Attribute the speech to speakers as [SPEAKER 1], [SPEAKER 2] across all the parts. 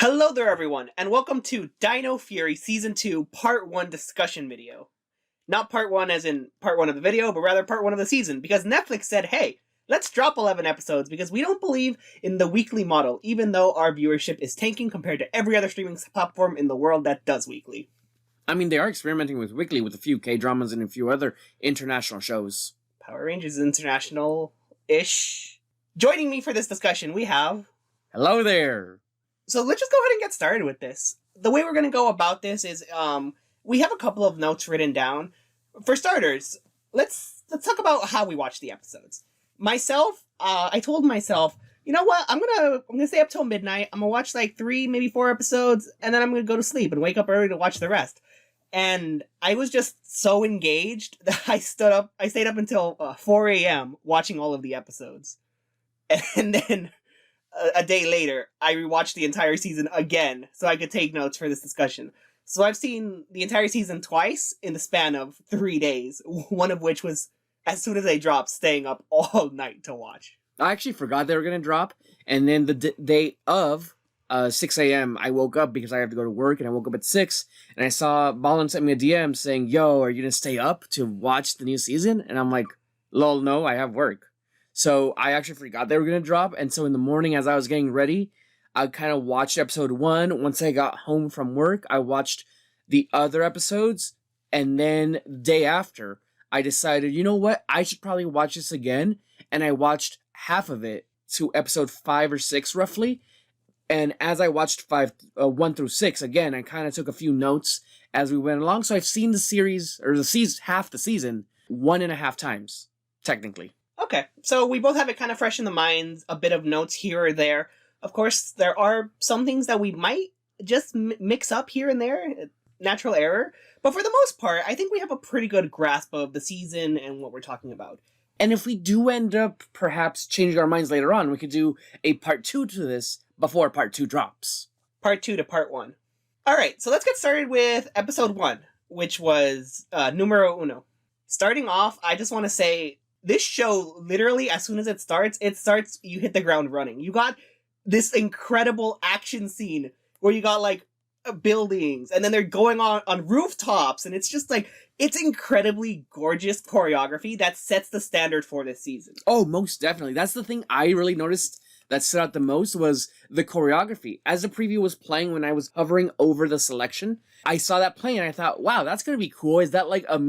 [SPEAKER 1] Hello there everyone, and welcome to Dino Fury Season 2 Part 1 discussion video. Not Part 1 as in Part 1 of the video, but rather Part 1 of the season, because Netflix said, hey, let's drop 11 episodes because we don't believe in the weekly model, even though our viewership is tanking compared to every other streaming platform in the world that does weekly.
[SPEAKER 2] I mean, they are experimenting with weekly with a few K-dramas and a few other international shows.
[SPEAKER 1] Power Rangers International-ish. Joining me for this discussion, we have...
[SPEAKER 2] Hello there!
[SPEAKER 1] So let's just go ahead and get started with this. The way we're going to go about this is, we have a couple of notes written down. For starters, let's talk about how we watch the episodes. Myself, I told myself, you know what, I'm gonna stay up till midnight. I'm gonna watch like 3, maybe 4 episodes, and then I'm gonna go to sleep and wake up early to watch the rest. And I was just so engaged that I stayed up until 4 a.m. watching all of the episodes. And then a day later, I rewatched the entire season again so I could take notes for this discussion. So I've seen the entire season twice in the span of 3 days, one of which was, as soon as they dropped, staying up all night to watch.
[SPEAKER 2] I actually forgot they were going to drop, and then the day of 6 a.m., I woke up because I have to go to work, and I woke up at 6, and I saw Ballin sent me a DM saying, yo, are you going to stay up to watch the new season? And I'm like, lol, no, I have work. So I actually forgot they were going to drop, and so in the morning as I was getting ready, I kind of watched episode 1. Once I got home from work, I watched the other episodes, and then the day after, I decided, you know what, I should probably watch this again, and I watched half of it to episode 5 or 6 roughly, and as I watched 1 through 6, again, I kind of took a few notes as we went along, so I've seen the series, or half the season, 1.5 times, technically.
[SPEAKER 1] Okay, so we both have it kind of fresh in the minds, a bit of notes here or there. Of course, there are some things that we might just mix up here and there, natural error. But for the most part, I think we have a pretty good grasp of the season and what we're talking about.
[SPEAKER 2] And if we do end up perhaps changing our minds later on, we could do a part 2 to this before part 2 drops.
[SPEAKER 1] Part 2 to part 1. Alright, so let's get started with episode 1, which was numero uno. Starting off, I just want to say, this show, literally, as soon as it starts, you hit the ground running. You got this incredible action scene where you got, like, buildings, and then they're going on rooftops, and it's just, like, it's incredibly gorgeous choreography that sets the standard for this season.
[SPEAKER 2] Oh, most definitely. That's the thing I really noticed that stood out the most was the choreography. As the preview was playing when I was hovering over the selection, I saw that playing, and I thought, wow, that's gonna be cool. Is that, like, a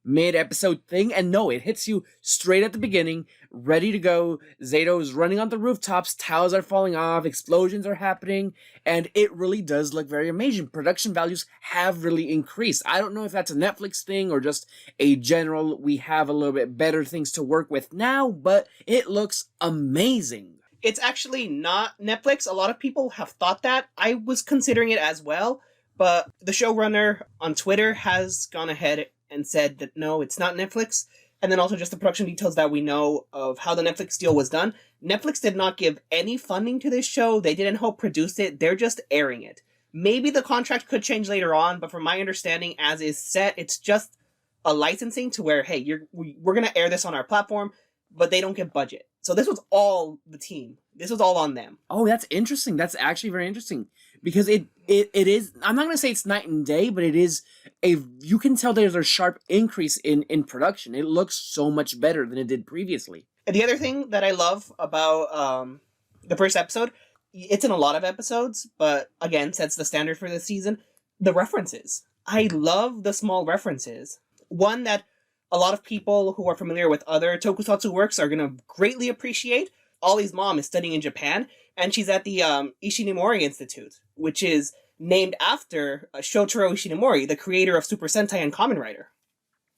[SPEAKER 2] mid-episode thing? And no, it hits you straight at the beginning, ready to go. Zato's running on the rooftops, tiles are falling off, explosions are happening, and it really does look very amazing. Production values have really increased. I don't know if that's a Netflix thing or just a general, we have a little bit better things to work with now, but it looks amazing.
[SPEAKER 1] It's actually not Netflix. A lot of people have thought that. I was considering it as well, but the showrunner on Twitter has gone ahead and said that no, it's not Netflix. And then also just the production details that we know of how the Netflix deal was done. Netflix did not give any funding to this show. They didn't help produce it. They're just airing it. Maybe the contract could change later on, but from my understanding, as is set, it's just a licensing to where, hey, we're going to air this on our platform, but they don't get budget. So this was all the team. This was all on them.
[SPEAKER 2] Oh, that's interesting. That's actually very interesting. Because it is, I'm not going to say it's night and day, but it is you can tell there's a sharp increase in production. It looks so much better than it did previously.
[SPEAKER 1] And the other thing that I love about the first episode, it's in a lot of episodes, but again, sets the standard for this season, the references. I love the small references. One that a lot of people who are familiar with other tokusatsu works are going to greatly appreciate. Ollie's mom is studying in Japan, and she's at the Ishinomori Institute, which is named after Shotaro Ishinomori, the creator of Super Sentai and Kamen Rider.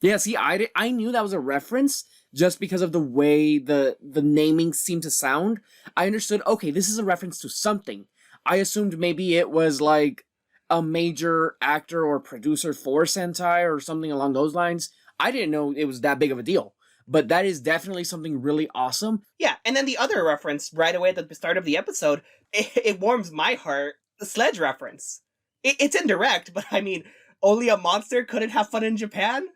[SPEAKER 2] Yeah, see, I knew that was a reference just because of the way the naming seemed to sound. I understood, okay, this is a reference to something. I assumed maybe it was like a major actor or producer for Sentai or something along those lines. I didn't know it was that big of a deal. But that is definitely something really awesome.
[SPEAKER 1] Yeah, and then the other reference right away at the start of the episode, it warms my heart, the Sledge reference. It's indirect, but I mean, only a monster couldn't have fun in Japan?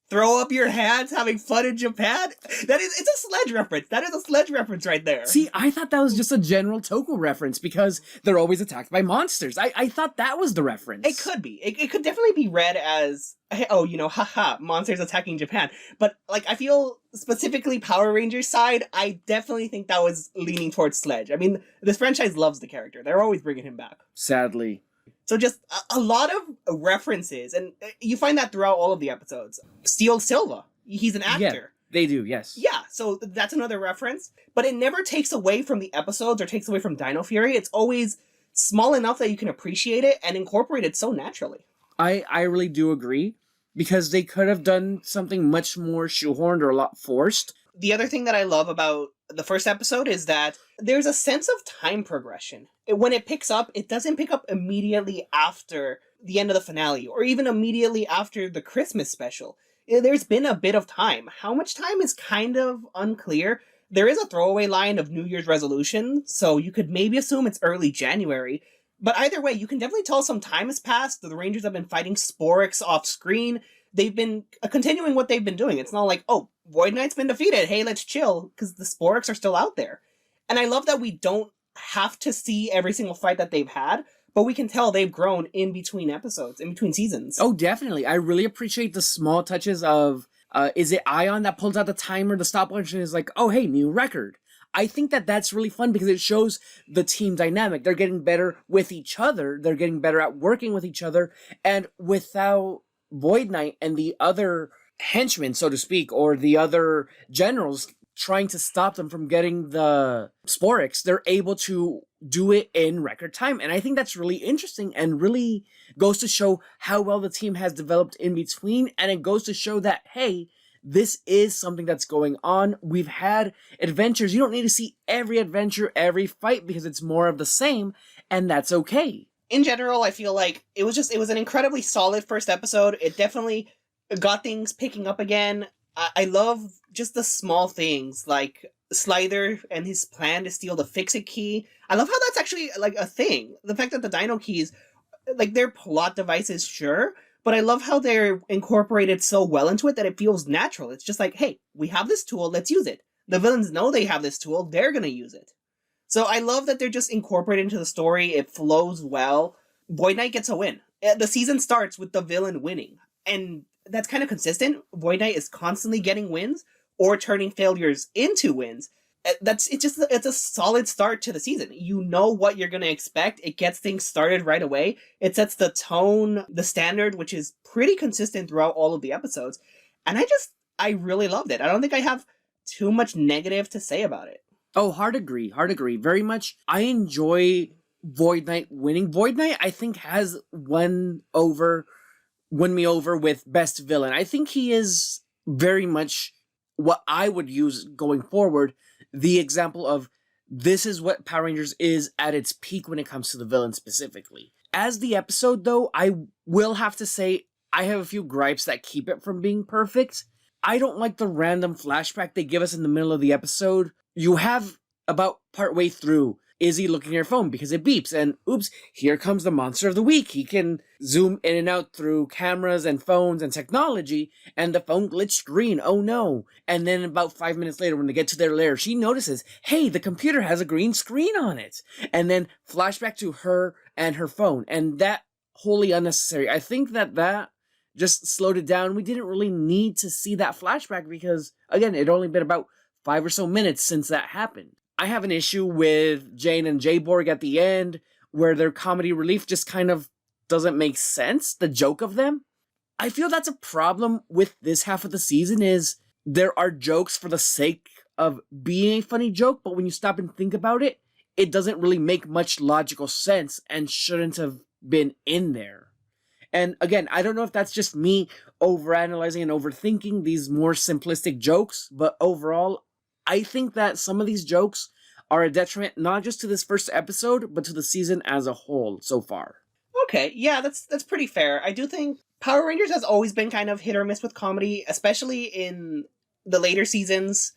[SPEAKER 1] throw up your hands, having fun in Japan. It's a Sledge reference. That is a Sledge reference right there.
[SPEAKER 2] See, I thought that was just a general Toko reference because they're always attacked by monsters. I thought that was the reference.
[SPEAKER 1] It could be. It could definitely be read as, hey, oh, haha, monsters attacking Japan. But, like, I feel specifically Power Rangers side, I definitely think that was leaning towards Sledge. I mean, this franchise loves the character. They're always bringing him back.
[SPEAKER 2] Sadly.
[SPEAKER 1] So just a lot of references, and you find that throughout all of the episodes. Steel Silva, he's an actor.
[SPEAKER 2] Yeah, they do, yes.
[SPEAKER 1] Yeah, so that's another reference. But it never takes away from the episodes or takes away from Dino Fury. It's always small enough that you can appreciate it and incorporate it so naturally.
[SPEAKER 2] I really do agree, because they could have done something much more shoehorned or a lot forced.
[SPEAKER 1] The other thing that I love about the first episode is that there's a sense of time progression. When it picks up, it doesn't pick up immediately after the end of the finale, or even immediately after the Christmas special. There's been a bit of time. How much time is kind of unclear. There is a throwaway line of New Year's resolution, so you could maybe assume it's early January. But either way, you can definitely tell some time has passed. The Rangers have been fighting Sporix off screen. They've been continuing what they've been doing. It's not like, oh, Void Knight's been defeated. Hey, let's chill, because the Sporix are still out there. And I love that we don't have to see every single fight that they've had, but we can tell they've grown in between episodes, in between seasons.
[SPEAKER 2] Oh, definitely. I really appreciate the small touches of, is it Ion that pulls out the timer, the stopwatch, and is like, oh, hey, new record. I think that that's really fun because it shows the team dynamic. They're getting better with each other. They're getting better at working with each other. And without Void Knight and the other henchmen, so to speak, or the other generals trying to stop them from getting the Sporix, they're able to do it in record time. And I think that's really interesting and really goes to show how well the team has developed in between. And it goes to show that, hey, this is something that's going on. We've had adventures. You don't need to see every adventure, every fight, because it's more of the same, and that's okay.
[SPEAKER 1] In general, I feel like it was an incredibly solid first episode. It definitely got things picking up again. I love just the small things, like Slither and his plan to steal the Fix-It key. I love how that's actually, like, a thing. The fact that the Dino keys, like, they're plot devices, sure, but I love how they're incorporated so well into it that it feels natural. It's just like, hey, we have this tool, let's use it. The villains know they have this tool, they're gonna use it. So I love that they're just incorporated into the story. It flows well. Void Knight gets a win. The season starts with the villain winning. And that's kind of consistent. Void Knight is constantly getting wins or turning failures into wins. It's a solid start to the season. You know what you're going to expect. It gets things started right away. It sets the tone, the standard, which is pretty consistent throughout all of the episodes. And I really loved it. I don't think I have too much negative to say about it.
[SPEAKER 2] Oh, hard agree. Very much. I enjoy Void Knight winning. Void Knight, I think, has won me over with best villain. I think he is very much what I would use going forward. The example of this is what Power Rangers is at its peak when it comes to the villain specifically. As the episode, though, I will have to say I have a few gripes that keep it from being perfect. I don't like the random flashback they give us in the middle of the episode. You have about partway through Izzy looking at her phone because it beeps, and oops, here comes the monster of the week. He can zoom in and out through cameras and phones and technology, and the phone glitched green. Oh no. And then about 5 minutes later, when they get to their lair, she notices, hey, the computer has a green screen on it. And then flashback to her and her phone, and that wholly unnecessary. I think that just slowed it down. We didn't really need to see that flashback because, again, it only been about 5 or so minutes since that happened. I have an issue with Jane and Jayborg at the end, where their comedy relief just kind of doesn't make sense, the joke of them. I feel that's a problem with this half of the season is there are jokes for the sake of being a funny joke, but when you stop and think about it, it doesn't really make much logical sense and shouldn't have been in there. And again, I don't know if that's just me overanalyzing and overthinking these more simplistic jokes, but overall, I think that some of these jokes are a detriment not just to this first episode, but to the season as a whole so far.
[SPEAKER 1] Okay, yeah, that's pretty fair. I do think Power Rangers has always been kind of hit or miss with comedy, especially in the later seasons.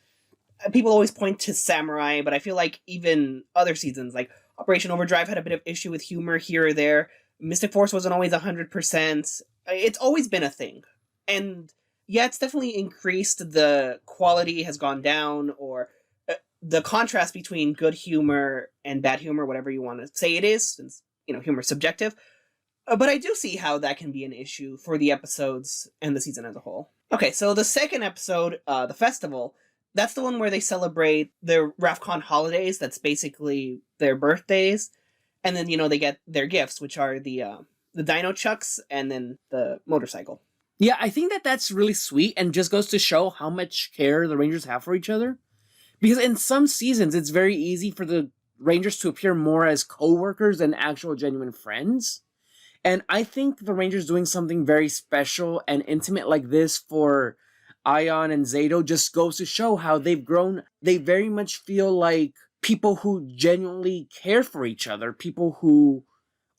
[SPEAKER 1] People always point to Samurai, but I feel like even other seasons, like Operation Overdrive, had a bit of issue with humor here or there. Mystic Force wasn't always 100%. It's always been a thing. And yeah, it's definitely increased. The quality has gone down, or the contrast between good humor and bad humor, whatever you want to say it is, since humor is subjective. But I do see how that can be an issue for the episodes and the season as a whole. Okay, so the second episode, the festival, that's the one where they celebrate their RAFCON holidays. That's basically their birthdays, and then they get their gifts, which are the Dino Chucks and then the motorcycle.
[SPEAKER 2] Yeah, I think that that's really sweet and just goes to show how much care the Rangers have for each other. Because in some seasons, it's very easy for the Rangers to appear more as co-workers than actual genuine friends. And I think the Rangers doing something very special and intimate like this for Ion and Zato just goes to show how they've grown. They very much feel like people who genuinely care for each other, people who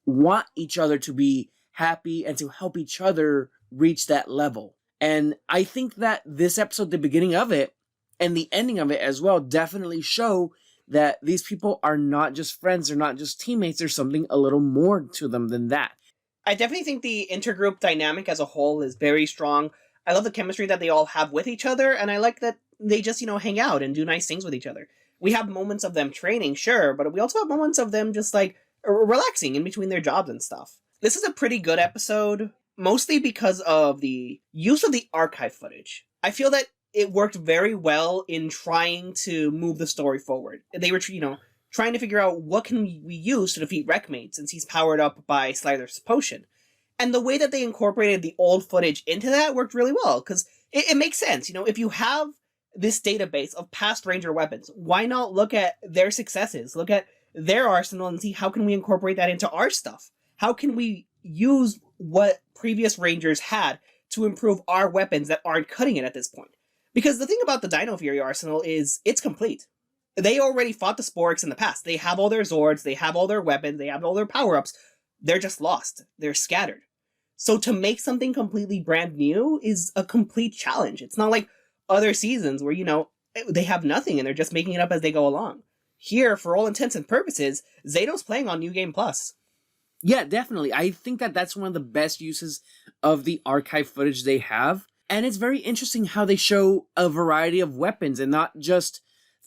[SPEAKER 2] want each other to be happy and to help each other reach that level. And I think that this episode, the beginning of it, and the ending of it as well, definitely show that these people are not just friends, they're not just teammates, there's something a little more to them than that.
[SPEAKER 1] I definitely think the intergroup dynamic as a whole is very strong. I love the chemistry that they all have with each other, and I like that they just, hang out and do nice things with each other. We have moments of them training, sure, but we also have moments of them just, relaxing in between their jobs and stuff. This is a pretty good episode, mostly because of the use of the archive footage. I feel that it worked very well in trying to move the story forward. They were, trying to figure out what can we use to defeat Wreckmate since he's powered up by Slider's potion. And the way that they incorporated the old footage into that worked really well, because it makes sense. If you have this database of past Ranger weapons, why not look at their successes, look at their arsenal and see how can we incorporate that into our stuff? How can we use what previous Rangers had to improve our weapons that aren't cutting it at this point? Because the thing about the Dino Fury arsenal is it's complete. They already fought the Sporks in the past. They have all their Zords, they have all their weapons, they have all their power-ups. They're just lost. They're scattered. So to make something completely brand new is a complete challenge. It's not like other seasons where, they have nothing and they're just making it up as they go along. Here, for all intents and purposes, Zato's playing on New Game Plus.
[SPEAKER 2] Yeah, definitely. I think that that's one of the best uses of the archive footage they have. And it's very interesting how they show a variety of weapons and not just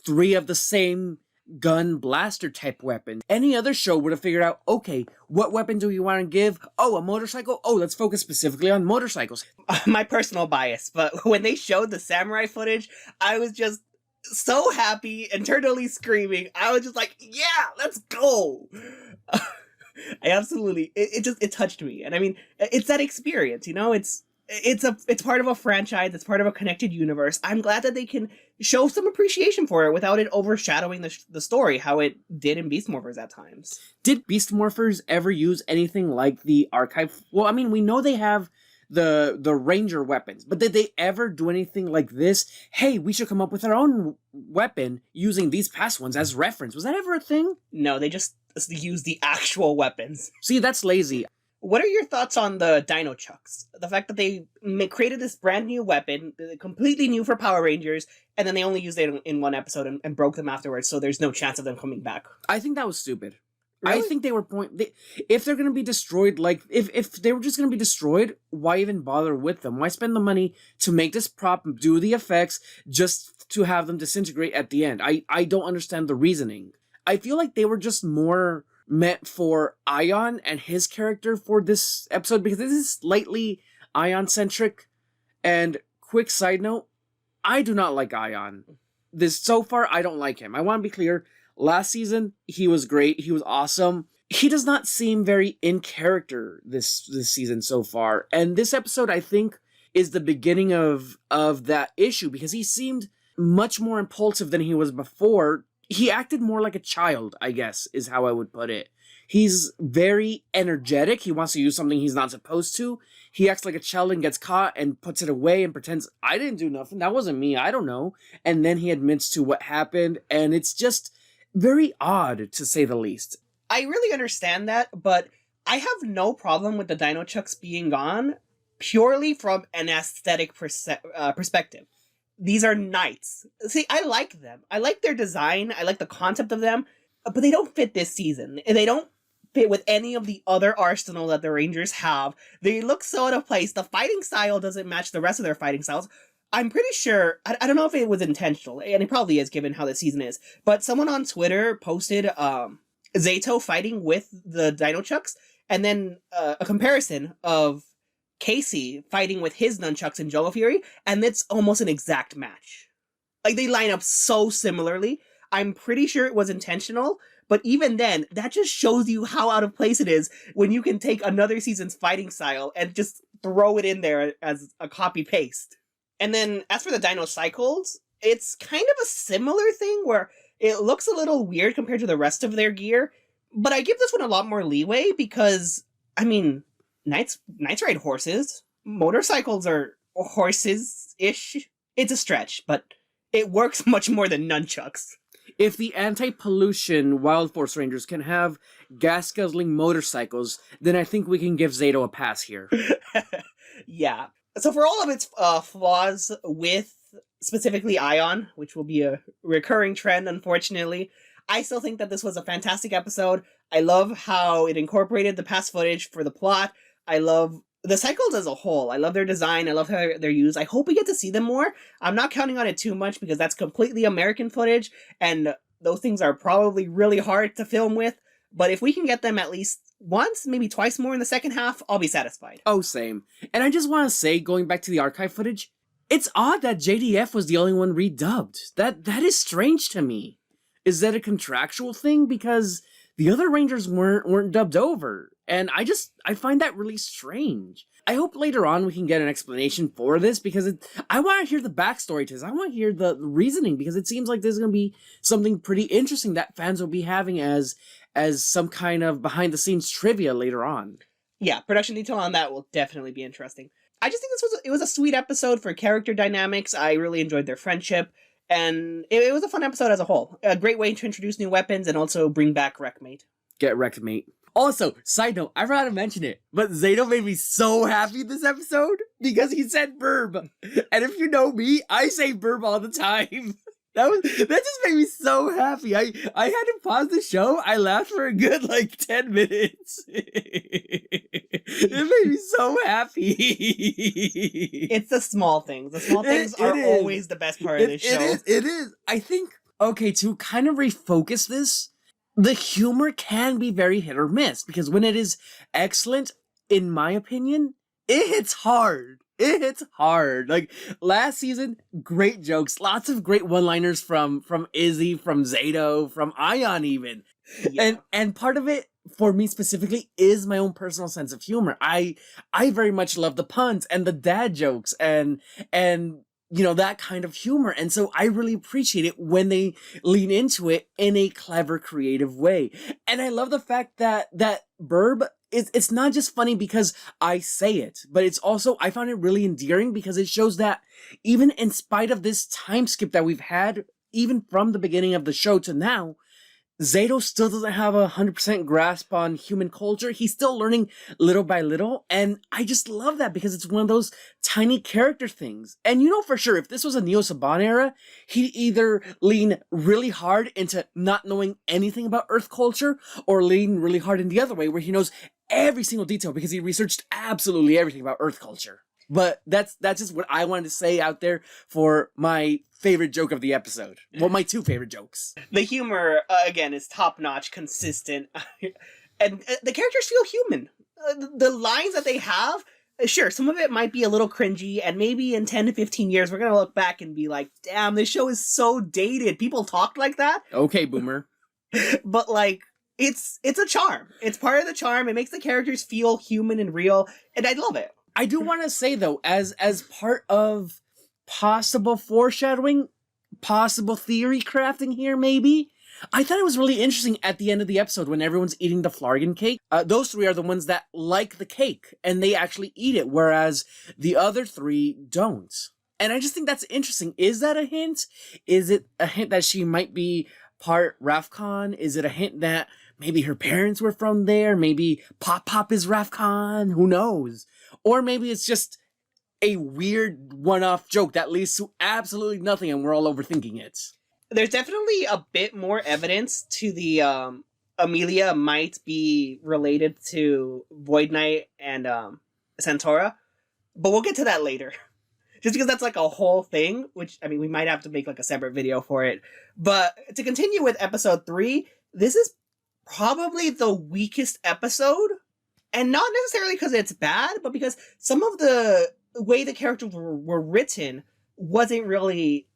[SPEAKER 2] 3 of the same gun blaster type weapon. Any other show would have figured out, okay, what weapon do we want to give? Oh, a motorcycle? Oh, let's focus specifically on motorcycles.
[SPEAKER 1] My personal bias, but when they showed the samurai footage, I was just so happy, internally screaming. I was just like, yeah, let's go. I absolutely, it touched me. And I mean, it's that experience, it's part of a franchise, it's part of a connected universe. I'm glad that they can show some appreciation for it without it overshadowing the story, how it did in Beast Morphers at times.
[SPEAKER 2] Did Beast Morphers ever use anything like the archive? Well, I mean, we know they have the Ranger weapons, but did they ever do anything like this? Hey, we should come up with our own weapon using these past ones as reference. Was that ever a thing?
[SPEAKER 1] No, they just use the actual weapons.
[SPEAKER 2] See, that's lazy.
[SPEAKER 1] What are your thoughts on the Dino Chucks? The fact that they created this brand new weapon, completely new for Power Rangers, and then they only used it in one episode and broke them afterwards, so there's no chance of them coming back.
[SPEAKER 2] I think that was stupid.
[SPEAKER 1] Really?
[SPEAKER 2] I think they were if they're going to be destroyed, if they were just going to be destroyed, why even bother with them? Why spend the money to make this prop, do the effects, just to have them disintegrate at the end? I don't understand the reasoning. I feel like they were just more meant for Ion and his character for this episode, because this is slightly Ion-centric. And quick side note, I do not like Ion. So far, I don't like him. I want to be clear. Last season, he was great. He was awesome. He does not seem very in character this season so far. And this episode, I think, is the beginning of that issue, because he seemed much more impulsive than he was before. He acted more like a child, I guess, is how I would put it. He's very energetic. He wants to use something he's not supposed to. He acts like a child and gets caught and puts it away and pretends, I didn't do nothing. That wasn't me. I don't know. And then he admits to what happened. And it's just very odd, to say the least.
[SPEAKER 1] I really understand that, but I have no problem with the Dino Chucks being gone purely from an aesthetic perspective. These are knights. See, I like them. I like their design. I like the concept of them, but they don't fit this season. They don't fit with any of the other arsenal that the Rangers have. They look so out of place. The fighting style doesn't match the rest of their fighting styles. I'm pretty sure, I don't know if it was intentional, and it probably is given how the season is, but someone on Twitter posted Zato fighting with the Dino Chucks, and then a comparison of Casey fighting with his nunchucks in Dino Fury, and it's almost an exact match. Like, they line up so similarly. I'm pretty sure it was intentional, but even then, that just shows you how out of place it is when you can take another season's fighting style and just throw it in there as a copy-paste. And then, as for the Dino Cycles, it's kind of a similar thing where it looks a little weird compared to the rest of their gear, but I give this one a lot more leeway because, I mean, Knights ride horses. Motorcycles are horses-ish. It's a stretch, but it works much more than nunchucks.
[SPEAKER 2] If the anti-pollution Wild Force Rangers can have gas-guzzling motorcycles, then I think we can give Zato a pass here.
[SPEAKER 1] Yeah. So for all of its flaws with specifically Ion, which will be a recurring trend, unfortunately, I still think that this was a fantastic episode. I love how it incorporated the past footage for the plot. I love the cycles as a whole. I love their design. I love how they're used. I hope we get to see them more. I'm not counting on it too much because that's completely American footage, and those things are probably really hard to film with. But if we can get them at least once, maybe twice more in the second half, I'll be satisfied.
[SPEAKER 2] Oh, same. And I just want to say, going back to the archive footage, it's odd that JDF was the only one redubbed. That is strange to me. Is that a contractual thing? Because the other Rangers weren't dubbed over. And I find that really strange. I hope later on we can get an explanation for this, because I want to hear the backstory to this. I want to hear the reasoning, because it seems like there's going to be something pretty interesting that fans will be having as some kind of behind-the-scenes trivia later on.
[SPEAKER 1] Yeah, production detail on that will definitely be interesting. I just think it was a sweet episode for character dynamics. I really enjoyed their friendship, and it was a fun episode as a whole. A great way to introduce new weapons and also bring back Wreckmate.
[SPEAKER 2] Get Wreckmate. Also, side note, I forgot to mention it, but Zato made me so happy this episode because he said burb. And if you know me, I say burb all the time. That just made me so happy. I had to pause the show. I laughed for a good 10 minutes. It made me so happy.
[SPEAKER 1] It's the small things. The small things are always the best part of this show.
[SPEAKER 2] It is. I think, okay, to kind of refocus this, the humor can be very hit or miss, because when it is excellent, in my opinion, it hits hard. It hits hard. Like, last season, great jokes, lots of great one-liners from Izzy, from Zato, from Ion even. Yeah. And part of it, for me specifically, is my own personal sense of humor. I very much love the puns and the dad jokes and that kind of humor. And so I really appreciate it when they lean into it in a clever, creative way. And I love the fact that burb, it's not just funny because I say it, but it's also, I found it really endearing because it shows that even in spite of this time skip that we've had, even from the beginning of the show to now, Zato still doesn't have 100% grasp on human culture. He's still learning little by little, and I just love that because it's one of those tiny character things. And for sure, if this was a Neo Saban era, he'd either lean really hard into not knowing anything about Earth culture, or lean really hard in the other way, where he knows every single detail because he researched absolutely everything about Earth culture. But that's just what I wanted to say out there for my favorite joke of the episode. Well, my two favorite jokes.
[SPEAKER 1] The humor, again, is top-notch, consistent, and the characters feel human. The lines that they have, sure, some of it might be a little cringy, and maybe in 10 to 15 years, we're going to look back and be like, damn, this show is so dated. People talk like that.
[SPEAKER 2] Okay, boomer.
[SPEAKER 1] But, it's a charm. It's part of the charm. It makes the characters feel human and real, and I love it.
[SPEAKER 2] I do want to say, though, as part of possible foreshadowing, possible theory crafting here, maybe, I thought it was really interesting at the end of the episode when everyone's eating the Flargon cake. Those three are the ones that like the cake, and they actually eat it, whereas the other three don't. And I just think that's interesting. Is that a hint? Is it a hint that she might be part Rafcon? Is it a hint that maybe her parents were from there? Maybe Pop is Rafcon? Who knows? Or maybe it's just a weird one-off joke that leads to absolutely nothing and we're all overthinking it.
[SPEAKER 1] There's definitely a bit more evidence to the Amelia might be related to Void Knight and Centaura, but we'll get to that later. Just because that's like a whole thing, which, I mean, we might have to make like a separate video for it. But to continue with episode 3, this is probably the weakest episode. And not necessarily because it's bad, but because some of the way the characters were written wasn't really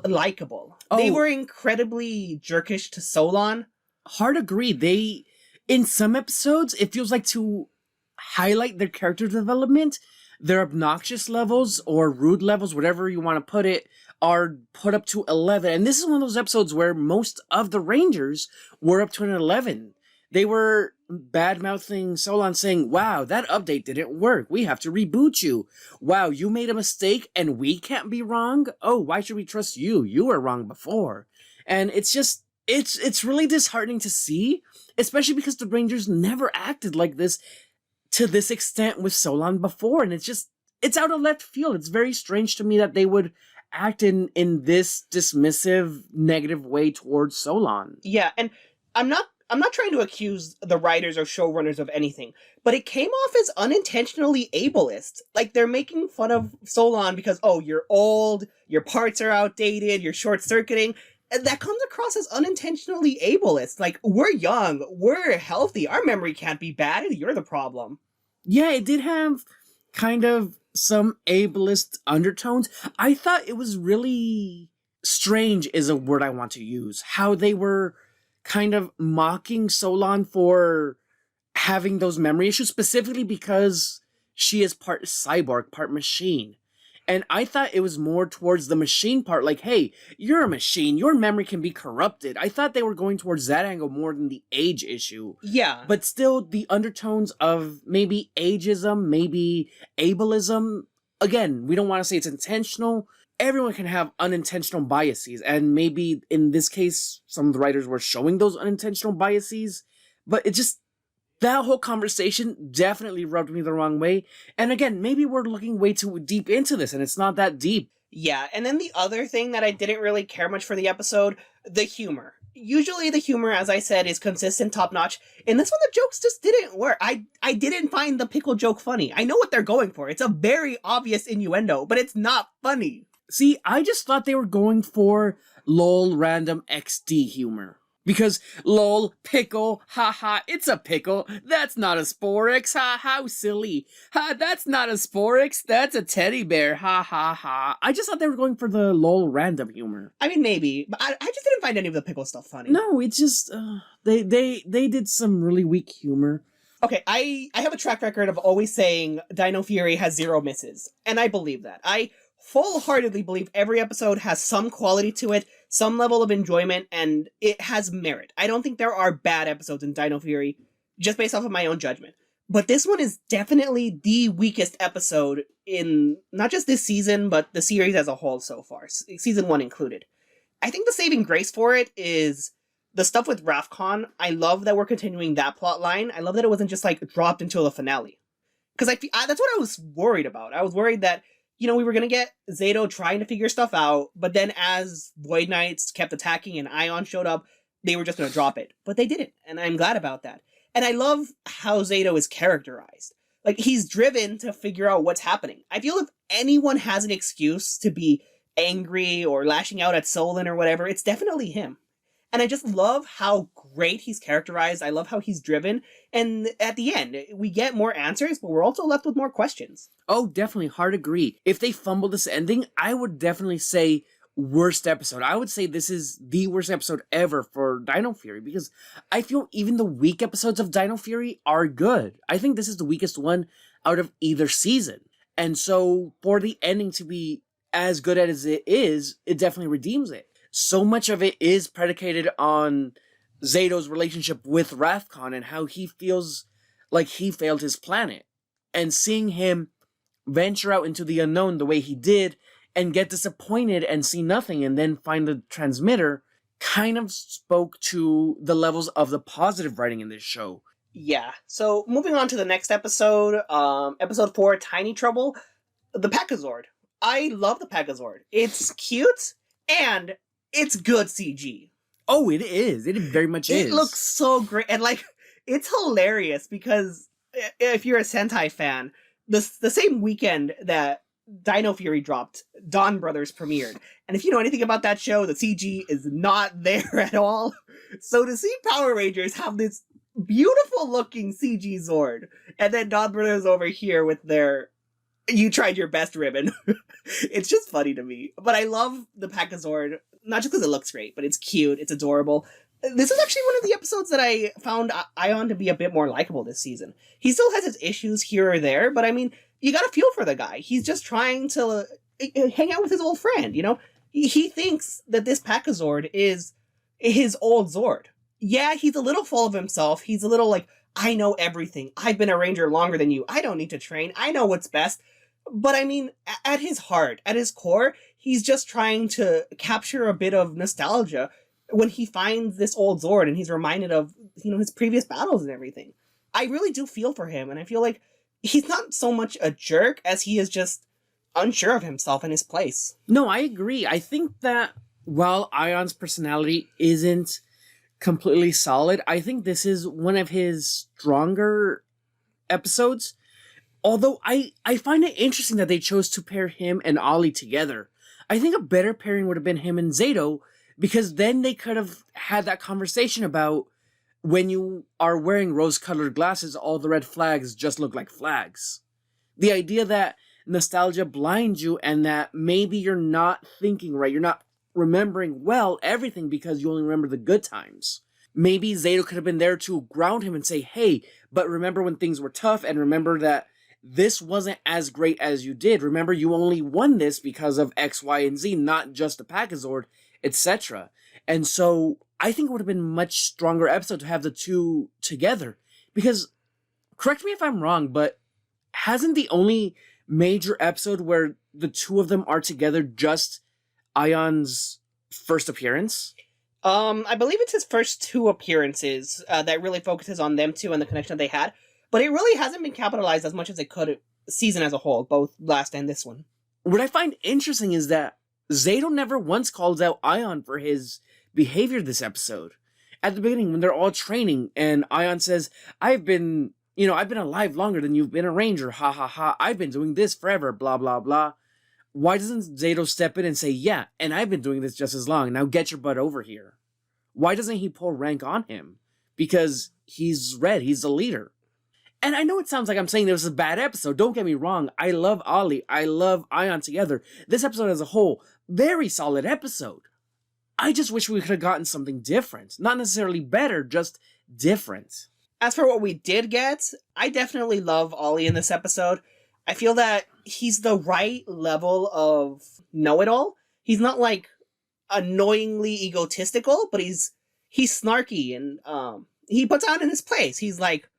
[SPEAKER 1] likable. They were incredibly jerkish to Solon.
[SPEAKER 2] Hard agree. They, in some episodes, it feels like to highlight their character development, their obnoxious levels or rude levels, whatever you want to put it, are put up to 11. And this is one of those episodes where most of the Rangers were up to an 11. They were bad-mouthing Solon, saying, wow, that update didn't work. We have to reboot you. Wow, you made a mistake and we can't be wrong? Oh, why should we trust you? You were wrong before. And it's just, it's really disheartening to see, especially because the Rangers never acted like this to this extent with Solon before. And it's out of left field. It's very strange to me that they would act in this dismissive, negative way towards Solon.
[SPEAKER 1] Yeah, and I'm not trying to accuse the writers or showrunners of anything, but it came off as unintentionally ableist. Like, they're making fun of Solon because, oh, you're old, your parts are outdated, you're short-circuiting, and that comes across as unintentionally ableist. Like, we're young, we're healthy, our memory can't be bad, you're the problem.
[SPEAKER 2] Yeah, it did have kind of some ableist undertones. I thought it was really strange is a word I want to use. How they were kind of mocking Solon for having those memory issues, specifically because she is part cyborg, part machine. And I thought it was more towards the machine part, like, hey, you're a machine, your memory can be corrupted. I thought they were going towards that angle more than the age issue.
[SPEAKER 1] Yeah.
[SPEAKER 2] But still, the undertones of maybe ageism, maybe ableism, again, we don't want to say it's intentional. Everyone can have unintentional biases, and maybe in this case, some of the writers were showing those unintentional biases, but it just, that whole conversation definitely rubbed me the wrong way. And again, maybe we're looking way too deep into this, and it's not that deep.
[SPEAKER 1] Yeah, and then the other thing that I didn't really care much for the episode, the humor. Usually the humor, as I said, is consistent, top-notch. In this one, the jokes just didn't work. I didn't find the pickle joke funny. I know what they're going for. It's a very obvious innuendo, but it's not funny.
[SPEAKER 2] See, I just thought they were going for lol random XD humor. Because, lol, pickle, haha, it's a pickle, that's not a Sporix, ha, how silly. Ha, that's not a Sporix, that's a teddy bear, ha ha ha. I just thought they were going for the lol random humor.
[SPEAKER 1] I mean, maybe, but I just didn't find any of the pickle stuff funny.
[SPEAKER 2] No, it's just, they did some really weak humor.
[SPEAKER 1] Okay, I have a track record of always saying Dino Fury has 0 misses, and I believe that. I full-heartedly believe every episode has some quality to it, some level of enjoyment, and it has merit. I don't think there are bad episodes in Dino Fury, just based off of my own judgment. But this one is definitely the weakest episode in not just this season, but the series as a whole so far, season 1 included. I think the saving grace for it is the stuff with Rafcon. I love that we're continuing that plot line. I love that it wasn't just like dropped into the finale. Because that's what I was worried about. I was worried that, you know, we were going to get Zato trying to figure stuff out, but then as Void Knights kept attacking and Ion showed up, they were just going to drop it. But they didn't, and I'm glad about that. And I love how Zato is characterized. Like, he's driven to figure out what's happening. I feel if anyone has an excuse to be angry or lashing out at Solon or whatever, it's definitely him. And I just love how great he's characterized. I love how he's driven. And at the end, we get more answers, but we're also left with more questions.
[SPEAKER 2] Oh, definitely. Hard agree. If they fumble this ending, I would definitely say worst episode. I would say this is the worst episode ever for Dino Fury, because I feel even the weak episodes of Dino Fury are good. I think this is the weakest one out of either season. And so for the ending to be as good as it is, it definitely redeems it. So much of it is predicated on Zato's relationship with Rafcon and how he feels like he failed his planet. And seeing him venture out into the unknown the way he did and get disappointed and see nothing and then find the transmitter kind of spoke to the levels of the positive writing in this show.
[SPEAKER 1] Yeah. So moving on to the next episode, episode 4, Tiny Trouble, the Pachazord. I love the Pachazord. It's cute and it's good CG.
[SPEAKER 2] Oh, it is. It very much is.
[SPEAKER 1] It looks so great. And, like, it's hilarious because if you're a Sentai fan, the same weekend that Dino Fury dropped, Dawn Brothers premiered. And if you know anything about that show, the CG is not there at all. So to see Power Rangers have this beautiful looking CG Zord, and then Dawn Brothers over here with their "you tried your best" ribbon, it's just funny to me. But I love the Packazord, not just because it looks great, but it's cute, it's adorable. This is actually one of the episodes that I found Ion to be a bit more likable this season. He still has his issues here or there, but I mean, you gotta feel for the guy. He's just trying to hang out with his old friend, you know? He thinks that this Packazord is his old Zord. Yeah, he's a little full of himself. He's a little like, I know everything. I've been a ranger longer than you. I don't need to train. I know what's best. But I mean, at his heart, at his core, he's just trying to capture a bit of nostalgia when he finds this old Zord and he's reminded of, you know, his previous battles and everything. I really do feel for him, and I feel like he's not so much a jerk as he is just unsure of himself and his place.
[SPEAKER 2] No, I agree. I think that while Ion's personality isn't completely solid, I think this is one of his stronger episodes. Although I find it interesting that they chose to pair him and Ollie together. I think a better pairing would have been him and Zato, because then they could have had that conversation about when you are wearing rose-colored glasses, all the red flags just look like flags. The idea that nostalgia blinds you and that maybe you're not thinking right, you're not remembering well everything because you only remember the good times. Maybe Zato could have been there to ground him and say, hey, but remember when things were tough, and remember that this wasn't as great as you did. Remember, you only won this because of X, Y, and Z, not just the Packazord, etc. And so I think it would have been a much stronger episode to have the two together. Because, correct me if I'm wrong, but hasn't the only major episode where the two of them are together just Ion's first appearance?
[SPEAKER 1] I believe it's his first two appearances that really focuses on them two and the connection they had. But it really hasn't been capitalized as much as it could season as a whole, both last and this one.
[SPEAKER 2] What I find interesting is that Zato never once calls out Ion for his behavior this episode. At the beginning, when they're all training, and Ion says, I've been alive longer than you've been a ranger, ha ha ha, I've been doing this forever, blah blah blah. Why doesn't Zato step in and say, yeah, and I've been doing this just as long, now get your butt over here? Why doesn't he pull rank on him? Because he's red, he's the leader. And I know it sounds like I'm saying this was a bad episode. Don't get me wrong. I love Ollie. I love Ion together. This episode as a whole, very solid episode. I just wish we could have gotten something different. Not necessarily better, just different.
[SPEAKER 1] As for what we did get, I definitely love Ollie in this episode. I feel that he's the right level of know-it-all. He's not like annoyingly egotistical, but he's snarky and he puts out in his place. He's like,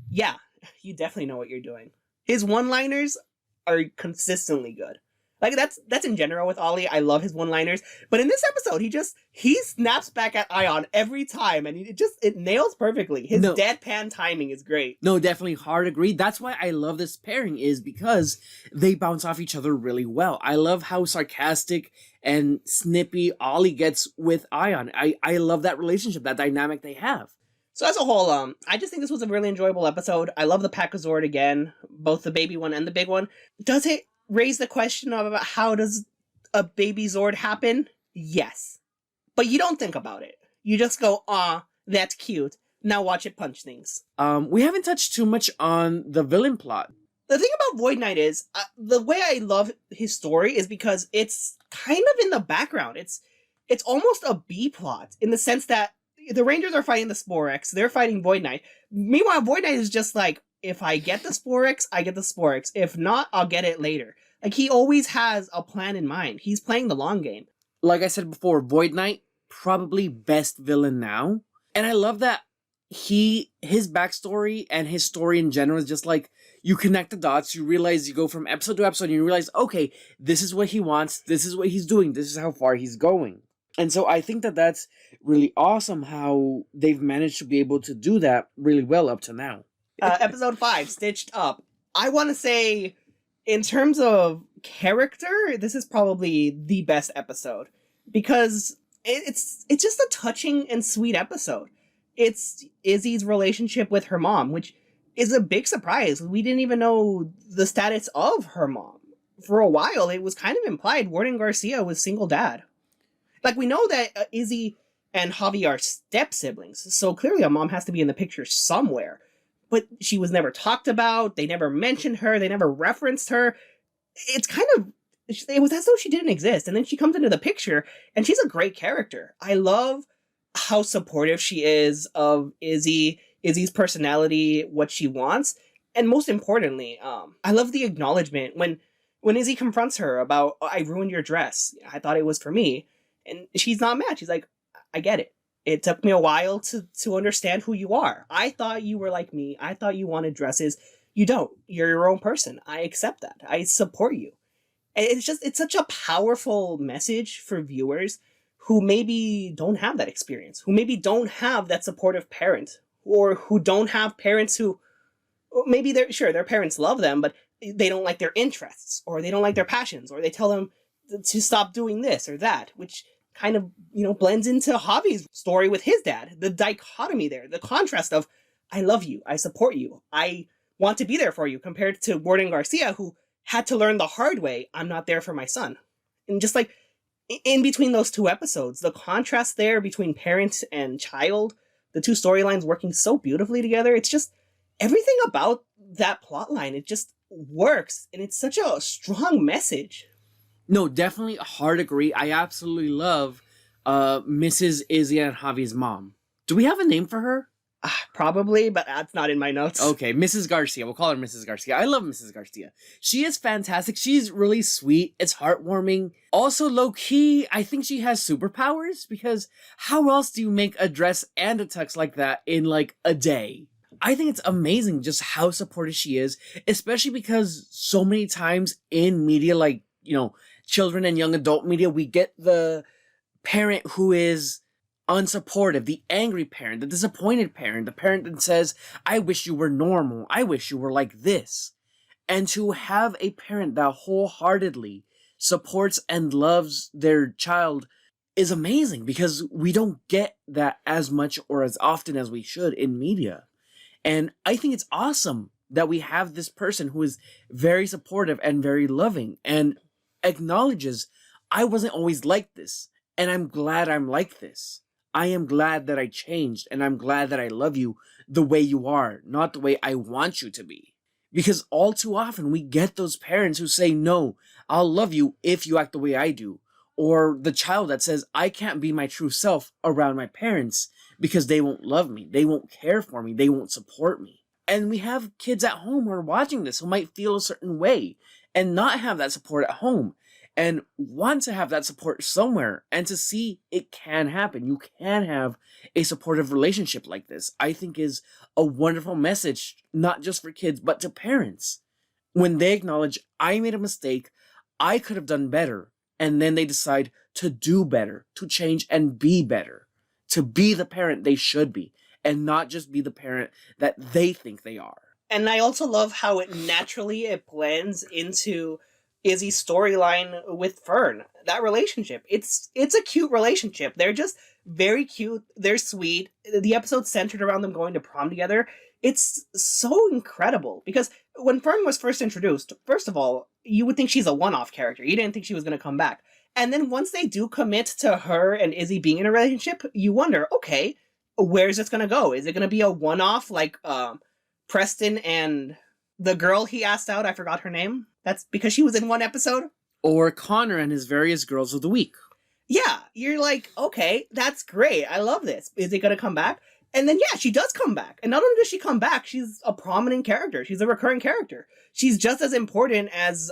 [SPEAKER 1] yeah, you definitely know what you're doing. His one-liners are consistently good. Like, that's in general with Ollie. I love his one-liners. But in this episode, he snaps back at Ion every time, and it nails perfectly. His deadpan timing is great.
[SPEAKER 2] No, definitely hard agreed. That's why I love this pairing, is because they bounce off each other really well. I love how sarcastic and snippy Ollie gets with Ion. I love that relationship, that dynamic they have.
[SPEAKER 1] So as a whole, I just think this was a really enjoyable episode. I love the Packazord again, both the baby one and the big one. Does it raise the question of about how does a baby Zord happen? Yes. But you don't think about it. You just go, that's cute. Now watch it punch things.
[SPEAKER 2] We haven't touched too much on the villain plot.
[SPEAKER 1] The thing about Void Knight is, the way I love his story is because it's kind of in the background. It's almost a B plot, in the sense that the Rangers are fighting the Sporex, they're fighting Void Knight. Meanwhile, Void Knight is just like, if I get the Sporex, I get the Sporex. If not, I'll get it later. Like, he always has a plan in mind. He's playing the long game.
[SPEAKER 2] Like I said before, Void Knight, probably best villain now. And I love that his backstory and his story in general is just like, you connect the dots, you realize, you go from episode to episode, and you realize, okay, this is what he wants, this is what he's doing, this is how far he's going. And so I think that that's really awesome how they've managed to be able to do that really well up to now.
[SPEAKER 1] Episode 5, Stitched Up. I want to say, in terms of character, this is probably the best episode. Because it's just a touching and sweet episode. It's Izzy's relationship with her mom, which is a big surprise. We didn't even know the status of her mom. For a while, it was kind of implied Warden Garcia was single dad. Like, we know that Izzy and Javi are step siblings, so clearly a mom has to be in the picture somewhere. But she was never talked about, they never mentioned her, they never referenced her. It's kind of, it was as though she didn't exist, and then she comes into the picture, and she's a great character. I love how supportive she is of Izzy's personality, what she wants, and most importantly, I love the acknowledgement when Izzy confronts her about, oh, I ruined your dress, I thought it was for me, and she's not mad. She's like, I get it. It took me a while to understand who you are. I thought you were like me. I thought you wanted dresses. You don't. You're your own person. I accept that. I support you. And it's such a powerful message for viewers who maybe don't have that experience, who maybe don't have that supportive parent, or who don't have parents who, maybe their parents love them, but they don't like their interests, or they don't like their passions, or they tell them to stop doing this or that, which kind of, blends into Javi's story with his dad. The dichotomy there, the contrast of, I love you, I support you, I want to be there for you, compared to Warden Garcia, who had to learn the hard way, I'm not there for my son. And just like, in between those two episodes, the contrast there between parent and child, the two storylines working so beautifully together, it's just, everything about that plot line, it just works, and it's such a strong message.
[SPEAKER 2] No, definitely a hard agree. I absolutely love Mrs. Izzy and Javi's mom. Do we have a name for her?
[SPEAKER 1] Probably, but that's not in my notes.
[SPEAKER 2] Okay, Mrs. Garcia. We'll call her Mrs. Garcia. I love Mrs. Garcia. She is fantastic. She's really sweet. It's heartwarming. Also, low-key, I think she has superpowers, because how else do you make a dress and a tux like that in, like, a day? I think it's amazing just how supportive she is, especially because so many times in media, like, children and young adult media, we get the parent who is unsupportive, the angry parent, the disappointed parent, the parent that says, I wish you were normal, I wish you were like this. And to have a parent that wholeheartedly supports and loves their child is amazing, because we don't get that as much or as often as we should in media. And I think it's awesome that we have this person who is very supportive and very loving and acknowledges, I wasn't always like this, and I'm glad I'm like this. I am glad that I changed, and I'm glad that I love you the way you are, not the way I want you to be. Because all too often we get those parents who say, no, I'll love you if you act the way I do. Or the child that says, I can't be my true self around my parents because they won't love me, they won't care for me, they won't support me. And we have kids at home who are watching this who might feel a certain way and not have that support at home, and want to have that support somewhere, and to see it can happen. You can have a supportive relationship like this, I think is a wonderful message, not just for kids, but to parents. When they acknowledge, I made a mistake, I could have done better, and then they decide to do better, to change and be better, to be the parent they should be, and not just be the parent that they think they are.
[SPEAKER 1] And I also love how it blends into Izzy's storyline with Fern. That relationship, it's a cute relationship. They're just very cute. They're sweet. The episode's centered around them going to prom together. It's so incredible, because when Fern was first introduced, first of all, you would think she's a one-off character. You didn't think she was going to come back. And then once they do commit to her and Izzy being in a relationship, you wonder, okay, where's this going to go? Is it going to be a one-off like Preston and the girl he asked out? I forgot her name. That's because she was in one episode.
[SPEAKER 2] Or Connor and his various girls of the week.
[SPEAKER 1] Yeah, you're like, okay, that's great. I love this. Is it going to come back? And then, yeah, she does come back. And not only does she come back, she's a prominent character. She's a recurring character. She's just as important as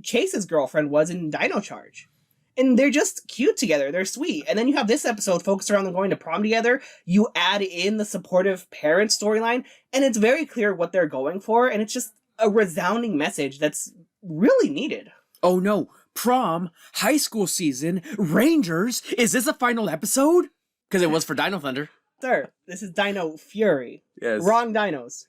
[SPEAKER 1] Chase's girlfriend was in Dino Charge. And they're just cute together. They're sweet. And then you have this episode focused around them going to prom together. You add in the supportive parent storyline, and it's very clear what they're going for. And it's just a resounding message that's really needed.
[SPEAKER 2] Oh no, prom, high school season, Rangers, is this a final episode? Because it was for Dino Thunder.
[SPEAKER 1] Sir, this is Dino Fury.
[SPEAKER 2] Yes.
[SPEAKER 1] Wrong dinos.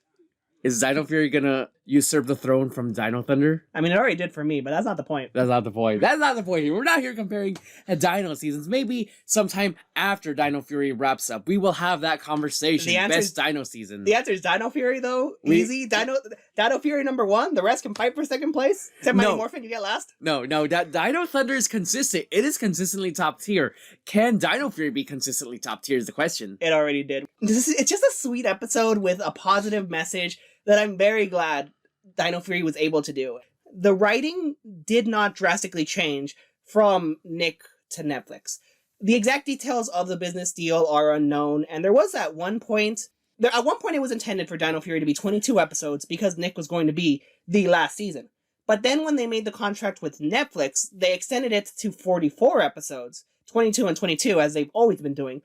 [SPEAKER 2] Is Dino Fury gonna usurp the throne from Dino Thunder?
[SPEAKER 1] I mean, it already did for me, but that's not the point.
[SPEAKER 2] That's not the point. That's not the point here. We're not here comparing Dino seasons. Maybe sometime after Dino Fury wraps up, we will have that conversation.
[SPEAKER 1] The answer
[SPEAKER 2] Best Dino season.
[SPEAKER 1] The answer is Dino Fury, though. Easy. Dino Fury number 1. The rest can fight for second place. Except Mighty Morphin, you get last.
[SPEAKER 2] No. Dino Thunder is consistent. It is consistently top tier. Can Dino Fury be consistently top tier is the question.
[SPEAKER 1] It already did. It's just a sweet episode with a positive message that I'm very glad Dino Fury was able to do. The writing did not drastically change from Nick to Netflix. The exact details of the business deal are unknown, and there was at one point it was intended for Dino Fury to be 22 episodes because Nick was going to be the last season. But then when they made the contract with Netflix, they extended it to 44 episodes, 22 and 22, as they've always been doing.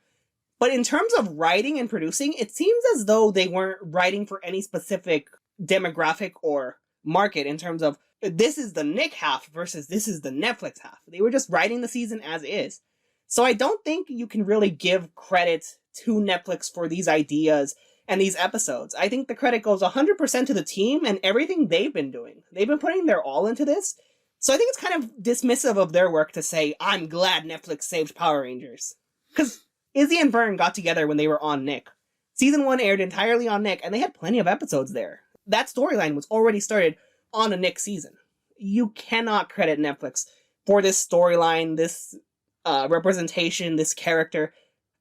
[SPEAKER 1] But in terms of writing and producing, it seems as though they weren't writing for any specific demographic or market in terms of this is the Nick half versus this is the Netflix half. They were just writing the season as is. So I don't think you can really give credit to Netflix for these ideas and these episodes. I think the credit goes 100% to the team and everything they've been doing. They've been putting their all into this. So I think it's kind of dismissive of their work to say, I'm glad Netflix saved Power Rangers. Because Izzy and Vern got together when they were on Nick. Season 1 aired entirely on Nick, and they had plenty of episodes there. That storyline was already started on a Nick season. You cannot credit Netflix for this storyline, this representation, this character.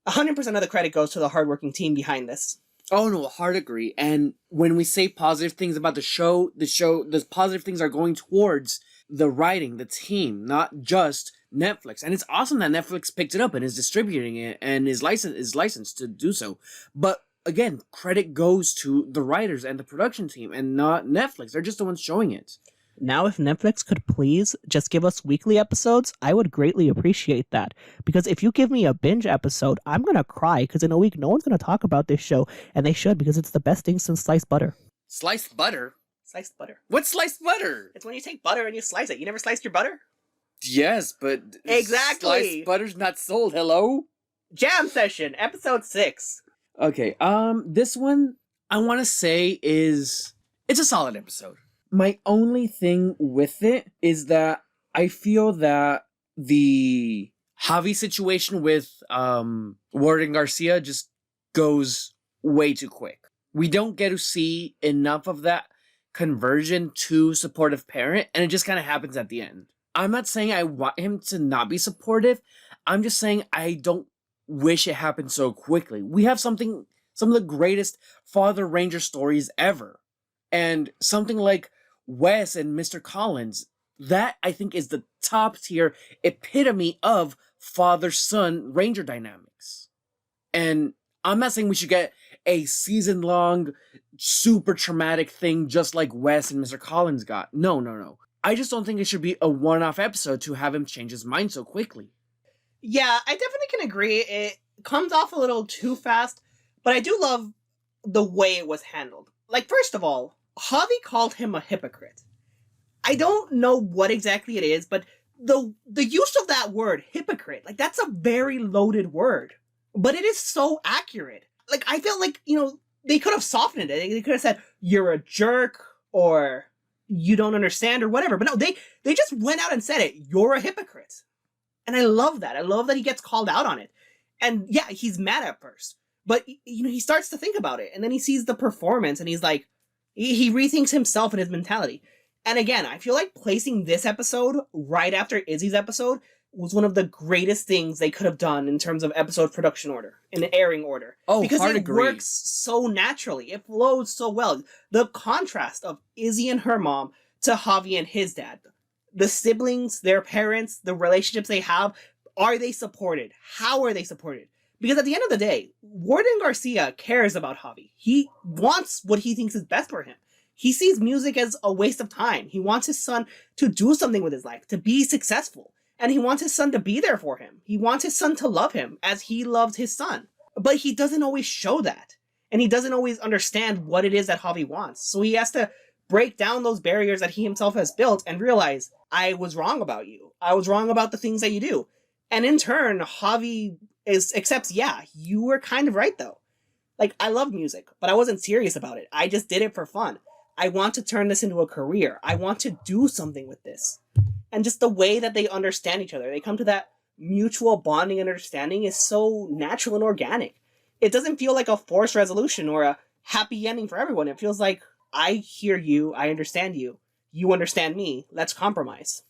[SPEAKER 1] 100% of the credit goes to the hardworking team behind this.
[SPEAKER 2] Oh no, hard agree. And when we say positive things about the positive things are going towards the writing, the team, not just Netflix. And it's awesome that Netflix picked it up and is distributing it and is licensed to do so. But again, credit goes to the writers and the production team and not Netflix. They're just the ones showing it.
[SPEAKER 1] Now, if Netflix could please just give us weekly episodes, I would greatly appreciate that. Because if you give me a binge episode, I'm going to cry because in a week, no one's going to talk about this show. And they should because it's the best thing since sliced butter.
[SPEAKER 2] Sliced butter?
[SPEAKER 1] Sliced butter.
[SPEAKER 2] What's sliced butter?
[SPEAKER 1] It's when you take butter and you slice it. You never sliced your butter?
[SPEAKER 2] Yes, but
[SPEAKER 1] exactly.
[SPEAKER 2] Sliced butter's not sold. Hello?
[SPEAKER 1] Jam Session, episode 6.
[SPEAKER 2] Okay, this one I want to say it's a solid episode. My only thing with it is that I feel that the Javi situation with Warden Garcia just goes way too quick. We don't get to see enough of that conversion to supportive parent, and it just kind of happens at the end. I'm not saying I want him to not be supportive. I'm just saying I don't wish it happened so quickly. We have some of the greatest Father Ranger stories ever. And something like Wes and Mr. Collins, that I think is the top tier epitome of father-son Ranger dynamics. And I'm not saying we should get a season-long, super traumatic thing just like Wes and Mr. Collins got. No. I just don't think it should be a one-off episode to have him change his mind so quickly.
[SPEAKER 1] Yeah, I definitely can agree. It comes off a little too fast, but I do love the way it was handled. Like, first of all, Javi called him a hypocrite. I don't know what exactly it is, but the use of that word, hypocrite, like, that's a very loaded word. But it is so accurate. Like, I feel like, they could have softened it. They could have said, you're a jerk, or you don't understand, or whatever. But no, they just went out and said it. You're a hypocrite. And I love that. I love that he gets called out on it. And yeah, he's mad at first. But, he starts to think about it. And then he sees the performance and he's like, he rethinks himself and his mentality. And again, I feel like placing this episode right after Izzy's episode was one of the greatest things they could have done in terms of episode production order, in the airing order.
[SPEAKER 2] Oh,
[SPEAKER 1] because
[SPEAKER 2] hard
[SPEAKER 1] it
[SPEAKER 2] agree.
[SPEAKER 1] works so naturally. It flows so well. The contrast of Izzy and her mom to Javi and his dad. The siblings, their parents, the relationships they have, are they supported? How are they supported? Because at the end of the day, Warden Garcia cares about Javi. He wants what he thinks is best for him. He sees music as a waste of time. He wants his son to do something with his life, to be successful. And he wants his son to be there for him. He wants his son to love him as he loves his son. But he doesn't always show that. And he doesn't always understand what it is that Javi wants. So he has to break down those barriers that he himself has built and realize, I was wrong about you. I was wrong about the things that you do. And in turn, Javi accepts, yeah, you were kind of right though. Like, I love music, but I wasn't serious about it. I just did it for fun. I want to turn this into a career. I want to do something with this. And just the way that they understand each other, they come to that mutual bonding and understanding is so natural and organic. It doesn't feel like a forced resolution or a happy ending for everyone. It feels like I hear you, I understand you, you understand me, let's compromise.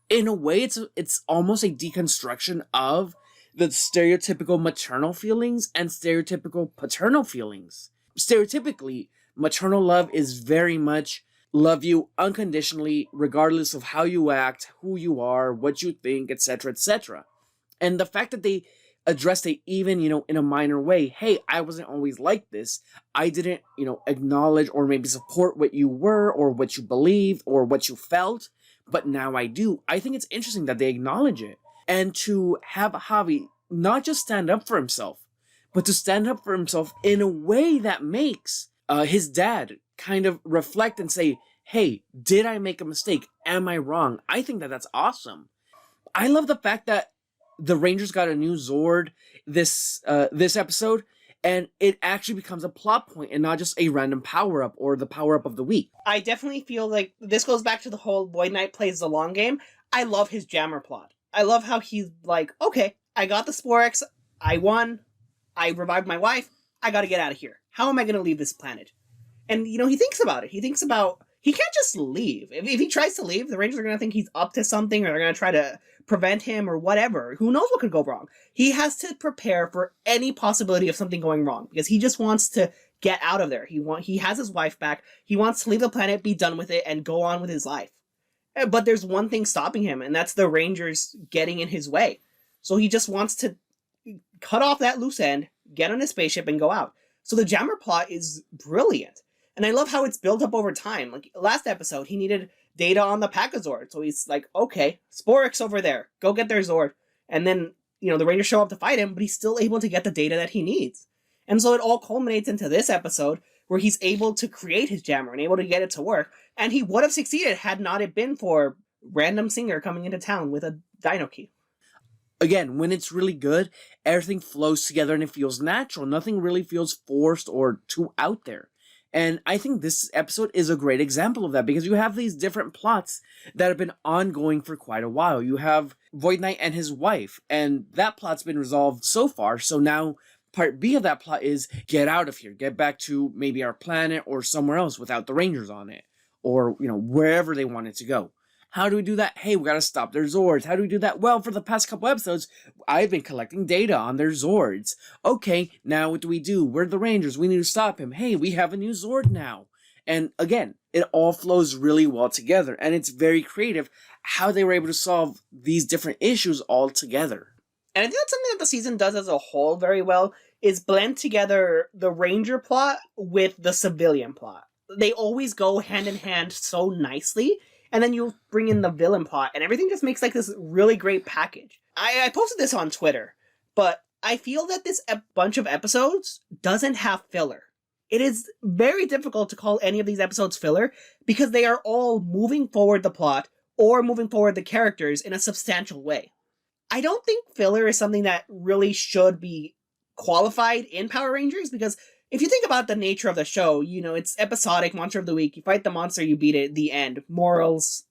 [SPEAKER 2] In a way, it's almost a deconstruction of the stereotypical maternal feelings and stereotypical paternal feelings. Stereotypically, maternal love is very much love you unconditionally, regardless of how you act, who you are, what you think, etc., etc. And the fact that they addressed it even, in a minor way, hey, I wasn't always like this. I didn't, acknowledge or maybe support what you were or what you believed or what you felt, but now I do. I think it's interesting that they acknowledge it. And to have Javi not just stand up for himself, but to stand up for himself in a way that makes his dad kind of reflect and say, hey, did I make a mistake? Am I wrong? I think that that's awesome. I love the fact that the Rangers got a new Zord this episode, and it actually becomes a plot point and not just a random power-up or the power-up of the week.
[SPEAKER 1] I definitely feel like this goes back to the whole Void Knight plays the long game. I love his jammer plot. I love how he's like, okay, I got the Sporex, I won, I revived my wife, I gotta get out of here. How am I gonna leave this planet? And, he thinks about it. He thinks about, he can't just leave. If he tries to leave, the Rangers are gonna think he's up to something, or they're gonna try to prevent him, or whatever. Who knows what could go wrong? He has to prepare for any possibility of something going wrong, because he just wants to get out of there. He has his wife back, he wants to leave the planet, be done with it, and go on with his life. But there's one thing stopping him, and that's the Rangers getting in his way. So he just wants to cut off that loose end, get on his spaceship, and go out. So the jammer plot is brilliant. And I love how it's built up over time. Like, last episode, he needed data on the Pachazord. So he's like, okay, Sporix over there, go get their Zord. And then, the Rangers show up to fight him, but he's still able to get the data that he needs. And so it all culminates into this episode, where he's able to create his jammer and able to get it to work. And he would have succeeded had not it been for random singer coming into town with a dino key.
[SPEAKER 2] Again, when it's really good, everything flows together and it feels natural. Nothing really feels forced or too out there. And I think this episode is a great example of that, because you have these different plots that have been ongoing for quite a while. You have Void Knight and his wife, and that plot's been resolved so far. So now part B of that plot is get out of here, get back to maybe our planet or somewhere else without the Rangers on it, or, wherever they wanted to go. How do we do that? Hey, we gotta stop their Zords. How do we do that? Well, for the past couple episodes, I've been collecting data on their Zords. Okay, now what do we do? We're the Rangers. We need to stop him. Hey, we have a new Zord now. And again, it all flows really well together. And it's very creative how they were able to solve these different issues all together.
[SPEAKER 1] And I think that's something that the season does as a whole very well, is blend together the Ranger plot with the civilian plot. They always go hand in hand so nicely. And then you bring in the villain plot, and everything just makes like this really great package. I posted this on Twitter, but I feel that this bunch of episodes doesn't have filler. It is very difficult to call any of these episodes filler, because they are all moving forward the plot or moving forward the characters in a substantial way. I don't think filler is something that really should be qualified in Power Rangers, because if you think about the nature of the show, it's episodic, monster of the week, you fight the monster, you beat it, the end, morals,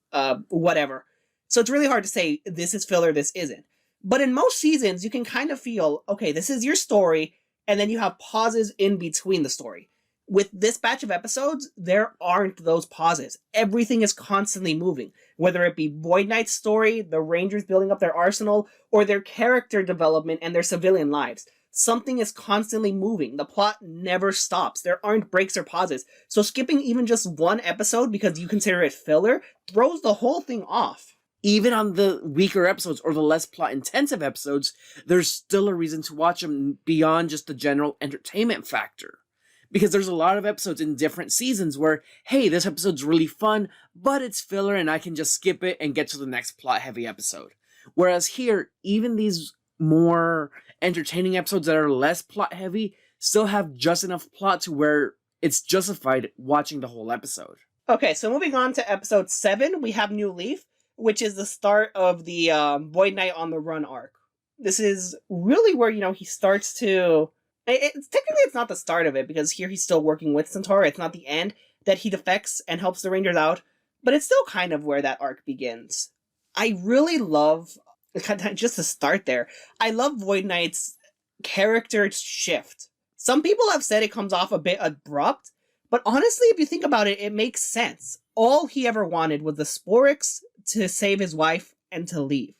[SPEAKER 1] whatever. So it's really hard to say, this is filler, this isn't. But in most seasons, you can kind of feel, okay, this is your story, and then you have pauses in between the story. With this batch of episodes, there aren't those pauses. Everything is constantly moving, whether it be Void Knight's story, the Rangers building up their arsenal, or their character development and their civilian lives. Something is constantly moving. The plot never stops. There aren't breaks or pauses. So skipping even just one episode because you consider it filler throws the whole thing off.
[SPEAKER 2] Even on the weaker episodes or the less plot-intensive episodes, there's still a reason to watch them beyond just the general entertainment factor. Because there's a lot of episodes in different seasons where, hey, this episode's really fun, but it's filler and I can just skip it and get to the next plot-heavy episode. Whereas here, even these more entertaining episodes that are less plot heavy still have just enough plot to where it's justified watching the whole episode.
[SPEAKER 1] Okay, so moving on to episode 7, we have New Leaf, which is the start of the Void Knight on the Run arc. This is really where, he starts to Technically it's not the start of it, because here he's still working with Centauri. It's not the end that he defects and helps the Rangers out, but it's still kind of where that arc begins. I really love, just to start there, I love Void Knight's character shift. Some people have said it comes off a bit abrupt, but honestly, if you think about it, it makes sense. All he ever wanted was the Sporix to save his wife and to leave.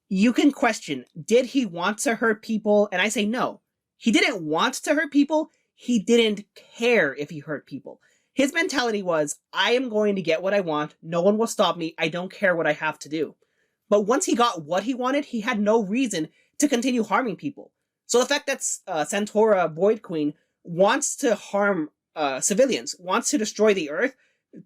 [SPEAKER 1] You can question, did he want to hurt people? And I say no. He didn't want to hurt people. He didn't care if he hurt people. His mentality was, I am going to get what I want. No one will stop me. I don't care what I have to do. But once he got what he wanted, he had no reason to continue harming people. So the fact that Centaura Void Queen wants to harm civilians, wants to destroy the Earth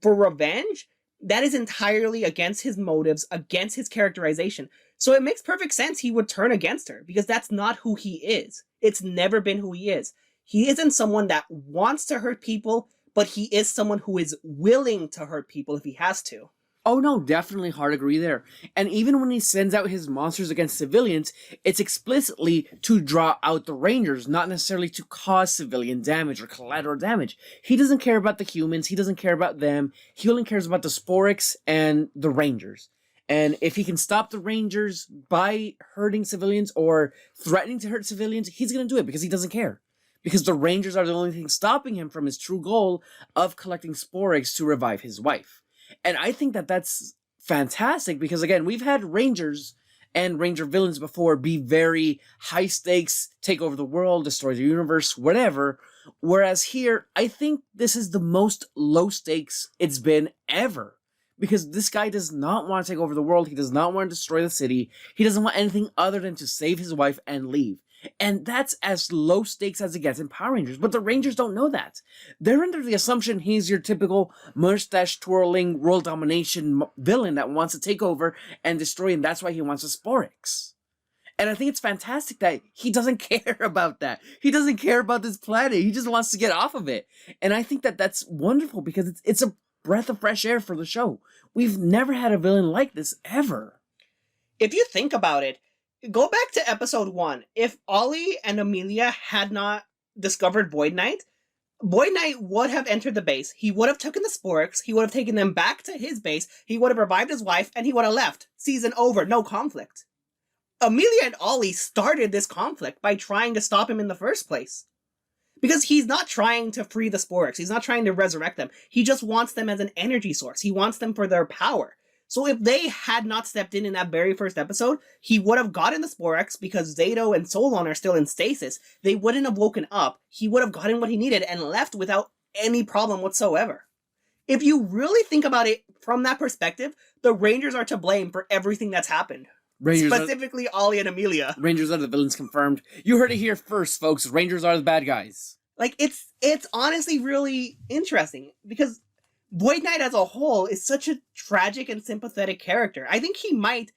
[SPEAKER 1] for revenge, that is entirely against his motives, against his characterization. So it makes perfect sense he would turn against her, because that's not who he is. It's never been who he is. He isn't someone that wants to hurt people, but he is someone who is willing to hurt people if he has to.
[SPEAKER 2] Oh no, definitely hard agree there. And even when he sends out his monsters against civilians, it's explicitly to draw out the Rangers, not necessarily to cause civilian damage or collateral damage. He doesn't care about the humans, he doesn't care about them, he only cares about the Sporix and the Rangers. And if he can stop the Rangers by hurting civilians or threatening to hurt civilians, he's gonna do it because he doesn't care. Because the Rangers are the only thing stopping him from his true goal of collecting Sporix to revive his wife. And I think that that's fantastic because, again, we've had Rangers and Ranger villains before be very high stakes, take over the world, destroy the universe, whatever. Whereas here, I think this is the most low stakes it's been ever. Because this guy does not want to take over the world. He does not want to destroy the city. He doesn't want anything other than to save his wife and leave. And that's as low stakes as it gets in Power Rangers. But the Rangers don't know that. They're under the assumption he's your typical mustache-twirling world domination villain that wants to take over and destroy, and that's why he wants a Sporix. And I think it's fantastic that he doesn't care about that. He doesn't care about this planet. He just wants to get off of it. And I think that that's wonderful because it's a breath of fresh air for the show. We've never had a villain like this, ever.
[SPEAKER 1] If you think about it, go back to episode 1. If Ollie and Amelia had not discovered Void Knight would have entered the base. He would have taken the Sporix. He would have taken them back to his base. He would have revived his wife, and he would have left. Season over. No conflict. Amelia and Ollie started this conflict by trying to stop him in the first place. Because he's not trying to free the Sporix. He's not trying to resurrect them. He just wants them as an energy source. He wants them for their power. So if they had not stepped in that very first episode, he would have gotten the Sporix because Zato and Solon are still in stasis. They wouldn't have woken up. He would have gotten what he needed and left without any problem whatsoever. If you really think about it from that perspective, the Rangers are to blame for everything that's happened. Specifically Ollie and Amelia.
[SPEAKER 2] Rangers are the villains confirmed. You heard it here first, folks. Rangers are the bad guys.
[SPEAKER 1] Like, it's honestly really interesting because Void Knight as a whole is such a tragic and sympathetic character. I think he might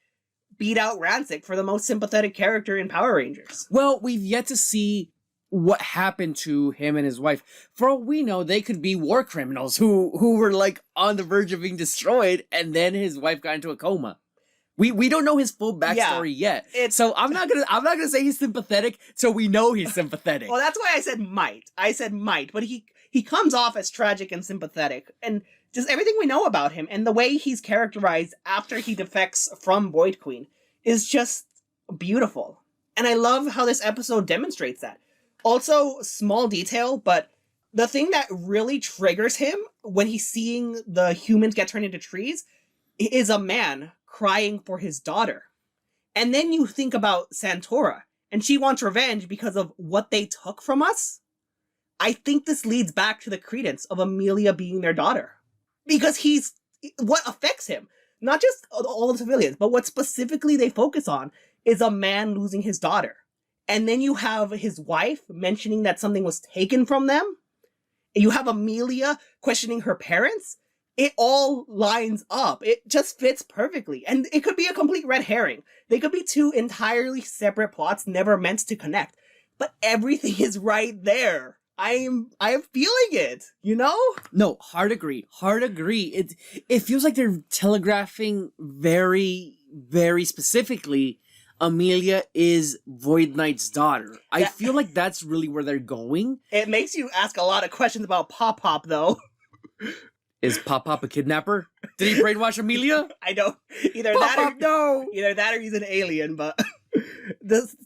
[SPEAKER 1] beat out Rancic for the most sympathetic character in Power Rangers.
[SPEAKER 2] Well, we've yet to see what happened to him and his wife. For all we know, they could be war criminals who were like on the verge of being destroyed, and then his wife got into a coma. We don't know his full backstory yet. So I'm not gonna say he's sympathetic, so we know he's sympathetic.
[SPEAKER 1] Well, that's why I said might. But he comes off as tragic and sympathetic, and just everything we know about him and the way he's characterized after he defects from Void Queen is just beautiful. And I love how this episode demonstrates that. Also, small detail, but the thing that really triggers him when he's seeing the humans get turned into trees is a man crying for his daughter. And then you think about Centaura, and she wants revenge because of what they took from us. I think this leads back to the credence of Amelia being their daughter. Because what affects him, not just all the civilians, but what specifically they focus on is a man losing his daughter. And then you have his wife mentioning that something was taken from them. You have Amelia questioning her parents. It all lines up. It just fits perfectly. And it could be a complete red herring. They could be two entirely separate plots never meant to connect. But everything is right there. I am feeling it, you know?
[SPEAKER 2] No, hard agree. It feels like they're telegraphing very, very specifically Amelia is Void Knight's daughter. I feel like that's really where they're going.
[SPEAKER 1] It makes you ask a lot of questions about Pop Pop, though.
[SPEAKER 2] Is Pop Pop a kidnapper? Did he brainwash Amelia?
[SPEAKER 1] I don't. Either
[SPEAKER 2] Pop Pop, no!
[SPEAKER 1] Either that or he's an alien, but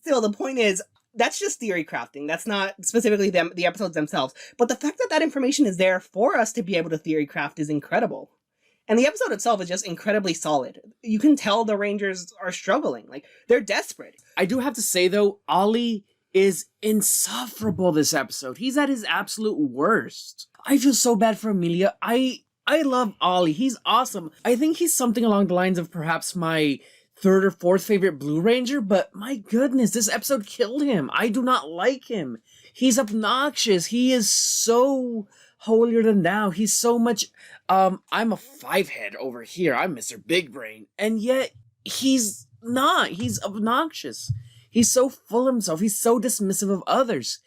[SPEAKER 1] still, the point is, that's just theory crafting. That's not specifically the episodes themselves. But the fact that that information is there for us to be able to theory craft is incredible. And the episode itself is just incredibly solid. You can tell the Rangers are struggling. Like, they're desperate.
[SPEAKER 2] I do have to say, though, Ollie is insufferable this episode. He's at his absolute worst. I feel so bad for Amelia. I love Ollie. He's awesome. I think he's something along the lines of perhaps my third or fourth favorite Blue Ranger, but my goodness, this episode killed him. I do not like him. He's obnoxious. He is so holier than thou. He's so much, I'm a 5-head over here. I'm Mr. Big Brain. And yet, he's not. He's obnoxious. He's so full of himself. He's so dismissive of others.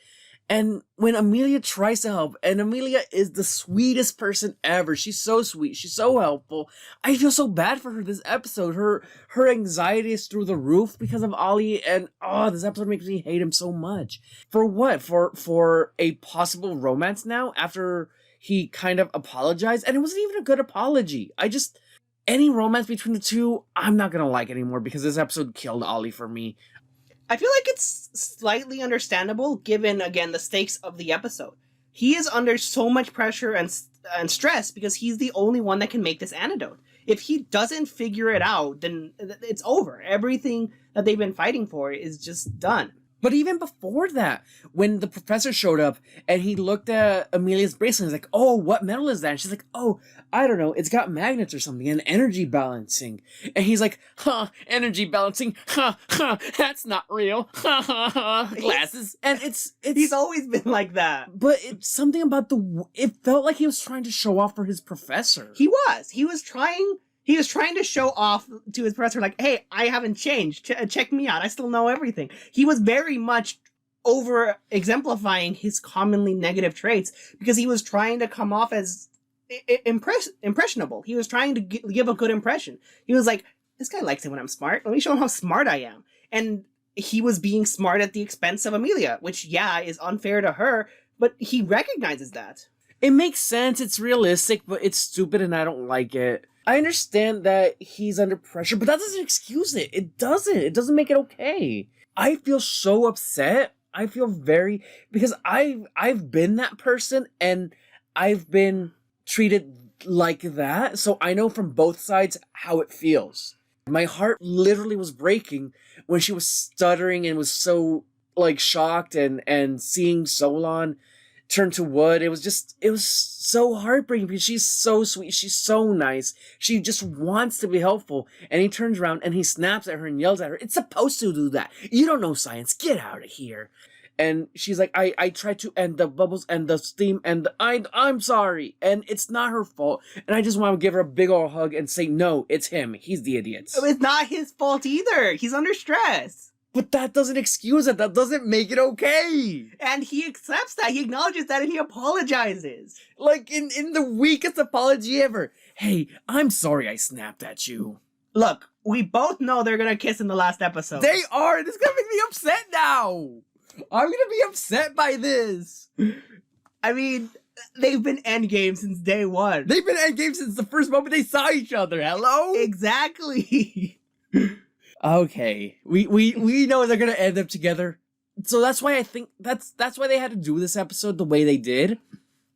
[SPEAKER 2] And when Amelia tries to help, and Amelia is the sweetest person ever. She's so sweet. She's so helpful. I feel so bad for her this episode. Her anxiety is through the roof because of Ollie, and this episode makes me hate him so much. For what? For a possible romance now after he kind of apologized? And it wasn't even a good apology. Any romance between the two, I'm not gonna like anymore because this episode killed Ollie for me.
[SPEAKER 1] I feel like it's slightly understandable given, again, the stakes of the episode. He is under so much pressure and stress because he's the only one that can make this antidote. If he doesn't figure it out, then it's over. Everything that they've been fighting for is just done.
[SPEAKER 2] But even before that, when the professor showed up and he looked at Amelia's bracelet, he's like, oh, what metal is that? And she's like, oh, I don't know. It's got magnets or something and energy balancing. And he's like, energy balancing. That's not real. Glasses. And it's
[SPEAKER 1] he's always been like that.
[SPEAKER 2] But it's something about it felt like he was trying to show off for his professor.
[SPEAKER 1] He was trying to show off to his professor, like, hey, I haven't changed. Check me out. I still know everything. He was very much over exemplifying his commonly negative traits because he was trying to come off as impressionable. He was trying to give a good impression. He was like, this guy likes it when I'm smart. Let me show him how smart I am. And he was being smart at the expense of Amelia, which, is unfair to her, but he recognizes that.
[SPEAKER 2] It makes sense. It's realistic, but it's stupid and I don't like it. I understand that he's under pressure, but that doesn't excuse it. It doesn't make it okay. I feel so upset. I feel because I've been that person and I've been treated like that. So I know from both sides how it feels. My heart literally was breaking when she was stuttering and was so shocked and seeing Solon turn to wood. It was so heartbreaking because she's so sweet. She's so nice. She just wants to be helpful. And he turns around and he snaps at her and yells at her. It's supposed to do that. You don't know science. Get out of here. And she's like, I tried to end the bubbles and the steam and I'm sorry. And it's not her fault. And I just want to give her a big old hug and say, no, it's him. He's the idiot.
[SPEAKER 1] It's not his fault either. He's under stress.
[SPEAKER 2] But that doesn't excuse it. That doesn't make it okay.
[SPEAKER 1] And he accepts that. He acknowledges that and he apologizes.
[SPEAKER 2] In the weakest apology ever. Hey, I'm sorry I snapped at you.
[SPEAKER 1] Look, we both know they're gonna kiss in the last episode.
[SPEAKER 2] They are. This is gonna make me upset now. I'm gonna be upset by this.
[SPEAKER 1] I mean, they've been endgame since day one.
[SPEAKER 2] They've been endgame since the first moment they saw each other. Hello?
[SPEAKER 1] Exactly.
[SPEAKER 2] Okay. We know they're gonna end up together. So that's why I think that's why they had to do this episode the way they did.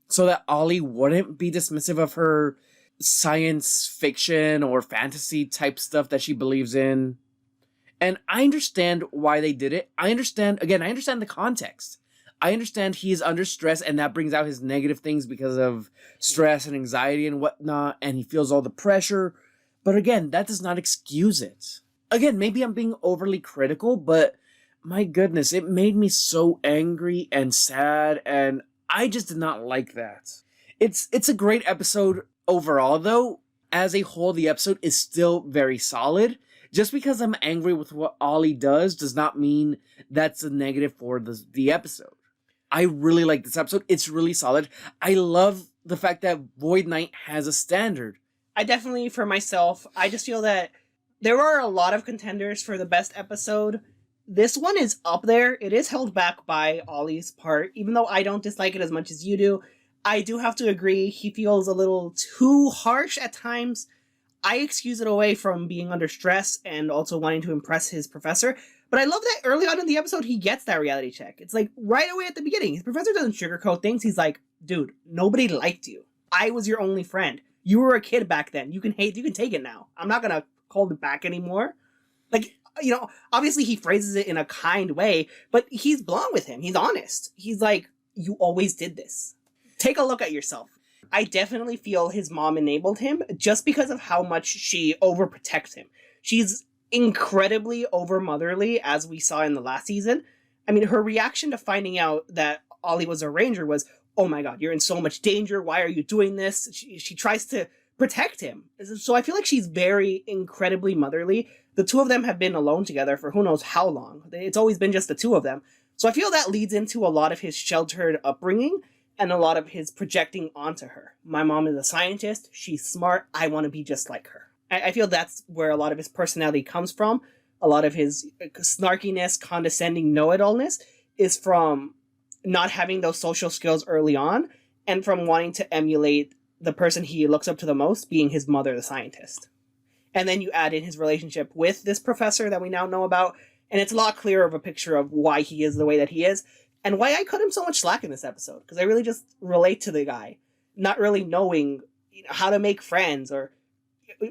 [SPEAKER 2] So that Ollie wouldn't be dismissive of her science fiction or fantasy type stuff that she believes in. And I understand why they did it. I understand the context. I understand he is under stress and that brings out his negative things because of stress and anxiety and whatnot, and he feels all the pressure. But again, that does not excuse it. Again, maybe I'm being overly critical, but my goodness, it made me so angry and sad, and I just did not like that. It's a great episode overall, though. As a whole, the episode is still very solid. Just because I'm angry with what Ollie does not mean that's a negative for the episode. I really like this episode. It's really solid. I love the fact that Void Knight has a standard.
[SPEAKER 1] I definitely, for myself, I just feel that There are a lot of contenders for the best episode. This one is up there. It is held back by Ollie's part, even though I don't dislike it as much as you do. I do have to agree, he feels a little too harsh at times. I excuse it away from being under stress and also wanting to impress his professor. But I love that early on in the episode, he gets that reality check. It's like right away at the beginning. His professor doesn't sugarcoat things. He's like, dude, nobody liked you. I was your only friend. You were a kid back then. You can take it now. I'm not going to hold it back anymore. Like, obviously he phrases it in a kind way, but he's blunt with him. He's honest. He's like, you always did this. Take a look at yourself. I definitely feel his mom enabled him just because of how much she overprotects him. She's incredibly overmotherly, as we saw in the last season. I mean, her reaction to finding out that Ollie was a ranger was, oh my god, you're in so much danger. Why are you doing this? She tries to protect him. So I feel like she's very incredibly motherly. The two of them have been alone together for who knows how long. It's always been just the two of them. So I feel that leads into a lot of his sheltered upbringing and a lot of his projecting onto her. My mom is a scientist. She's smart. I want to be just like her. I feel that's where a lot of his personality comes from. A lot of his snarkiness, condescending know-it-allness is from not having those social skills early on and from wanting to emulate the person he looks up to the most, being his mother, the scientist. And then you add in his relationship with this professor that we now know about, and it's a lot clearer of a picture of why he is the way that he is, and why I cut him so much slack in this episode, because I really just relate to the guy, not really knowing how to make friends, or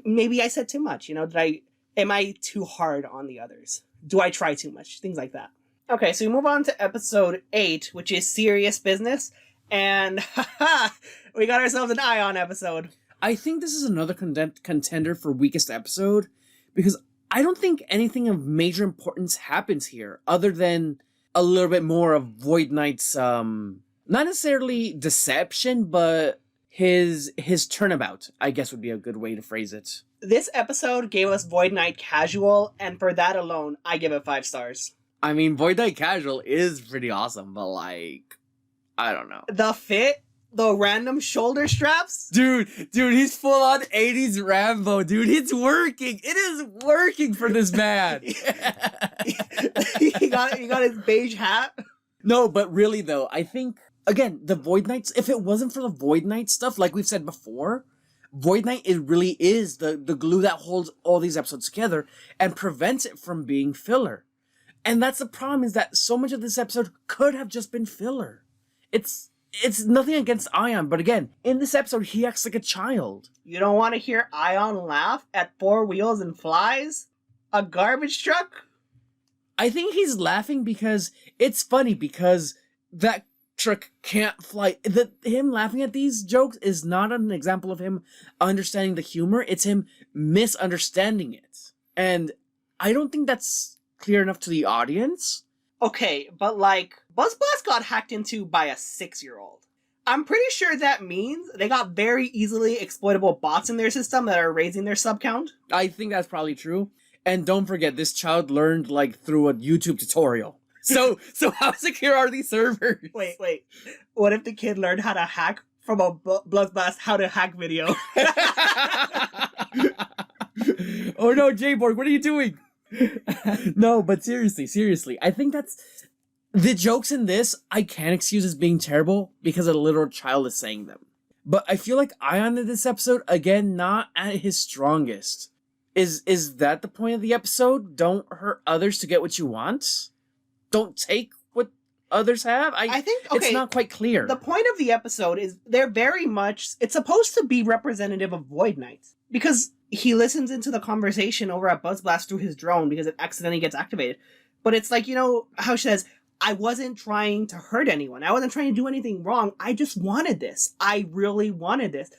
[SPEAKER 1] maybe I said too much, am I too hard on the others? Do I try too much? Things like that. Okay, so we move on to episode 8, which is Serious Business, and we got ourselves an Ion episode.
[SPEAKER 2] I think this is another contender for weakest episode, because I don't think anything of major importance happens here, other than a little bit more of Void Knight's, not necessarily deception, but his turnabout, I guess would be a good way to phrase it.
[SPEAKER 1] This episode gave us Void Knight Casual, and for that alone, I give it 5 stars.
[SPEAKER 2] I mean, Void Knight Casual is pretty awesome, but I don't know.
[SPEAKER 1] The fit, the random shoulder straps.
[SPEAKER 2] Dude, he's full on 80s Rambo, dude. It's working. It is working for this man.
[SPEAKER 1] he got his beige hat.
[SPEAKER 2] No, but really though, I think, again, the Void Knights, if it wasn't for the Void Knight stuff, like we've said before, Void Knight, it really is the glue that holds all these episodes together and prevents it from being filler. And that's the problem, is that so much of this episode could have just been filler. It's nothing against Ion, but again, in this episode, he acts like a child.
[SPEAKER 1] You don't want to hear Ion laugh at 4 wheels and flies? A garbage truck?
[SPEAKER 2] I think he's laughing because it's funny, because that truck can't fly. Him laughing at these jokes is not an example of him understanding the humor, it's him misunderstanding it. And I don't think that's clear enough to the audience.
[SPEAKER 1] Okay, but Buzz Blast got hacked into by a 6-year-old. I'm pretty sure that means they got very easily exploitable bots in their system that are raising their sub count.
[SPEAKER 2] I think that's probably true. And don't forget, this child learned through a YouTube tutorial. So how secure are these servers?
[SPEAKER 1] Wait. What if the kid learned how to hack from a Buzz Blast how to hack video?
[SPEAKER 2] Oh no, J-Borg, what are you doing? No, but seriously, I think that's the jokes in this I can't excuse as being terrible because a literal child is saying them. But I feel like Ion in this episode, again, not at his strongest. Is that the point of the episode? Don't hurt others to get what you want? Don't take what others have? I think okay, it's not quite clear.
[SPEAKER 1] The point of the episode is they're very much, it's supposed to be representative of Void Knight, because he listens into the conversation over at Buzz Blast through his drone because it accidentally gets activated. But it's like, how she says, I wasn't trying to hurt anyone. I wasn't trying to do anything wrong. I just wanted this. I really wanted this.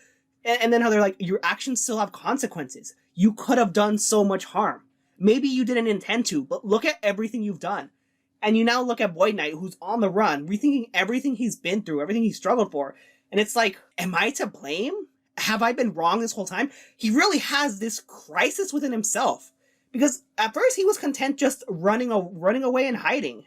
[SPEAKER 1] And then how they're like, your actions still have consequences. You could have done so much harm. Maybe you didn't intend to, but look at everything you've done. And you now look at Void Knight, who's on the run, rethinking everything he's been through, everything he's struggled for. And it's like, am I to blame? Have I been wrong this whole time? He really has this crisis within himself. Because at first he was content just running away and hiding,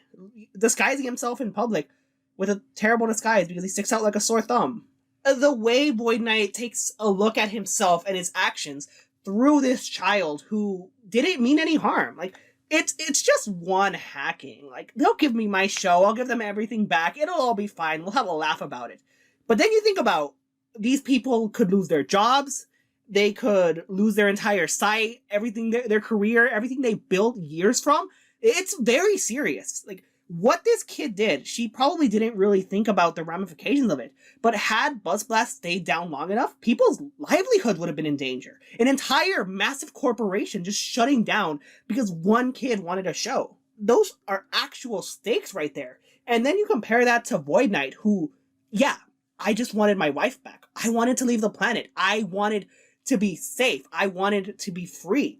[SPEAKER 1] disguising himself in public with a terrible disguise because he sticks out like a sore thumb. The way Void Knight takes a look at himself and his actions through this child who didn't mean any harm. Like, it's just one hacking. Like, they'll give me my show, I'll give them everything back, it'll all be fine, we'll have a laugh about it. But then you think about, these people could lose their jobs, they could lose their entire site, everything, their career, everything they built years from. It's very serious. Like, what this kid did, she probably didn't really think about the ramifications of it. But had BuzzBlast stayed down long enough, people's livelihood would have been in danger. An entire massive corporation just shutting down because one kid wanted a show. Those are actual stakes right there. And then you compare that to Void Knight, who, yeah, I just wanted my wife back. I wanted to leave the planet. I wanted to be safe. I wanted to be free.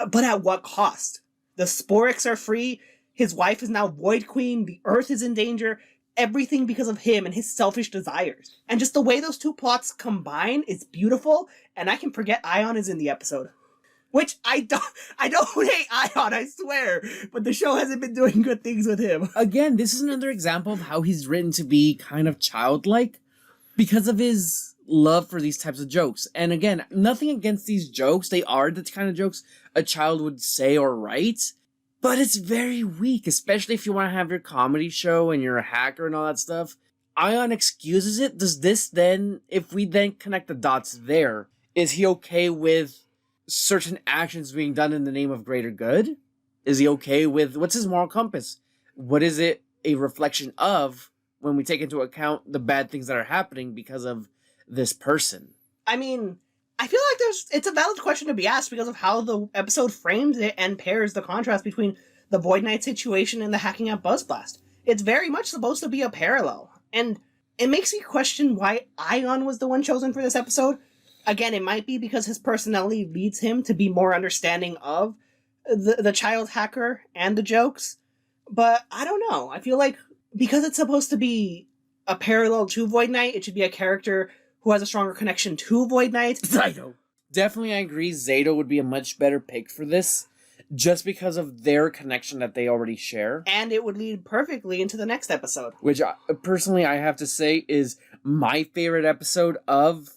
[SPEAKER 1] But at what cost? The Sporix are free. His wife is now Void Queen. The Earth is in danger. Everything because of him and his selfish desires. And just the way those two plots combine is beautiful. And I can forget Ion is in the episode. Which I don't hate Ion, I swear. But the show hasn't been doing good things with him.
[SPEAKER 2] Again, this is another example of how he's written to be kind of childlike because of his love for these types of jokes. And again, nothing against these jokes. They are the kind of jokes a child would say or write. But it's very weak, especially if you want to have your comedy show and you're a hacker and all that stuff. Ion excuses it. Does this then, if we then connect the dots there, is he okay with certain actions being done in the name of greater good? Is he okay with, what's his moral compass? What is it a reflection of when we take into account the bad things that are happening because of this person?
[SPEAKER 1] I mean, I feel like it's a valid question to be asked because of how the episode frames it and pairs the contrast between the Void Knight situation and the hacking at BuzzBlast. It's very much supposed to be a parallel. And it makes me question why Ion was the one chosen for this episode. Again, it might be because his personality leads him to be more understanding of the child hacker and the jokes. But I don't know. I feel like because it's supposed to be a parallel to Void Knight, it should be a character who has a stronger connection to Void Knight.
[SPEAKER 2] Zato. Definitely I agree Zato would be a much better pick for this, just because of their connection that they already share.
[SPEAKER 1] And it would lead perfectly into the next episode.
[SPEAKER 2] Which, personally, I have to say is my favorite episode of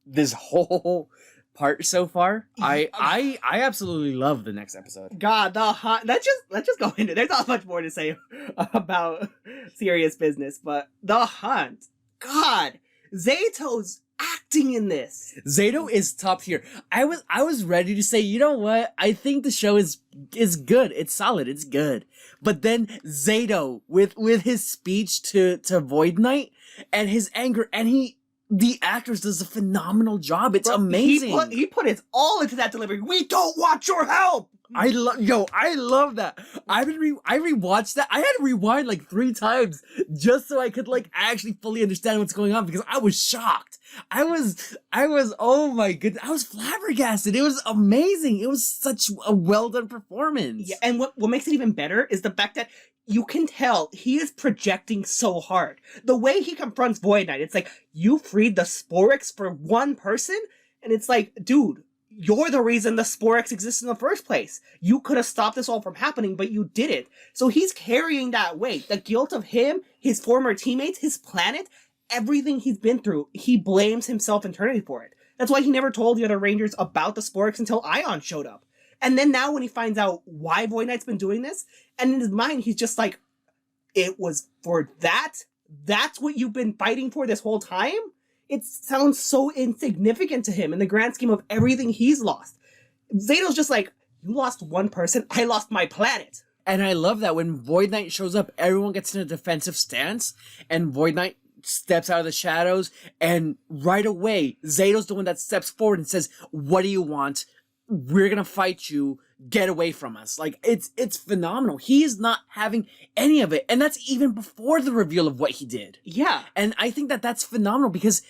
[SPEAKER 2] this whole part so far. I absolutely love the next episode.
[SPEAKER 1] God, the hunt. Let's just go into it. There's not much more to say about serious business, but the hunt. God, Zato's acting in this.
[SPEAKER 2] Zato is top tier. I was ready to say, you know what? I think the show is good. It's solid. It's good. But then Zato with his speech to Void Knight and his anger, and the actors does a phenomenal job. It's amazing.
[SPEAKER 1] He put his all into that delivery. We don't want your help.
[SPEAKER 2] I love that. I rewatched that. I had to rewind like 3 times just so I could like actually fully understand what's going on because I was shocked. I was, oh my goodness, I was flabbergasted. It was amazing. It was such a well done performance.
[SPEAKER 1] Yeah, and what makes it even better is the fact that you can tell he is projecting so hard. The way he confronts Void Knight, it's like, you freed the Sporix for one person? And it's like, dude, you're the reason the Sporix exists in the first place. You could have stopped this all from happening, but you didn't. So he's carrying that weight. The guilt of him, his former teammates, his planet, everything he's been through, he blames himself internally for it. That's why he never told the other Rangers about the Sporix until Ion showed up. And then now when he finds out why Void Knight's been doing this, and in his mind he's just like, it was for that? That's what you've been fighting for this whole time? It sounds so insignificant to him in the grand scheme of everything he's lost. Zato's just like, you lost one person, I lost my planet.
[SPEAKER 2] And I love that when Void Knight shows up, everyone gets in a defensive stance, and Void Knight steps out of the shadows, and right away, Zato's the one that steps forward and says, what do you want? We're gonna fight you. Get away from us. Like, it's phenomenal. He is not having any of it. And that's even before the reveal of what he did.
[SPEAKER 1] Yeah.
[SPEAKER 2] And I think that that's phenomenal because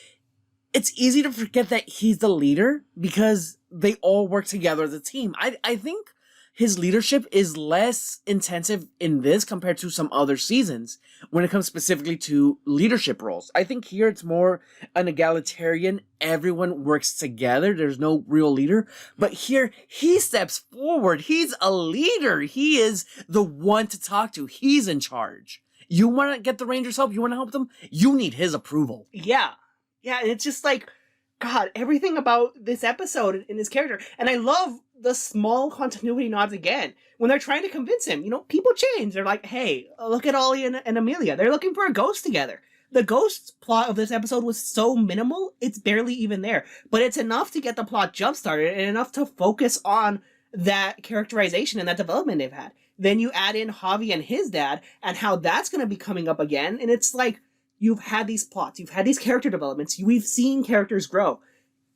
[SPEAKER 2] it's easy to forget that he's the leader because they all work together as a team. I think his leadership is less intensive in this compared to some other seasons when it comes specifically to leadership roles. I think here it's more an egalitarian, everyone works together, there's no real leader. But here, he steps forward, he's a leader, he is the one to talk to, he's in charge. You want to get the Rangers help, you want to help them, you need his approval.
[SPEAKER 1] Yeah. Yeah, and it's just like, God, everything about this episode and his character. And I love the small continuity nods again. When they're trying to convince him, people change. They're like, hey, look at Ollie and Amelia. They're looking for a ghost together. The ghost plot of this episode was so minimal, it's barely even there. But it's enough to get the plot jump-started and enough to focus on that characterization and that development they've had. Then you add in Javi and his dad and how that's going to be coming up again. And it's like, you've had these plots, you've had these character developments, we've seen characters grow.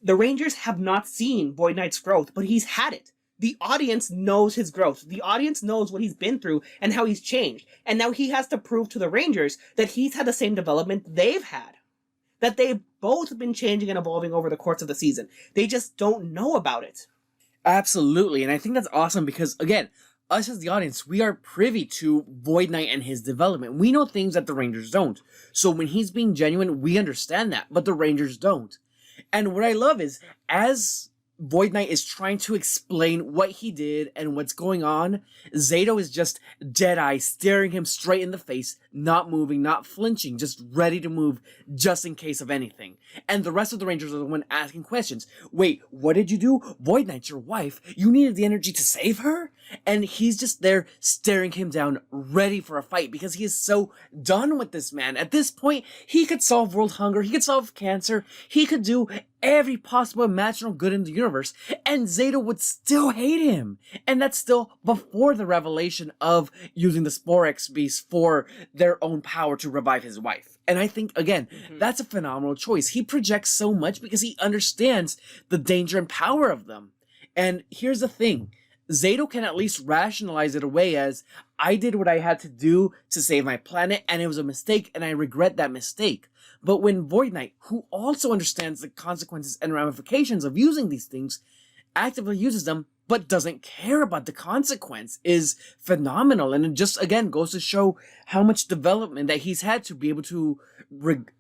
[SPEAKER 1] The Rangers have not seen Void Knight's growth, but he's had it. The audience knows his growth. The audience knows what he's been through and how he's changed. And now he has to prove to the Rangers that he's had the same development they've had. That they've both been changing and evolving over the course of the season. They just don't know about it.
[SPEAKER 2] Absolutely. And I think that's awesome because, again, us as the audience, we are privy to Void Knight and his development. We know things that the Rangers don't. So when he's being genuine, we understand that, but the Rangers don't. And what I love is, as Void Knight is trying to explain what he did and what's going on, Zato is just dead-eye, staring him straight in the face, not moving, not flinching, just ready to move just in case of anything. And the rest of the Rangers are the one asking questions. Wait, what did you do? Void Knight's your wife. You needed the energy to save her? And he's just there staring him down, ready for a fight because he is so done with this man. At this point, he could solve world hunger, he could solve cancer, he could do every possible imaginable good in the universe, and Zato would still hate him. And that's still before the revelation of using the Sporex beast for their own power to revive his wife. And I think, again, that's a phenomenal choice. He projects so much because he understands the danger and power of them. And here's the thing. Zato can at least rationalize it away as, I did what I had to do to save my planet, and it was a mistake, and I regret that mistake. But when Void Knight, who also understands the consequences and ramifications of using these things, actively uses them, but doesn't care about the consequence, is phenomenal. And it just, again, goes to show how much development that he's had to be able to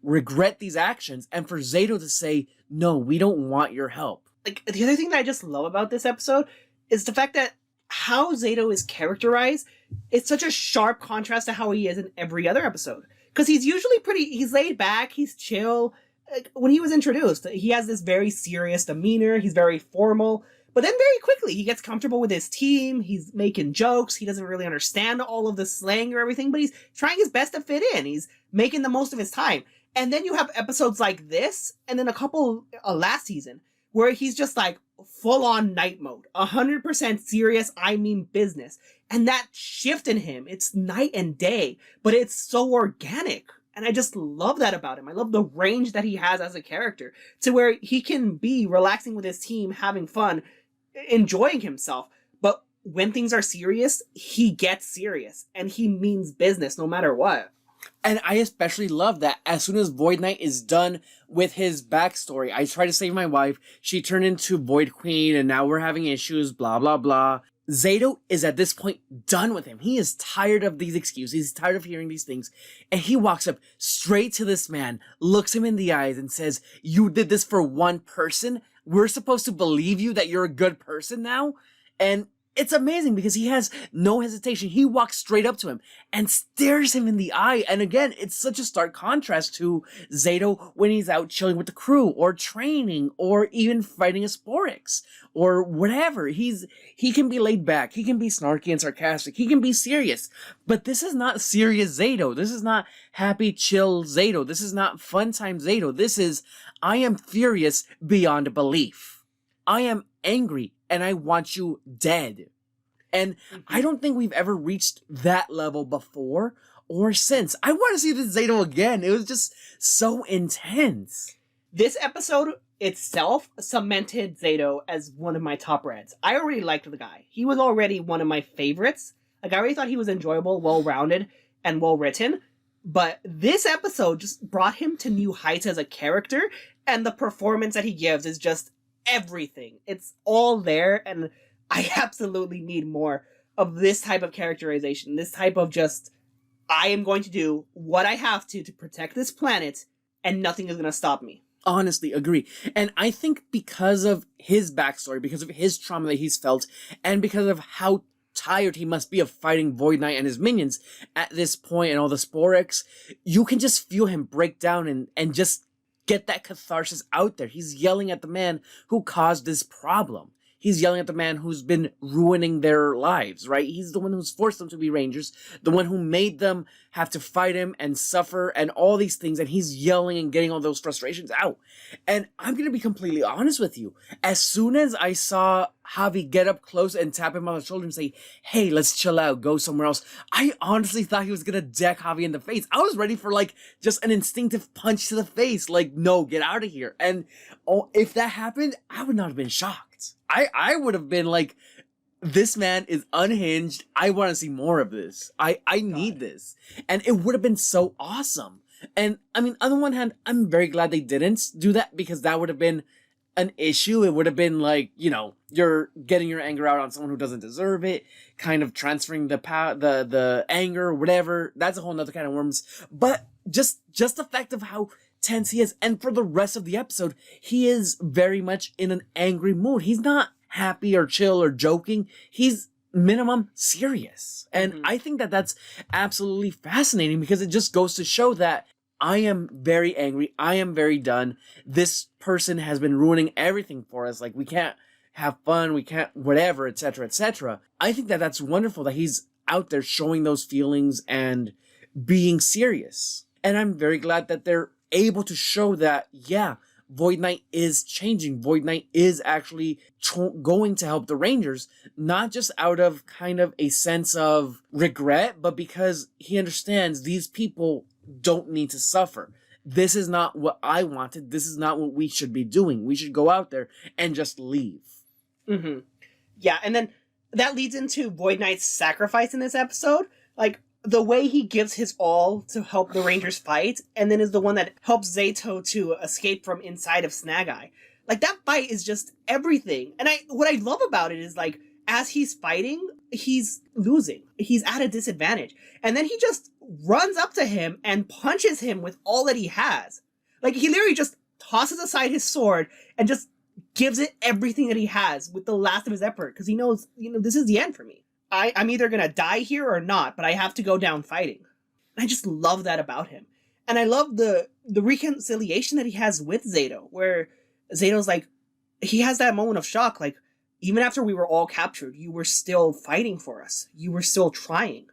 [SPEAKER 2] regret these actions, and for Zato to say, no, we don't want your help.
[SPEAKER 1] Like, the other thing that I just love about this episode is the fact that how Zato is characterized is such a sharp contrast to how he is in every other episode. Because he's usually he's laid back, he's chill. When he was introduced, he has this very serious demeanor, he's very formal. But then very quickly, he gets comfortable with his team, he's making jokes, he doesn't really understand all of the slang or everything, but he's trying his best to fit in, he's making the most of his time. And then you have episodes like this, and then a couple last season, where he's just like full-on night mode, 100% serious, I mean business. And that shift in him, it's night and day, but it's so organic. And I just love that about him. I love the range that he has as a character to where he can be relaxing with his team, having fun, enjoying himself. But when things are serious, he gets serious and he means business no matter what.
[SPEAKER 2] And I especially love that as soon as Void Knight is done with his backstory, I tried to save my wife, she turned into Void Queen, and now we're having issues, blah, blah, blah. Zato is at this point done with him. He is tired of these excuses. He's tired of hearing these things. And he walks up straight to this man, looks him in the eyes, and says, you did this for one person? We're supposed to believe you that you're a good person now? And it's amazing because he has no hesitation. He walks straight up to him and stares him in the eye. And again, it's such a stark contrast to Zato when he's out chilling with the crew or training or even fighting a Sporix or whatever. He can be laid back. He can be snarky and sarcastic. He can be serious. But this is not serious Zato. This is not happy, chill Zato. This is not fun time Zato. This is, I am furious beyond belief. I am angry and I want you dead. And I don't think we've ever reached that level before or since. I want to see this Zato again. It was just so intense.
[SPEAKER 1] This episode itself cemented Zato as one of my top reds. I already liked the guy. He was already one of my favorites. Like, I already thought he was enjoyable, well-rounded, and well-written. But this episode just brought him to new heights as a character, and the performance that he gives is just everything. It's all there, and I absolutely need more of this type of characterization, this type of just, I am going to do what I have to protect this planet, and nothing is going to stop me.
[SPEAKER 2] Honestly, agree. And I think because of his backstory, because of his trauma that he's felt, and because of how tired he must be of fighting Void Knight and his minions at this point and all the Sporix, you can just feel him break down and just get that catharsis out there. He's yelling at the man who caused this problem. he's yelling at the man who's been ruining their lives, right? He's the one who's forced them to be Rangers, the one who made them have to fight him and suffer and all these things, and he's yelling and getting all those frustrations out. And I'm gonna be completely honest with you. As soon as I saw Javi get up close and tap him on the shoulder and say, hey, let's chill out, go somewhere else, I honestly thought he was gonna deck Javi in the face. I was ready for like just an instinctive punch to the face, like, no, get out of here. And if that happened, I would not have been shocked. I would have been like, this man is unhinged. I want to see more of this. I need this. And it would have been so awesome. And I mean, on the one hand, I'm very glad they didn't do that, because that would have been an issue. It would have been like, you know, you're getting your anger out on someone who doesn't deserve it, kind of transferring the anger, whatever. That's a whole nother kind of worms. But just the fact of how tense he is, and for the rest of the episode, he is very much in an angry mood. He's not happy or chill or joking. He's minimum serious. And I think that that's absolutely fascinating, because it just goes to show that I am very angry. I am very done. This person has been ruining everything for us. Like, we can't have fun. We can't whatever, etc., etc. I think that that's wonderful that he's out there showing those feelings and being serious. And I'm very glad that they're able to show that, yeah, Void Knight is changing. Void Knight is actually going to help the Rangers, not just out of kind of a sense of regret, but because he understands these people don't need to suffer. This is not what I wanted. This is not what we should be doing. We should go out there and just leave.
[SPEAKER 1] Mm-hmm. Yeah, and then that leads into Void Knight's sacrifice in this episode. Like, the way he gives his all to help the Rangers fight, and then is the one that helps Zato to escape from inside of Snag-Eye. Like, that fight is just everything. And what I love about it is, like, as he's fighting, he's losing. He's at a disadvantage. And then he just runs up to him and punches him with all that he has. Like, he literally just tosses aside his sword and just gives it everything that he has with the last of his effort, because he knows, this is the end for me. I'm either going to die here or not, but I have to go down fighting. And I just love that about him. And I love the reconciliation that he has with Zato, where Zato's like, he has that moment of shock, like, even after we were all captured, you were still fighting for us. You were still trying.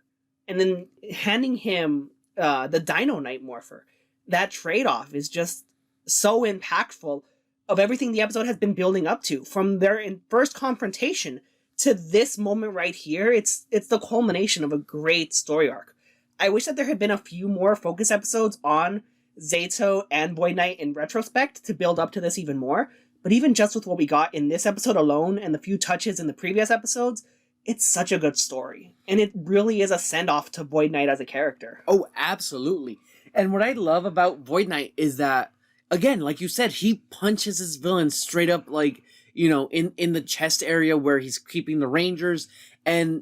[SPEAKER 1] And then handing him the Dino Knight Morpher, that trade-off is just so impactful of everything the episode has been building up to. From their first confrontation to this moment right here, it's the culmination of a great story arc. I wish that there had been a few more focus episodes on Zato and Void Knight in retrospect to build up to this even more. But even just with what we got in this episode alone and the few touches in the previous episodes, it's such a good story. And it really is a send-off to Void Knight as a character.
[SPEAKER 2] Oh, absolutely. And what I love about Void Knight is that, again, like you said, he punches his villain straight up, like, in the chest area where he's keeping the Rangers. And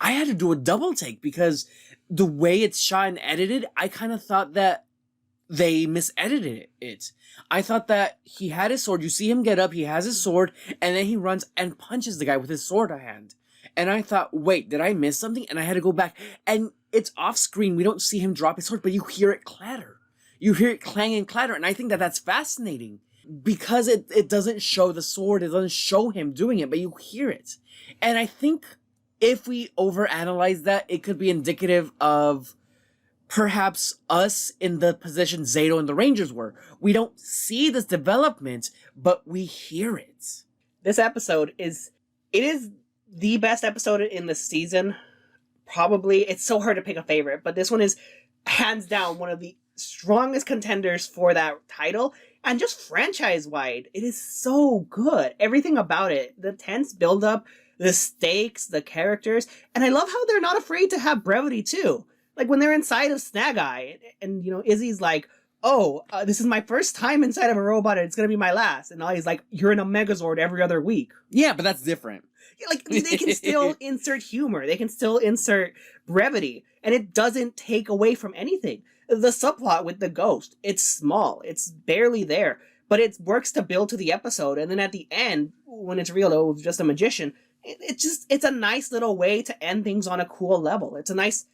[SPEAKER 2] I had to do a double take, because the way it's shot and edited, I kind of thought that they misedited it. I thought that he had his sword. You see him get up, he has his sword, and then he runs and punches the guy with his sword in hand. And I thought, wait, did I miss something? And I had to go back. And it's off screen. We don't see him drop his sword, but you hear it clatter. You hear it clang and clatter. And I think that that's fascinating, because it doesn't show the sword. It doesn't show him doing it, but you hear it. And I think if we overanalyze that, it could be indicative of perhaps us in the position Zato and the Rangers were. We don't see this development, but we hear it.
[SPEAKER 1] This episode is the best episode in the season. Probably. It's so hard to pick a favorite, but this one is hands down one of the strongest contenders for that title. And just franchise-wide, it is so good. Everything about it. The tense build-up, the stakes, the characters. And I love how they're not afraid to have brevity, too. Like, when they're inside of Snag-Eye, and, Izzy's like, this is my first time inside of a robot, and it's gonna be my last. And Ollie's like, you're in a Megazord every other week.
[SPEAKER 2] Yeah, but that's different.
[SPEAKER 1] Yeah, like, they can still insert humor. They can still insert brevity. And it doesn't take away from anything. The subplot with the ghost, it's small. It's barely there. But it works to build to the episode. And then at the end, when it's real, it was just a magician. It's a nice little way to end things on a cool level. It's a nice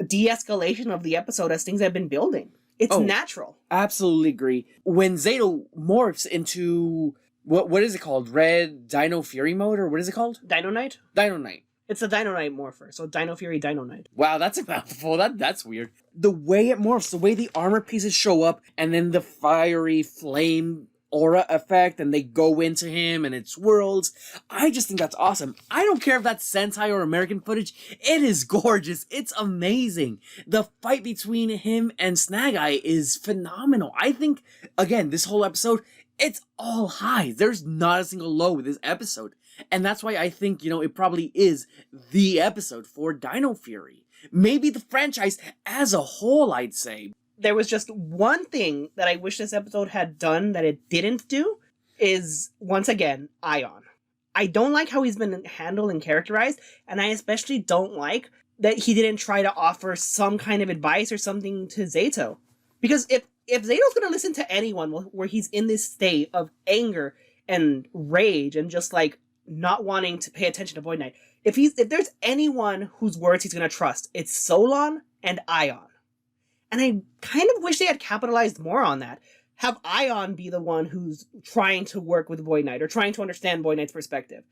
[SPEAKER 1] de-escalation of the episode as things have been building. It's natural.
[SPEAKER 2] Absolutely agree. When Zato morphs into What is it called? Red Dino Fury mode, or what is it called?
[SPEAKER 1] Dino Knight?
[SPEAKER 2] Dino Knight.
[SPEAKER 1] It's the Dino Knight morpher, so Dino Fury, Dino Knight.
[SPEAKER 2] Wow, that's a mouthful. That's weird. The way it morphs, the way the armor pieces show up, and then the fiery flame aura effect, and they go into him, and it swirls. I just think that's awesome. I don't care if that's Sentai or American footage. It is gorgeous. It's amazing. The fight between him and Snag Eye is phenomenal. I think, again, this whole episode, it's all highs. There's not a single low with this episode. And that's why I think, it probably is the episode for Dino Fury. Maybe the franchise as a whole, I'd say.
[SPEAKER 1] There was just one thing that I wish this episode had done that it didn't do, is, once again, Ion. I don't like how he's been handled and characterized, and I especially don't like that he didn't try to offer some kind of advice or something to Zato. Because if Zato's going to listen to anyone where he's in this state of anger and rage and just, not wanting to pay attention to Void Knight, if there's anyone whose words he's going to trust, it's Solon and Ion. And I kind of wish they had capitalized more on that. Have Ion be the one who's trying to work with Void Knight or trying to understand Void Knight's perspective.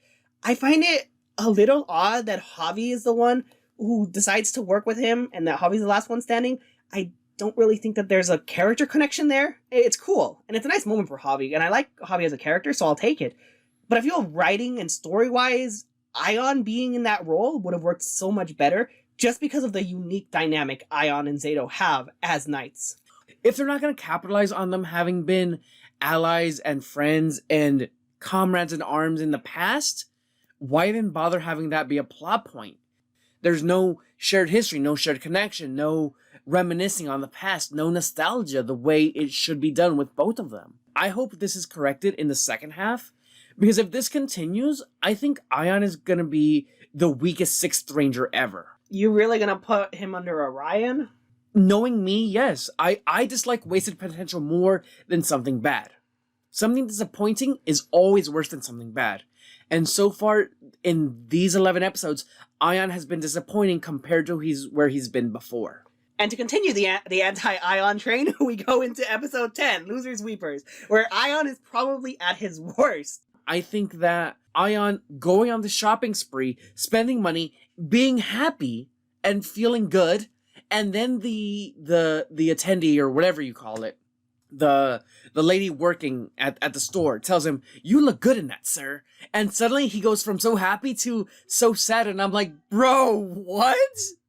[SPEAKER 1] I find it a little odd that Javi is the one who decides to work with him and that Javi's the last one standing. I don't really think that there's a character connection there. It's cool, and it's a nice moment for Javi, and I like Javi as a character, so I'll take it. But I feel writing and story-wise, Ion being in that role would have worked so much better just because of the unique dynamic Ion and Zato have as knights.
[SPEAKER 2] If they're not going to capitalize on them having been allies and friends and comrades in arms in the past, why even bother having that be a plot point? There's no shared history, no shared connection, no reminiscing on the past, no nostalgia the way it should be done with both of them. I hope this is corrected in the second half, because if this continues, I think Ion is going to be the weakest Sixth Ranger ever.
[SPEAKER 1] You really gonna put him under Orion?
[SPEAKER 2] Knowing me, yes. I dislike wasted potential more than something bad. Something disappointing is always worse than something bad. And so far, in these 11 episodes, Ion has been disappointing compared to where he's been before.
[SPEAKER 1] And to continue the anti-Ion train, we go into episode 10, Losers Weepers, where Ion is probably at his worst.
[SPEAKER 2] I think that Ion going on the shopping spree, spending money, being happy, and feeling good, and then the attendee, or whatever you call it, the lady working at the store tells him, "You look good in that, sir." And suddenly he goes from so happy to so sad, and I'm like, bro, what?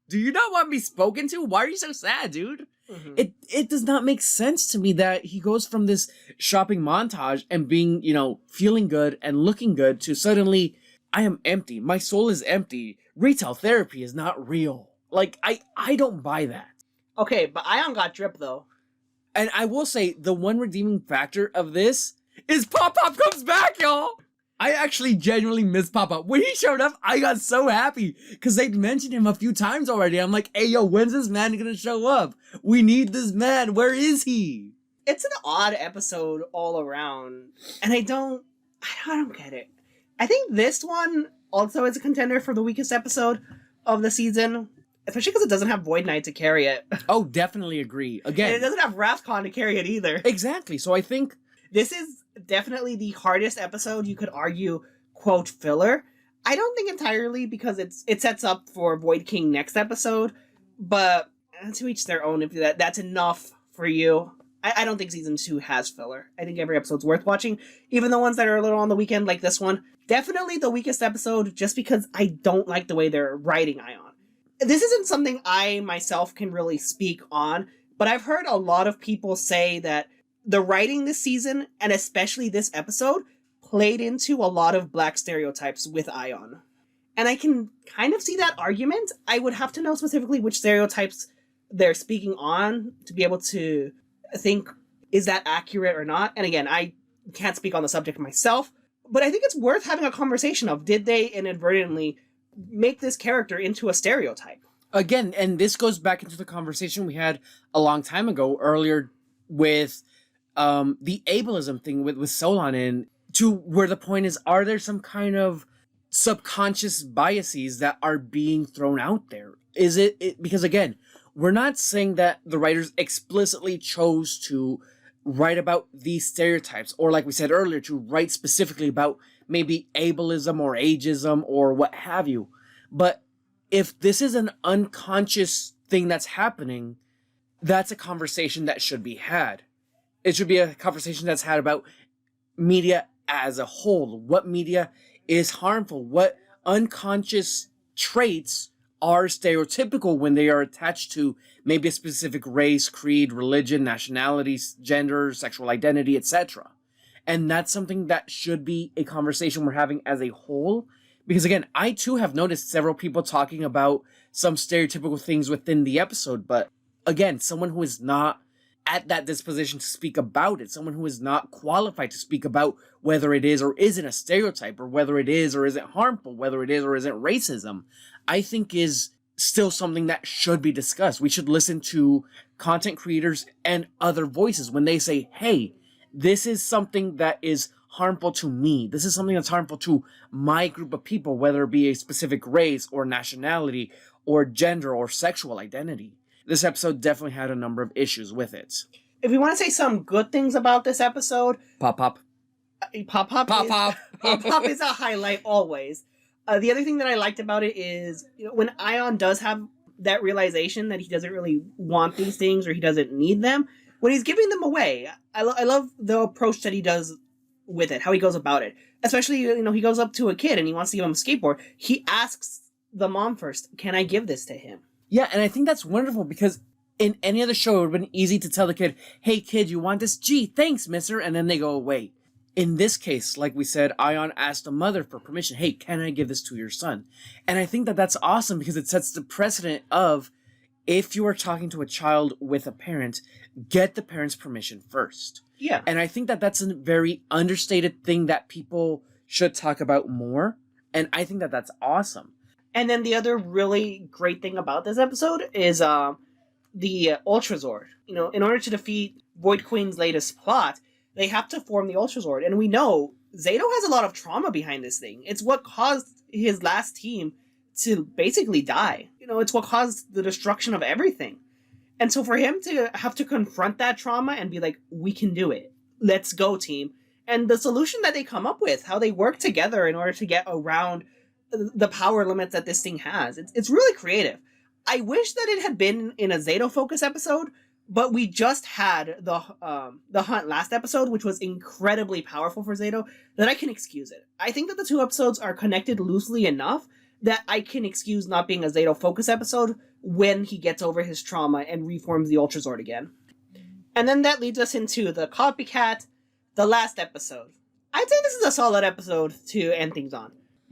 [SPEAKER 2] Do you not want me spoken to? Why are you so sad, dude? Mm-hmm. It does not make sense to me that he goes from this shopping montage and being, feeling good and looking good to suddenly, I am empty. My soul is empty. Retail therapy is not real. I don't buy that.
[SPEAKER 1] Okay, but Ion got drip, though.
[SPEAKER 2] And I will say, the one redeeming factor of this is Pop-Pop comes back, y'all! I actually genuinely miss Pop-Pop. When he showed up, I got so happy, because they'd mentioned him a few times already. I'm like, hey, yo, when's this man gonna show up? We need this man. Where is he?
[SPEAKER 1] It's an odd episode all around, and I don't get it. I think this one also is a contender for the weakest episode of the season, especially because it doesn't have Void Knight to carry it.
[SPEAKER 2] Oh, definitely agree. Again,
[SPEAKER 1] and it doesn't have Rathcon to carry it either.
[SPEAKER 2] Exactly. So I think
[SPEAKER 1] this is definitely the hardest episode. You could argue, quote, filler. I don't think entirely, because it sets up for Void King next episode, but to each their own. If that's enough for you. I don't think season 2 has filler. I think every episode's worth watching, even the ones that are a little on the weekend, like this one. Definitely the weakest episode, just because I don't like the way they're writing Ion. This isn't something I myself can really speak on, but I've heard a lot of people say that the writing this season, and especially this episode, played into a lot of black stereotypes with Ion. And I can kind of see that argument. I would have to know specifically which stereotypes they're speaking on to be able to think, is that accurate or not? And again, I can't speak on the subject myself, but I think it's worth having a conversation of, did they inadvertently make this character into a stereotype?
[SPEAKER 2] Again, and this goes back into the conversation we had a long time ago earlier with the ableism thing with Solon, and to where the point is, are there some kind of subconscious biases that are being thrown out there? Is it because, again, we're not saying that the writers explicitly chose to write about these stereotypes, or like we said earlier, to write specifically about maybe ableism or ageism or what have you. But if this is an unconscious thing that's happening, that's a conversation that should be had. It should be a conversation that's had about media as a whole. What media is harmful? What unconscious traits are stereotypical when they are attached to maybe a specific race, creed, religion, nationality, gender, sexual identity, etc. And that's something that should be a conversation we're having as a whole. Because again, I too have noticed several people talking about some stereotypical things within the episode, but again, someone who is not at that disposition to speak about it, someone who is not qualified to speak about whether it is or isn't a stereotype, or whether it is or isn't harmful, whether it is or isn't racism, I think is still something that should be discussed. We should listen to content creators and other voices when they say, hey, this is something that is harmful to me. This is something that's harmful to my group of people, whether it be a specific race or nationality or gender or sexual identity. This episode definitely had a number of issues with it.
[SPEAKER 1] If we want to say some good things about this episode,
[SPEAKER 2] Pop.
[SPEAKER 1] Pop is a highlight always. The other thing that I liked about it is, when Ion does have that realization that he doesn't really want these things or he doesn't need them, when he's giving them away, I love the approach that he does with it, how he goes about it. Especially, he goes up to a kid and he wants to give him a skateboard. He asks the mom first, can I give this to him?
[SPEAKER 2] Yeah, and I think that's wonderful because in any other show, it would have been easy to tell the kid, hey kid, you want this? Gee, thanks, mister. And then they go away. In this case, like we said, Ion asked the mother for permission. Hey, can I give this to your son? And I think that that's awesome because it sets the precedent of, if you are talking to a child with a parent, get the parent's permission first.
[SPEAKER 1] Yeah.
[SPEAKER 2] And I think that that's a very understated thing that people should talk about more. And I think that that's awesome.
[SPEAKER 1] And then the other really great thing about this episode is the Ultrazord. In order to defeat Void Queen's latest plot, they have to form the Ultrazord. And we know Zato has a lot of trauma behind this thing. It's what caused his last team to basically die. It's what caused the destruction of everything. And so for him to have to confront that trauma and be like, we can do it. Let's go, team. And the solution that they come up with, how they work together in order to get around the power limits that this thing has. It's really creative. I wish that it had been in a Zato focus episode, but we just had the hunt last episode, which was incredibly powerful for Zato, that I can excuse it. I think that the two episodes are connected loosely enough that I can excuse not being a Zato focus episode when he gets over his trauma and reforms the Ultrazord again. And then that leads us into the Copycat, the last episode. I'd say this is a solid episode to end things on.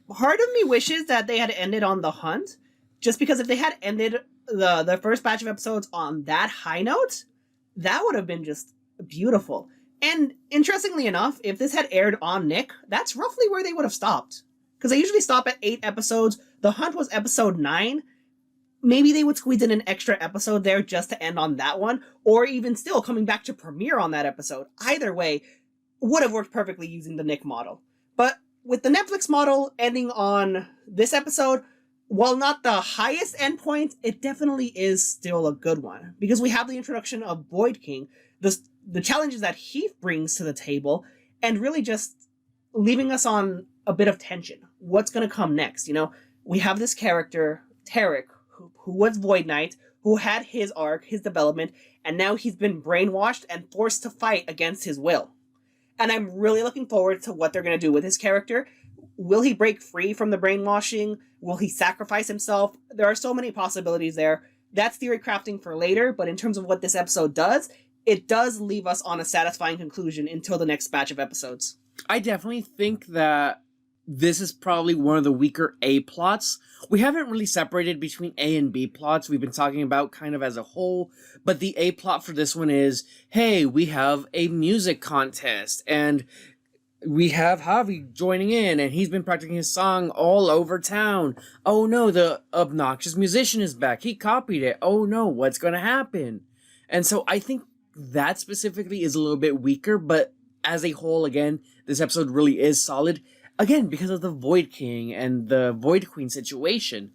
[SPEAKER 1] Part of me wishes that they had ended on the hunt, just because if they had ended the first batch of episodes on that high note, that would have been just beautiful. And interestingly enough, if this had aired on Nick, that's roughly where they would have stopped. Because they usually stop at 8 episodes. The hunt was episode 9. Maybe they would squeeze in an extra episode there just to end on that one, or even still coming back to premiere on that episode. Either way, would have worked perfectly using the Nick model. But with the Netflix model ending on this episode, while not the highest endpoint, it definitely is still a good one. Because we have the introduction of Void King, the challenges that he brings to the table, and really just leaving us on a bit of tension. What's going to come next? We have this character, Tarek, who was Void Knight, who had his arc, his development, and now he's been brainwashed and forced to fight against his will. And I'm really looking forward to what they're going to do with his character. Will he break free from the brainwashing? Will he sacrifice himself? There are so many possibilities there. That's theory crafting for later, but in terms of what this episode does, it does leave us on a satisfying conclusion until the next batch of episodes.
[SPEAKER 2] I definitely think that this is probably one of the weaker A plots. We haven't really separated between A and B plots. We've been talking about kind of as a whole, but the A plot for this one is, hey, we have a music contest, and we have Javi joining in, and he's been practicing his song all over town. Oh no, the obnoxious musician is back. He copied it. Oh no, what's going to happen? And so I think that specifically is a little bit weaker, but as a whole, again, this episode really is solid. Again, because of the Void King and the Void Queen situation.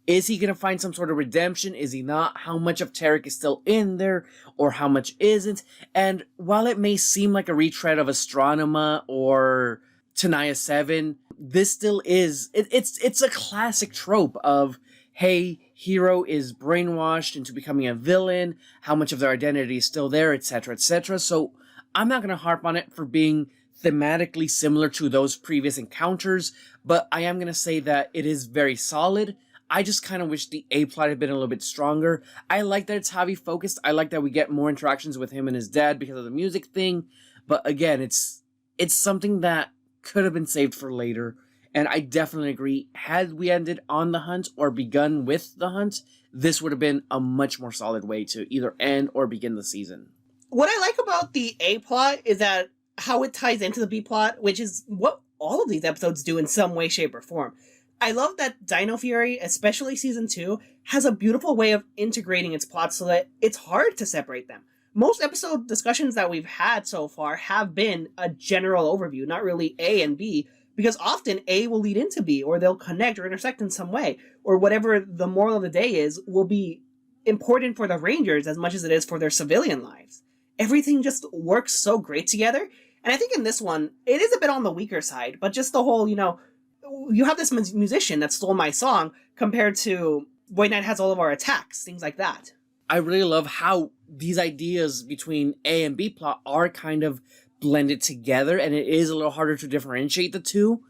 [SPEAKER 2] Is he going to find some sort of redemption? Is he not? How much of Tarek is still in there or how much isn't? And while it may seem like a retread of Astronema or Tanaya 7, this still is, it's a classic trope of, hey, hero is brainwashed into becoming a villain, how much of their identity is still there, etc., etc. So I'm not going to harp on it for being thematically similar to those previous encounters, but I am going to say that it is very solid. I just kind of wish the A plot had been a little bit stronger. I like that it's Javi focused. I like that we get more interactions with him and his dad because of the music thing. But again, it's something that could have been saved for later. And I definitely agree. Had we ended on the hunt or begun with the hunt, this would have been a much more solid way to either end or begin the season.
[SPEAKER 1] What I like about the A plot is that how it ties into the B plot, which is what all of these episodes do in some way, shape, or form. I love that Dino Fury, especially season 2, has a beautiful way of integrating its plots so that it's hard to separate them. Most episode discussions that we've had so far have been a general overview, not really A and B, because often A will lead into B, or they'll connect or intersect in some way, or whatever the moral of the day is will be important for the Rangers as much as it is for their civilian lives. Everything just works so great together, and I think in this one, it is a bit on the weaker side, but just the whole, you have this musician that stole my song compared to White Knight has all of our attacks, things like that.
[SPEAKER 2] I really love how these ideas between A and B plot are kind of blended together, and it is a little harder to differentiate the two,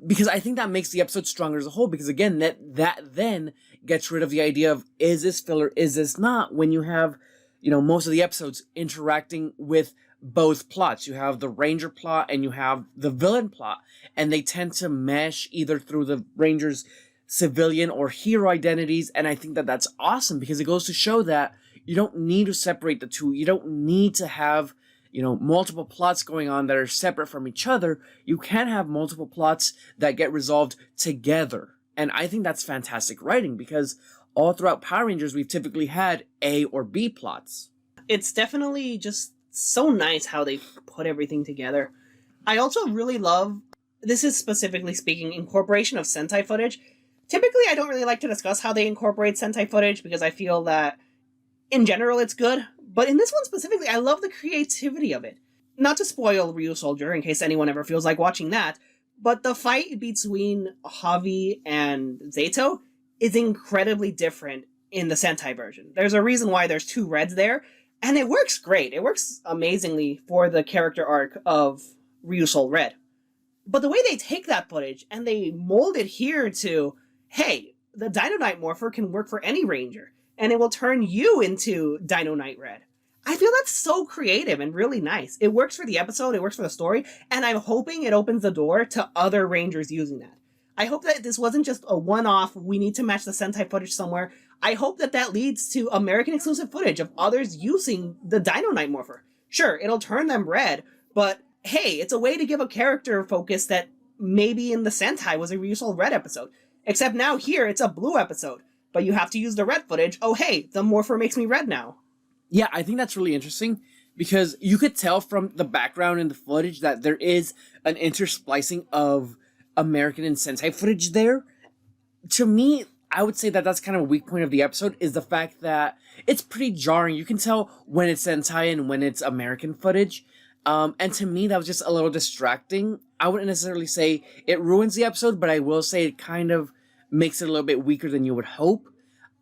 [SPEAKER 2] because I think that makes the episode stronger as a whole, because again, that then gets rid of the idea of, is this filler, is this not, when you have, most of the episodes interacting with both plots. You have the Ranger plot and you have the villain plot, and they tend to mesh either through the Ranger's civilian or hero identities, and I think that that's awesome because it goes to show that you don't need to separate the two. You don't need to have, multiple plots going on that are separate from each other. You can have multiple plots that get resolved together, and I think that's fantastic writing because all throughout Power Rangers, we've typically had A or B plots.
[SPEAKER 1] It's definitely just so nice how they put everything together. I also really love, this is specifically speaking, incorporation of Sentai footage. Typically, I don't really like to discuss how they incorporate Sentai footage because I feel that, in general, it's good. But in this one specifically, I love the creativity of it. Not to spoil Ryu Soldier, in case anyone ever feels like watching that, but the fight between Javi and Zato is incredibly different in the Sentai version. There's a reason why there's 2 reds there, and it works great. It works amazingly for the character arc of Ryu Sol Red. But the way they take that footage and they mold it here to, hey, the Dino Knight Morpher can work for any Ranger, and it will turn you into Dino Knight Red. I feel that's so creative and really nice. It works for the episode, it works for the story, and I'm hoping it opens the door to other Rangers using that. I hope that this wasn't just a one-off, we need to match the Sentai footage somewhere. I hope that leads to American exclusive footage of others using the Dino Knight Morpher. Sure, it'll turn them red, but hey, it's a way to give a character focus that maybe in the Sentai was a Ryu Sol Red episode. Except now here, it's a blue episode. But you have to use the red footage. Oh hey, the Morpher makes me red now.
[SPEAKER 2] Yeah, I think that's really interesting because you could tell from the background in the footage that there is an intersplicing of American and Sentai footage there. To me, I would say that that's kind of a weak point of the episode is the fact that it's pretty jarring. You can tell when it's Sentai and when it's American footage. And to me, that was just a little distracting. I wouldn't necessarily say it ruins the episode, but I will say it kind of makes it a little bit weaker than you would hope.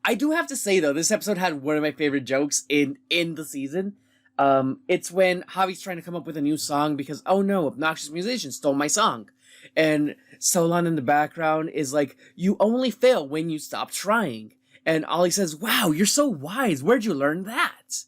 [SPEAKER 2] I do have to say, though, this episode had one of my favorite jokes in the season. It's when Javi's trying to come up with a new song because, oh no, obnoxious musician stole my song. And Solon in the background is like, you only fail when you stop trying. And Ollie says, wow, you're so wise. Where'd you learn that?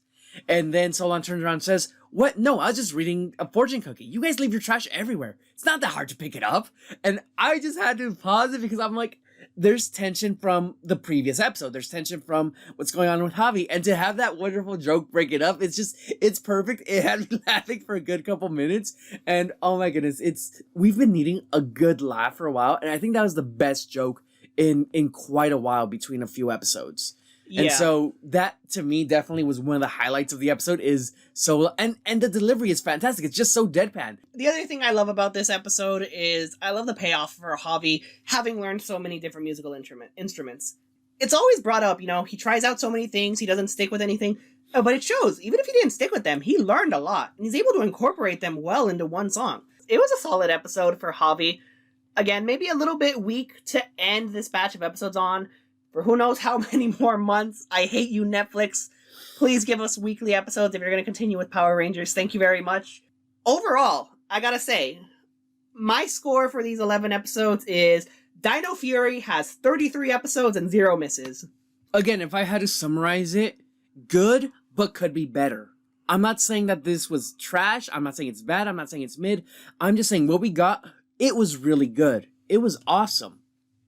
[SPEAKER 2] And then Solon turns around and says, what? No, I was just reading a fortune cookie. You guys leave your trash everywhere. It's not that hard to pick it up. And I just had to pause it because I'm like, there's tension from the previous episode. There's tension from what's going on with Javi. And to have that wonderful joke break it up, it's perfect. It had me laughing for a good couple minutes. And oh my goodness, we've been needing a good laugh for a while. And I think that was the best joke in quite a while between a few episodes. And
[SPEAKER 1] Yeah.
[SPEAKER 2] so that to me definitely was one of the highlights of the episode is and the delivery is fantastic. It's just so deadpan.
[SPEAKER 1] The other thing I love about this episode is I love the payoff for Javi having learned so many different musical instruments. It's always brought up, he tries out so many things, he doesn't stick with anything, but it shows, even if he didn't stick with them, he learned a lot, and he's able to incorporate them well into one song. It was a solid episode for Javi. Again, maybe a little bit weak to end this batch of episodes on, for who knows how many more months. I hate you, Netflix. Please give us weekly episodes if you're going to continue with Power Rangers. Thank you very much. Overall, I gotta say, my score for these 11 episodes is Dino Fury has 33 episodes and 0 misses.
[SPEAKER 2] Again, if I had to summarize it, good, but could be better. I'm not saying that this was trash. I'm not saying it's bad. I'm not saying it's mid. I'm just saying what we got, it was really good. It was awesome.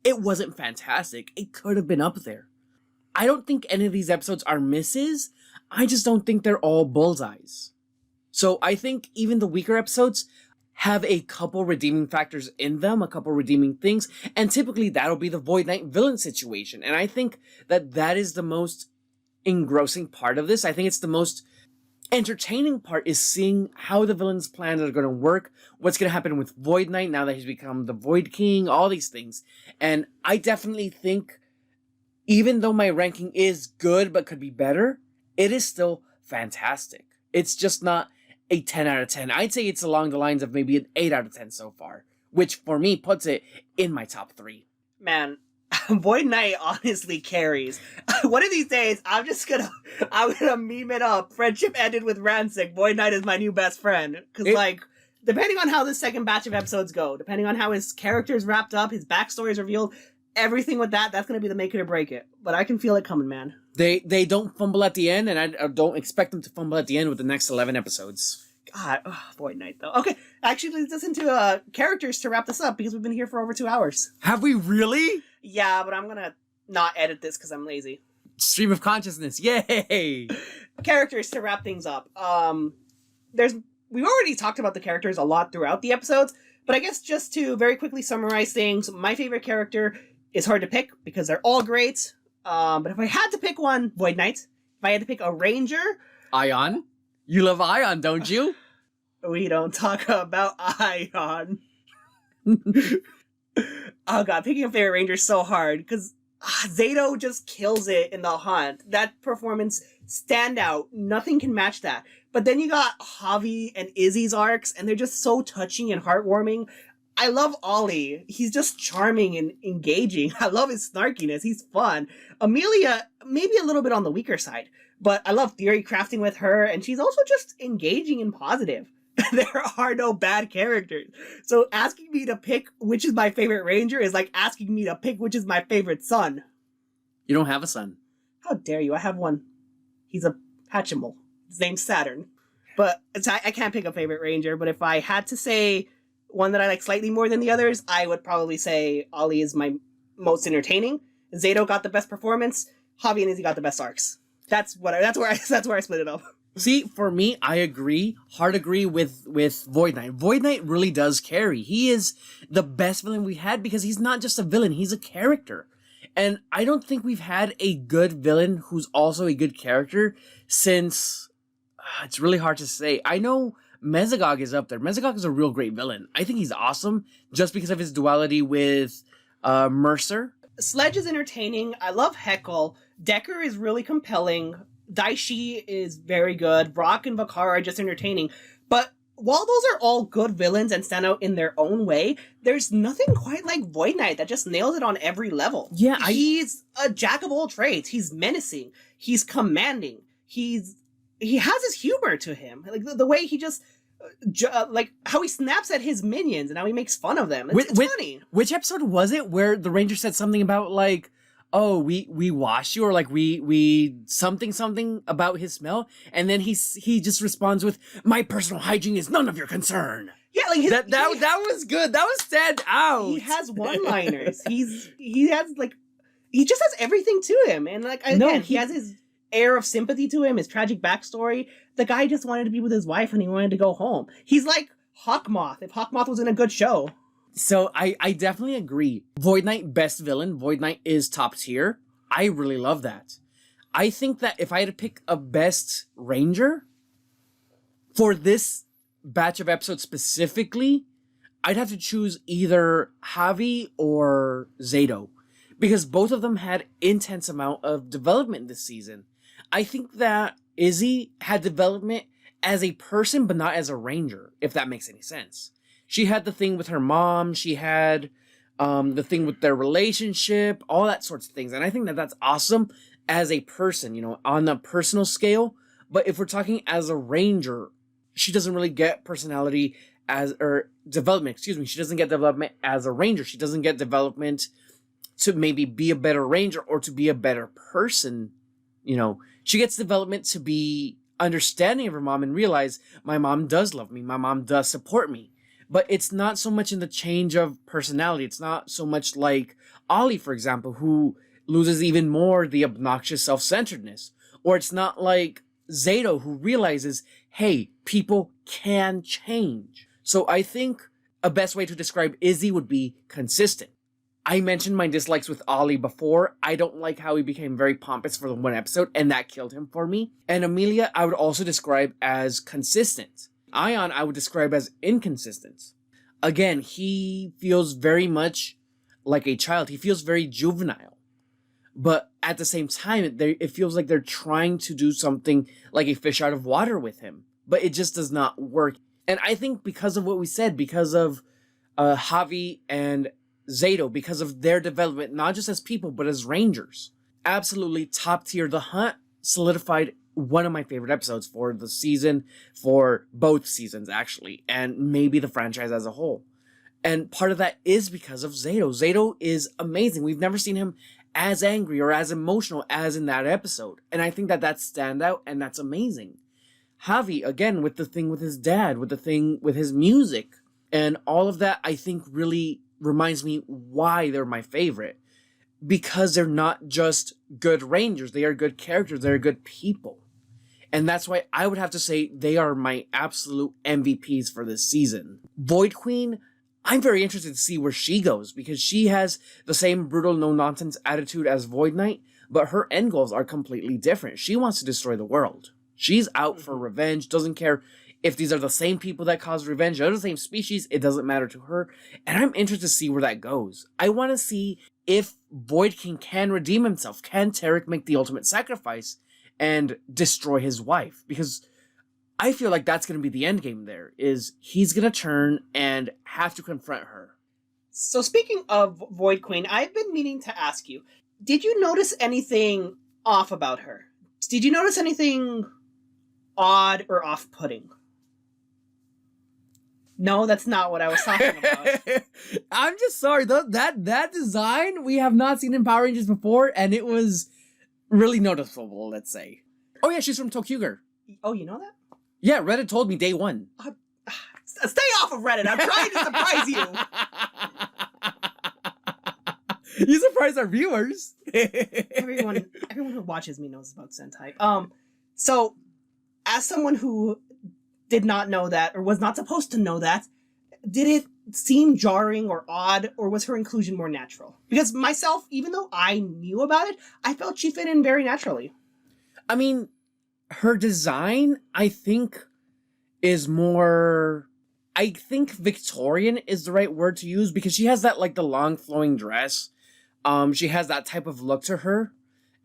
[SPEAKER 2] It wasn't fantastic. It could have been up there. I don't think any of these episodes are misses. I just don't think they're all bullseyes. So I think even the weaker episodes have a couple redeeming factors in them, a couple redeeming things, and typically that'll be the Void Knight villain situation. And I think that is the most engrossing part of this. I think it's the most entertaining part is seeing how the villains' plans are going to work, what's going to happen with Void Knight now that he's become the Void King, all these things. And I definitely think, even though my ranking is good but could be better, it is still fantastic. It's just not a 10 out of 10. I'd say it's along the lines of maybe an 8 out of 10 so far, which for me puts it in my top 3.
[SPEAKER 1] Man, Void Knight honestly carries. One of these days, I'm gonna meme it up. Friendship ended with Rancic. Void Knight is my new best friend. Because, depending on how this second batch of episodes go, depending on how his character's wrapped up, his backstory is revealed, everything with that's gonna be the make it or break it. But I can feel it coming, man.
[SPEAKER 2] They don't fumble at the end, and I don't expect them to fumble at the end with the next 11 episodes.
[SPEAKER 1] God, Void Knight, though. Okay, actually, let's listen to characters to wrap this up, because we've been here for over 2 hours.
[SPEAKER 2] Have we really?
[SPEAKER 1] Yeah, but I'm gonna not edit this because I'm lazy.
[SPEAKER 2] Stream of consciousness, yay!
[SPEAKER 1] Characters to wrap things up. We've already talked about the characters a lot throughout the episodes, but I guess just to very quickly summarize things, my favorite character is hard to pick because they're all great. But if I had to pick one, Void Knight. If I had to pick a Ranger...
[SPEAKER 2] Ion? You love Ion, don't you?
[SPEAKER 1] We don't talk about Ion. Oh god, picking a favorite Ranger is so hard, because Zato just kills it in the hunt. That performance, stand out. Nothing can match that. But then you got Javi and Izzy's arcs, and they're just so touching and heartwarming. I love Ollie. He's just charming and engaging. I love his snarkiness. He's fun. Amelia, maybe a little bit on the weaker side, but I love theory crafting with her, and she's also just engaging and positive. There are no bad characters. So asking me to pick which is my favorite Ranger is like asking me to pick which is my favorite son.
[SPEAKER 2] You don't have a son.
[SPEAKER 1] How dare you? I have one. He's a Hatchimal. His name's Saturn. But I can't pick a favorite Ranger, but if I had to say one that I like slightly more than the others, I would probably say Ollie is my most entertaining. Zato got the best performance. Javi and Izzy got the best arcs. That's where I split it up.
[SPEAKER 2] See, for me, I agree. Hard agree with Void Knight. Void Knight really does carry. He is the best villain we had because he's not just a villain, he's a character. And I don't think we've had a good villain who's also a good character since... it's really hard to say. I know Mesogog is up there. Mesogog is a real great villain. I think he's awesome just because of his duality with Mercer.
[SPEAKER 1] Sledge is entertaining. I love Heckle. Decker is really compelling. Daishi is very good. Brock and Vakar are just entertaining. But while those are all good villains and stand out in their own way, there's nothing quite like Void Knight that just nails it on every level.
[SPEAKER 2] Yeah,
[SPEAKER 1] He's a jack of all trades. He's menacing. He's commanding. He has his humor to him. Like the way he just... like how he snaps at his minions and how he makes fun of them. It's funny.
[SPEAKER 2] Which episode was it where the Ranger said something about like, oh, we wash you, or like we something about his smell, and then he just responds with, my personal hygiene is none of your concern.
[SPEAKER 1] Yeah, like
[SPEAKER 2] that was good. That was stand out.
[SPEAKER 1] He has one-liners. he just has everything to him, and like again, he has his air of sympathy to him, his tragic backstory. The guy just wanted to be with his wife and he wanted to go home. He's like Hawkmoth, if Hawkmoth was in a good show.
[SPEAKER 2] So I definitely agree. Void Knight, best villain. Void Knight is top tier. I really love that. I think that if I had to pick a best ranger for this batch of episodes specifically, I'd have to choose either Javi or Zato, because both of them had intense amount of development this season. I think that Izzy had development as a person, but not as a ranger, if that makes any sense. She had the thing with her mom, she had the thing with their relationship, all that sorts of things. And I think that that's awesome as a person, you know, on a personal scale. But if we're talking as a ranger, she doesn't really get personality or development, excuse me. She doesn't get development as a ranger. She doesn't get development to maybe be a better ranger or to be a better person. You know, she gets development to be understanding of her mom and realize my mom does love me. My mom does support me. But it's not so much in the change of personality. It's not so much like Ollie, for example, who loses even more the obnoxious self-centeredness. Or it's not like Zato, who realizes, hey, people can change. So I think a best way to describe Izzy would be consistent. I mentioned my dislikes with Ollie before. I don't like how he became very pompous for the one episode, and that killed him for me. And Amelia, I would also describe as consistent. Ion, I would describe as inconsistent. Again, he feels very much like a child. He feels very juvenile. But at the same time, it feels like they're trying to do something like a fish out of water with him. But it just does not work. And I think because of what we said, because of Javi and Zato, because of their development, not just as people, but as rangers. Absolutely top tier. The Hunt solidified one of my favorite episodes for the season, for both seasons, actually, and maybe the franchise as a whole. And part of that is because of Zato. Zato is amazing. We've never seen him as angry or as emotional as in that episode. And I think that that's standout and that's amazing. Javi, again, with the thing with his dad, with the thing with his music, and all of that, I think really reminds me why they're my favorite. Because they're not just good rangers, they are good characters, they're good people. And that's why I would have to say they are my absolute MVPs for this season. Void Queen, I'm very interested to see where she goes, because she has the same brutal, no-nonsense attitude as Void Knight, but her end goals are completely different. She wants to destroy the world. She's out for revenge, doesn't care if these are the same people that cause revenge, they're the same species, it doesn't matter to her. And I'm interested to see where that goes. I want to see if Void King can redeem himself. Can Tarek make the ultimate sacrifice and destroy his wife? Because I feel like that's going to be the end game there, is he's going to turn and have to confront her.
[SPEAKER 1] So speaking of Void Queen, I've been meaning to ask you, did you notice anything off about her? Did you notice anything odd or off-putting? No, that's not what I was talking about.
[SPEAKER 2] I'm just sorry. That design we have not seen in Power Rangers before, and it was really noticeable, let's say. Oh yeah, she's from Tokuger.
[SPEAKER 1] Oh, you know that?
[SPEAKER 2] Yeah, Reddit told me day one.
[SPEAKER 1] Stay off of Reddit. I'm trying to surprise you.
[SPEAKER 2] You surprised our viewers.
[SPEAKER 1] Everyone who watches me knows about Sentai. So, as someone who did not know that, or was not supposed to know that, did it seem jarring or odd, or was her inclusion more natural? Because myself, even though I knew about it, I felt she fit in very naturally.
[SPEAKER 2] I mean, her design, I think, is more... I think Victorian is the right word to use, because she has that, like, the long flowing dress. She has that type of look to her.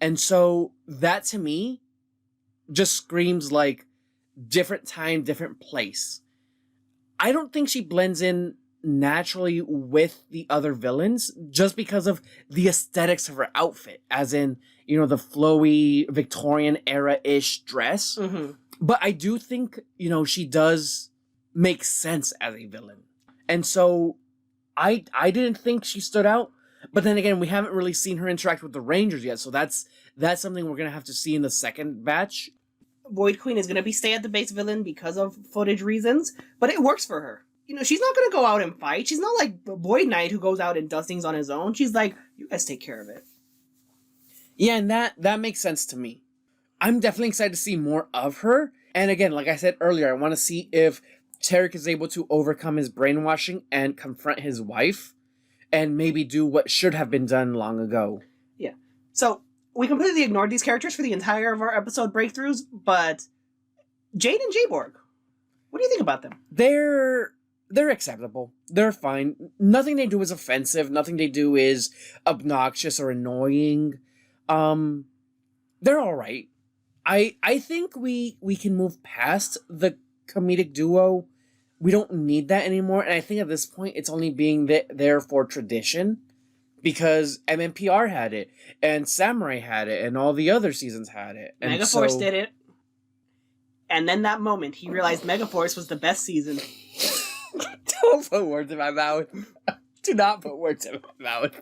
[SPEAKER 2] And so, that to me just screams, like, different time, different place. I don't think she blends in naturally with the other villains just because of the aesthetics of her outfit, as in, you know, the flowy Victorian era-ish dress. Mm-hmm. But I do think, you know, she does make sense as a villain. And so I didn't think she stood out. But then again, we haven't really seen her interact with the Rangers yet, so that's something we're going to have to see in the second batch.
[SPEAKER 1] Void Queen is going to be stay at the base villain because of footage reasons, but it works for her. You know, she's not going to go out and fight. She's not like Void Knight who goes out and does things on his own. She's like, you guys take care of it.
[SPEAKER 2] Yeah, and that makes sense to me. I'm definitely excited to see more of her. And again, like I said earlier, I want to see if Tarek is able to overcome his brainwashing and confront his wife and maybe do what should have been done long ago.
[SPEAKER 1] Yeah. So, we completely ignored these characters for the entire of our episode breakthroughs, but Jade and Jayborg, what do you think about them?
[SPEAKER 2] They're acceptable. They're fine. Nothing they do is offensive. Nothing they do is obnoxious or annoying. They're all right. I think we can move past the comedic duo. We don't need that anymore, and I think at this point it's only being there for tradition, because MMPR had it, and Samurai had it, and all the other seasons had it. And
[SPEAKER 1] Megaforce did it. And then that moment, he realized Megaforce was the best season.
[SPEAKER 2] Don't put words in my mouth. Do not put words in my mouth.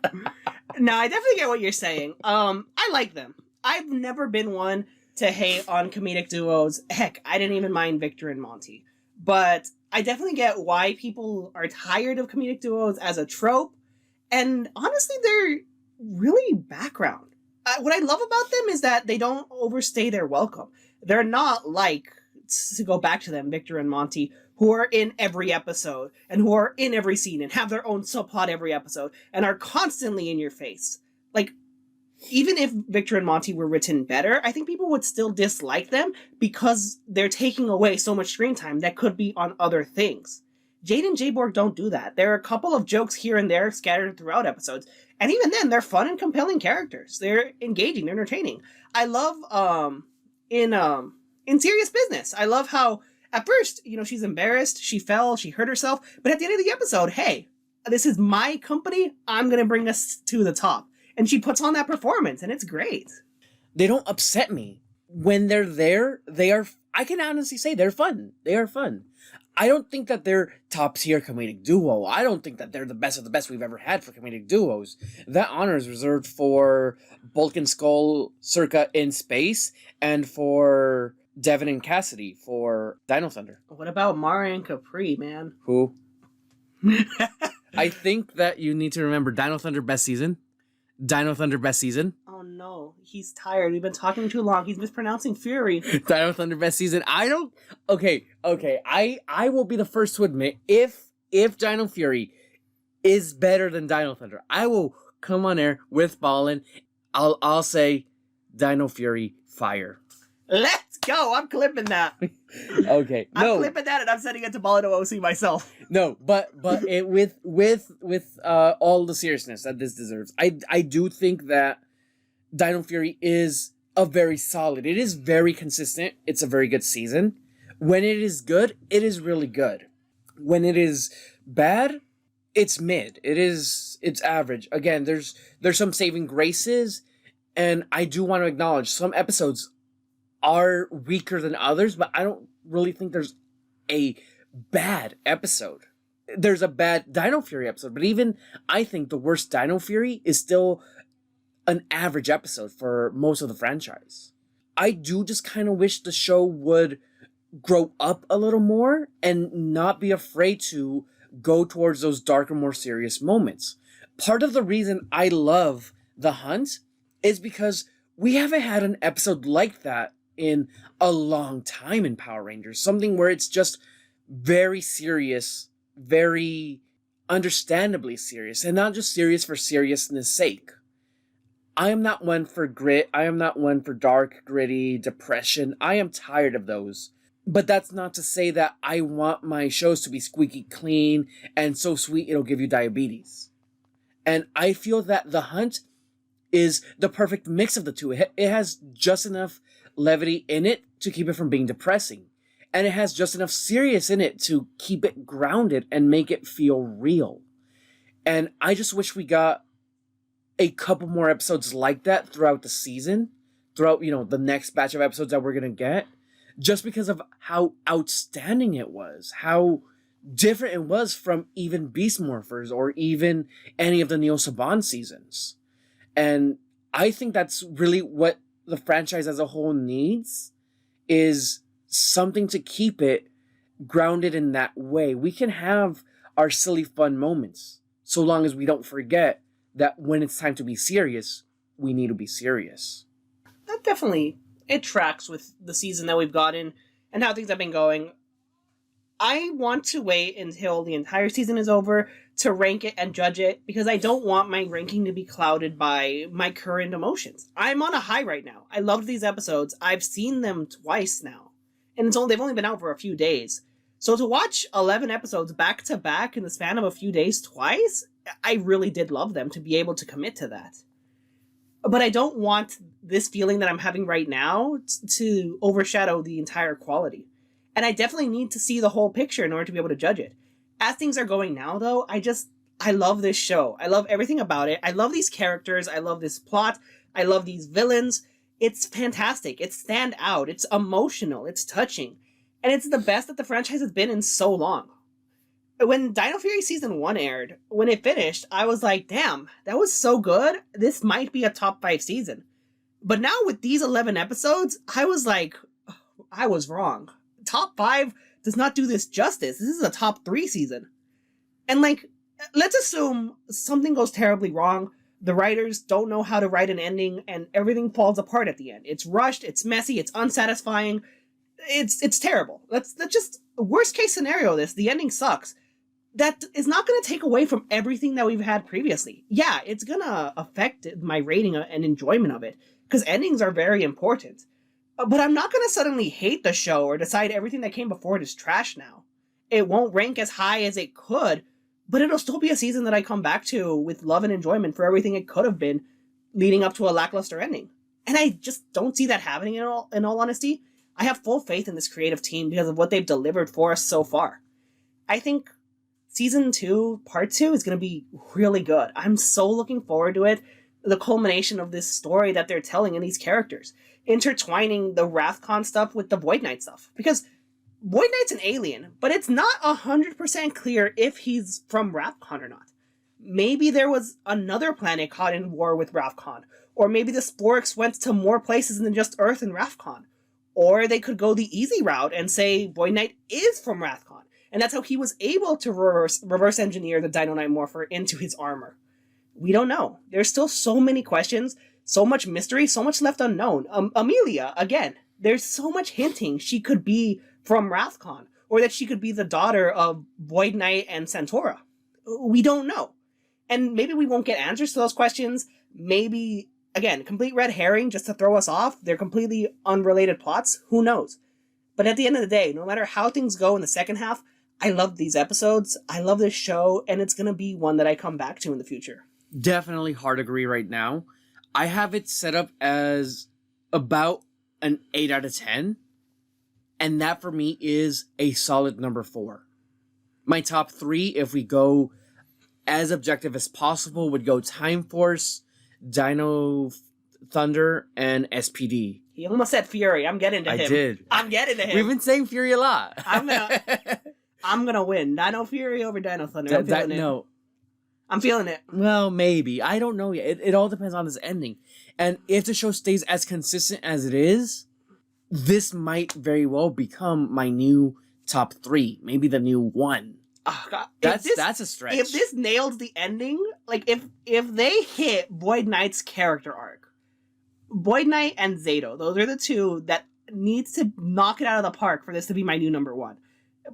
[SPEAKER 1] No, I definitely get what you're saying. I like them. I've never been one to hate on comedic duos. Heck, I didn't even mind Victor and Monty. But I definitely get why people are tired of comedic duos as a trope. And honestly, they're really background. What I love about them is that they don't overstay their welcome. They're not like, to go back to them, Victor and Monty, who are in every episode and who are in every scene and have their own subplot every episode and are constantly in your face. Like, even if Victor and Monty were written better, I think people would still dislike them because they're taking away so much screen time that could be on other things. Jade and Jayborg don't do that. There are a couple of jokes here and there scattered throughout episodes, and even then, they're fun and compelling characters. They're engaging, they're entertaining. I love, in Serious Business, I love how, at first, she's embarrassed, she fell, she hurt herself, but at the end of the episode, hey, this is my company, I'm gonna bring us to the top. And she puts on that performance, and it's great.
[SPEAKER 2] They don't upset me. When they're there, I can honestly say they're fun. They are fun. I don't think that they're top tier comedic duo. I don't think that they're the best of the best we've ever had for comedic duos. That honor is reserved for Bulk and Skull circa In Space, and for Devin and Cassidy for Dino Thunder.
[SPEAKER 1] What about Mara and Capri, man?
[SPEAKER 2] Who? I think that you need to remember Dino Thunder best season. Dino Thunder best season.
[SPEAKER 1] Oh no, he's tired. We've been talking too long. He's mispronouncing Fury.
[SPEAKER 2] Dino Thunder best season. Okay. I will be the first to admit, if Dino Fury is better than Dino Thunder, I will come on air with Ballin. I'll say Dino Fury fire.
[SPEAKER 1] Let's go. I'm clipping that.
[SPEAKER 2] Okay.
[SPEAKER 1] I'm clipping that and I'm sending it to Ballin to OC myself.
[SPEAKER 2] No, but it, with all the seriousness that this deserves, I do think that Dino Fury is it is very consistent. It's a very good season. When it is good, it is really good. When it is bad, it's mid. It's average. Again, there's some saving graces, and I do want to acknowledge some episodes are weaker than others, but I don't really think there's a bad episode. There's a bad Dino Fury episode, but even I think the worst Dino Fury is still an average episode for most of the franchise. I do just kind of wish the show would grow up a little more and not be afraid to go towards those darker, more serious moments. Part of the reason I love The Hunt is because we haven't had an episode like that in a long time in Power Rangers. Something where it's just very serious, very understandably serious, and not just serious for seriousness' sake. I am not one for grit. I am not one for dark, gritty depression. I am tired of those. But that's not to say that I want my shows to be squeaky clean and so sweet it'll give you diabetes. And I feel that The Hunt is the perfect mix of the two. It has just enough levity in it to keep it from being depressing. And it has just enough serious in it to keep it grounded and make it feel real. And I just wish we got a couple more episodes like that throughout the season, throughout, the next batch of episodes that we're going to get, just because of how outstanding it was, how different it was from even Beast Morphers or even any of the Neo Saban seasons. And I think that's really what the franchise as a whole needs, is something to keep it grounded in that way. We can have our silly fun moments, so long as we don't forget that when it's time to be serious, we need to be serious.
[SPEAKER 1] That definitely, it tracks with the season that we've gotten and how things have been going. I want to wait until the entire season is over to rank it and judge it because I don't want my ranking to be clouded by my current emotions. I'm on a high right now. I love these episodes. I've seen them twice now. And they've only been out for a few days. So to watch 11 episodes back to back in the span of a few days twice, I really did love them to be able to commit to that. But I don't want this feeling that I'm having right now to overshadow the entire quality. And I definitely need to see the whole picture in order to be able to judge it. As things are going now, though, I love this show. I love everything about it. I love these characters. I love this plot. I love these villains. It's fantastic. It's stand out. It's emotional. It's touching. And it's the best that the franchise has been in so long. When Dino Fury Season 1 aired, when it finished, I was like, damn, that was so good. This might be a top 5 season. But now with these 11 episodes, I was like, I was wrong. Top 5 does not do this justice. This is a top 3 season. And like, let's assume something goes terribly wrong. The writers don't know how to write an ending and everything falls apart at the end. It's rushed, it's messy, it's unsatisfying. It's terrible. Let's just worst case scenario this. The ending sucks. That is not going to take away from everything that we've had previously. Yeah, it's going to affect my rating and enjoyment of it because endings are very important. But I'm not going to suddenly hate the show or decide everything that came before it is trash now. It won't rank as high as it could, but it'll still be a season that I come back to with love and enjoyment for everything it could have been leading up to a lackluster ending. And I just don't see that happening in all honesty. I have full faith in this creative team because of what they've delivered for us so far. I think Season 2, Part 2 is going to be really good. I'm so looking forward to it. The culmination of this story that they're telling in these characters. Intertwining the Wrathcon stuff with the Void Knight stuff. Because Void Knight's an alien, but it's not 100% clear if he's from Wrathcon or not. Maybe there was another planet caught in war with Wrathcon. Or maybe the Sporks went to more places than just Earth and Wrathcon. Or they could go the easy route and say Void Knight is from Wrathcon. And that's how he was able to reverse engineer the Dino Knight Morpher into his armor. We don't know. There's still so many questions, so much mystery, so much left unknown. Amelia, again, there's so much hinting she could be from Wrathcon, or that she could be the daughter of Void Knight and Centaura. We don't know. And maybe we won't get answers to those questions. Maybe, again, complete red herring just to throw us off. They're completely unrelated plots. Who knows? But at the end of the day, no matter how things go in the second half, I love these episodes, I love this show, and it's going to be one that I come back to in the future.
[SPEAKER 2] Definitely hard agree right now. I have it set up as about an 8 out of 10, and that for me is a solid number 4. My top 3, if we go as objective as possible, would go Time Force, Dino Thunder, and SPD.
[SPEAKER 1] He almost said Fury. I'm getting to him.
[SPEAKER 2] I did.
[SPEAKER 1] I'm getting to him.
[SPEAKER 2] We've been saying Fury a lot.
[SPEAKER 1] I'm gonna win. Dino Fury over Dino Thunder. I'm feeling it.
[SPEAKER 2] No.
[SPEAKER 1] I'm feeling it.
[SPEAKER 2] Well, maybe. I don't know yet. It all depends on this ending. And if the show stays as consistent as it is, this might very well become my new top 3. Maybe the new 1.
[SPEAKER 1] Oh, God.
[SPEAKER 2] That's a stretch.
[SPEAKER 1] If this nails the ending, like if they hit Void Knight's character arc, Void Knight and Zato, those are the two that needs to knock it out of the park for this to be my new number 1.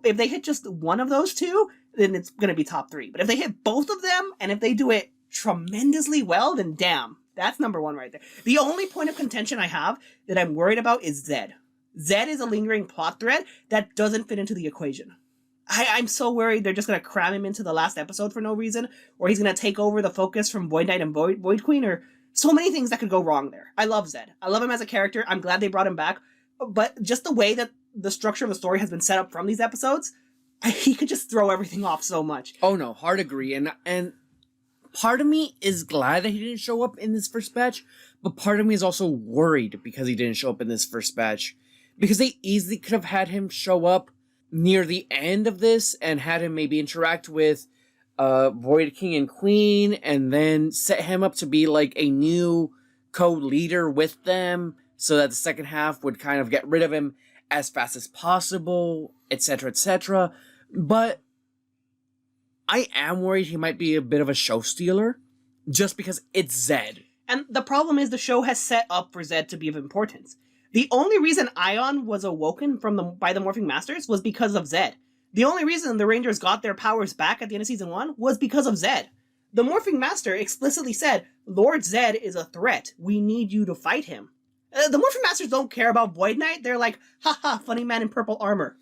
[SPEAKER 1] If they hit just one of those two, then it's going to be top 3. But if they hit both of them, and if they do it tremendously well, then damn, that's number 1 right there. The only point of contention I have that I'm worried about is Zed. Zed is a lingering plot thread that doesn't fit into the equation. I'm so worried they're just going to cram him into the last episode for no reason, or he's going to take over the focus from Void Knight and Void Queen, or so many things that could go wrong there. I love Zed. I love him as a character. I'm glad they brought him back. But just the way that the structure of the story has been set up from these episodes, he could just throw everything off so much.
[SPEAKER 2] Oh no, hard agree. And part of me is glad that he didn't show up in this first batch, but part of me is also worried because he didn't show up in this first batch. Because they easily could have had him show up near the end of this and had him maybe interact with Void King and Queen and then set him up to be like a new co-leader with them so that the second half would kind of get rid of him as fast as possible, etc., etc. But I am worried he might be a bit of a show stealer just because it's Zed.
[SPEAKER 1] And the problem is the show has set up for Zed to be of importance. The only reason Ion was awoken by the Morphing Masters was because of Zed. The only reason the Rangers got their powers back at the end of season 1 was because of Zed. The Morphing Master explicitly said, Lord Zed is a threat. We need you to fight him. The Morphing Masters don't care about Void Knight. They're like, haha, funny man in purple armor.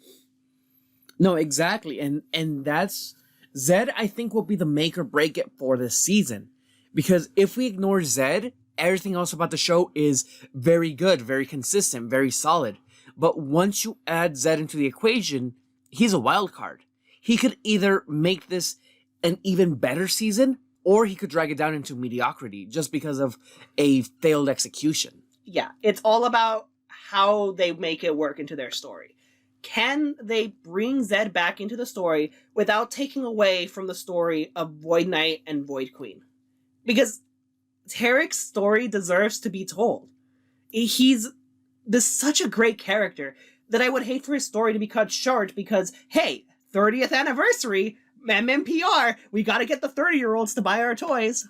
[SPEAKER 2] No, exactly. And that's... Zed, I think, will be the make or break it for this season. Because if we ignore Zed, everything else about the show is very good, very consistent, very solid. But once you add Zed into the equation, he's a wild card. He could either make this an even better season, or he could drag it down into mediocrity just because of a failed execution.
[SPEAKER 1] Yeah, it's all about how they make it work into their story. Can they bring Zed back into the story without taking away from the story of Void Knight and Void Queen? Because Tarek's story deserves to be told. He's such a great character that I would hate for his story to be cut short because, hey, 30th anniversary, MMPR, we gotta get the 30-year-olds to buy our toys.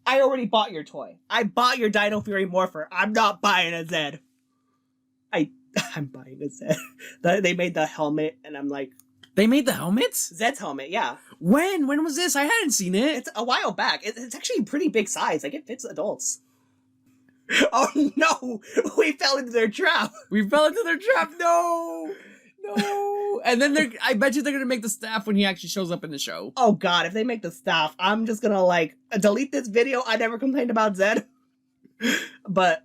[SPEAKER 1] I already bought your toy. I bought your Dino Fury Morpher. I'm not buying a Zed. I'm buying a Zed. They made the helmet, and I'm like...
[SPEAKER 2] They made the helmets?
[SPEAKER 1] Zed's helmet, yeah.
[SPEAKER 2] When? When was this? I hadn't seen it.
[SPEAKER 1] It's a while back. It's actually a pretty big size. Like, it fits adults. Oh, no! We fell into their trap!
[SPEAKER 2] We fell into their trap! No! No! And then I bet you they're gonna make the staff when he actually shows up in the show.
[SPEAKER 1] Oh, God, if they make the staff, I'm just gonna, like, delete this video. I never complained about Zed. But...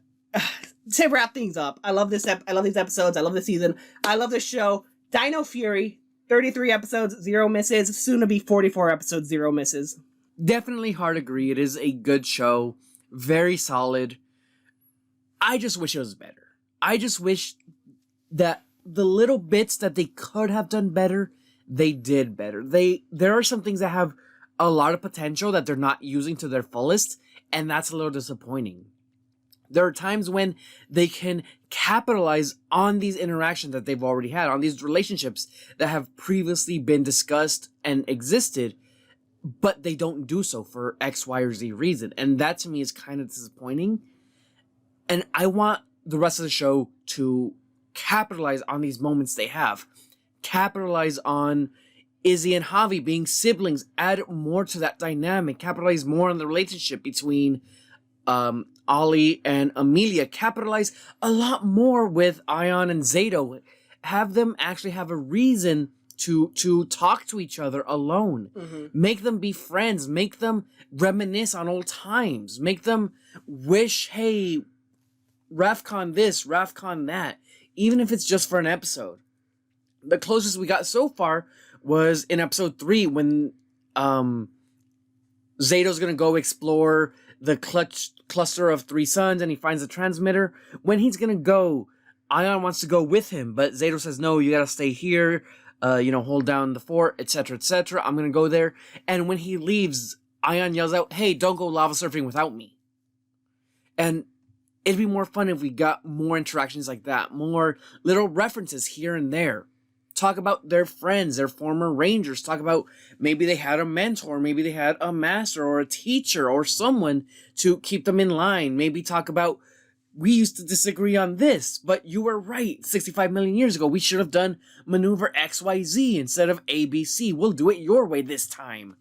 [SPEAKER 1] to wrap things up, I love this. I love these episodes. I love this season. I love this show. Dino Fury, 33 episodes, 0 misses. Soon to be 44 episodes, 0 misses.
[SPEAKER 2] Definitely hard agree. It is a good show. Very solid. I just wish it was better. I just wish that the little bits that they could have done better, they did better. There are some things that have a lot of potential that they're not using to their fullest, and that's a little disappointing. There are times when they can capitalize on these interactions that they've already had, on these relationships that have previously been discussed and existed, but they don't do so for X, Y, or Z reason. And that to me is kind of disappointing. And I want the rest of the show to capitalize on these moments they have. Capitalize on Izzy and Javi being siblings. Add more to that dynamic. Capitalize more on the relationship between Ollie and Amelia. Capitalize a lot more with Ion and Zato. Have them actually have a reason to talk to each other alone. Mm-hmm. Make them be friends. Make them reminisce on old times. Make them wish, hey, Rafcon this, Rafcon that. Even if it's just for an episode. The closest we got so far was in episode 3 when Zato's gonna go explore the cluster of 3 suns and he finds the transmitter. When he's gonna go, Ion wants to go with him, but Zato says, no, you gotta stay here, hold down the fort, etc., etc. I'm gonna go there. And when he leaves, Ion yells out, hey, don't go lava surfing without me. And it'd be more fun if we got more interactions like that, more little references here and there. Talk about their friends, their former Rangers. Talk about maybe they had a mentor, maybe they had a master or a teacher or someone to keep them in line. Maybe talk about, we used to disagree on this, but you were right. 65 million years ago, we should have done maneuver XYZ instead of ABC. We'll do it your way this time.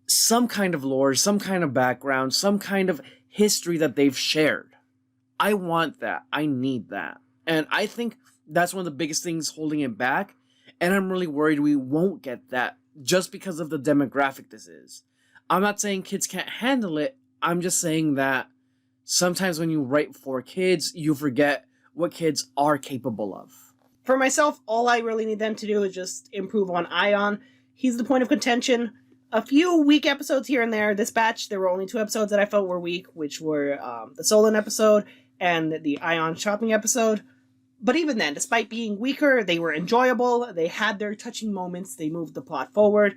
[SPEAKER 2] Some kind of lore, some kind of background, some kind of history that they've shared. I want that. I need that. And I think that's one of the biggest things holding it back. And I'm really worried we won't get that just because of the demographic this is. I'm not saying kids can't handle it. I'm just saying that sometimes when you write for kids, you forget what kids are capable of.
[SPEAKER 1] For myself, all I really need them to do is just improve on Ion. He's the point of contention. A few weak episodes here and there. This batch, there were only 2 episodes that I felt were weak, which were the Solon episode and the Ion shopping episode. But even then, despite being weaker, they were enjoyable. They had their touching moments. They moved the plot forward.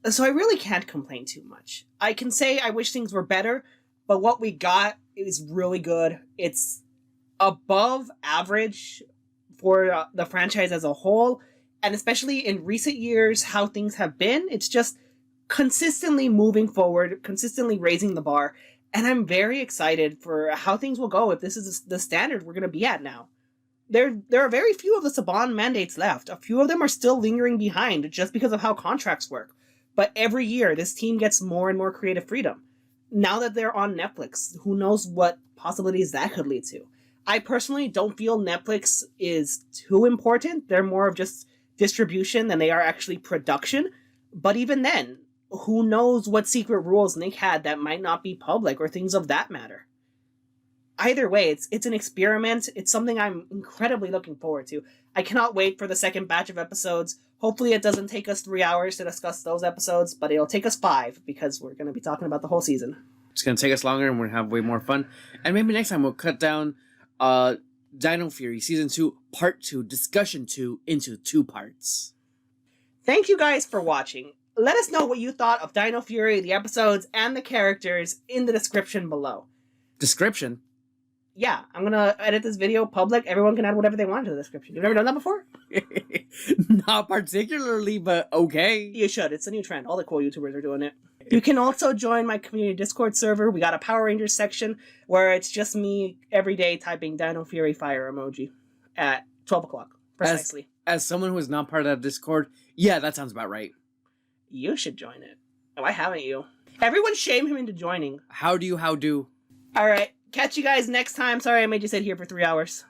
[SPEAKER 1] So I really can't complain too much. I can say I wish things were better, but what we got is really good. It's above average for the franchise as a whole, and especially in recent years, how things have been. It's just consistently moving forward, consistently raising the bar, and I'm very excited for how things will go if this is the standard we're going to be at now. there are very few of the Saban mandates left. A few of them are still lingering behind just because of how contracts work. But every year, this team gets more and more creative freedom. Now that they're on Netflix, who knows what possibilities that could lead to. I personally don't feel Netflix is too important. They're more of just distribution than they are actually production. But even then, who knows what secret rules Nick had that might not be public or things of that matter. Either way, it's an experiment. It's something I'm incredibly looking forward to. I cannot wait for the second batch of episodes. Hopefully it doesn't take us 3 hours to discuss those episodes, but it'll take us 5 because we're going to be talking about the whole season.
[SPEAKER 2] It's going to take us longer and we're going to have way more fun. And maybe next time we'll cut down Dino Fury Season 2, Part 2, Discussion 2 into 2 parts.
[SPEAKER 1] Thank you guys for watching. Let us know what you thought of Dino Fury, the episodes, and the characters in the description below.
[SPEAKER 2] Description?
[SPEAKER 1] Yeah, I'm going to edit this video public. Everyone can add whatever they want to the description. You've never done that before?
[SPEAKER 2] Not particularly, but okay.
[SPEAKER 1] You should. It's a new trend. All the cool YouTubers are doing it. You can also join my community Discord server. We got a Power Rangers section where it's just me every day typing Dino Fury fire emoji at 12 o'clock, precisely.
[SPEAKER 2] As someone who is not part of that Discord, yeah, that sounds about right.
[SPEAKER 1] You should join it. Why haven't you? Everyone shame him into joining.
[SPEAKER 2] How do?
[SPEAKER 1] All right. Catch you guys next time. Sorry I made you sit here for 3 hours.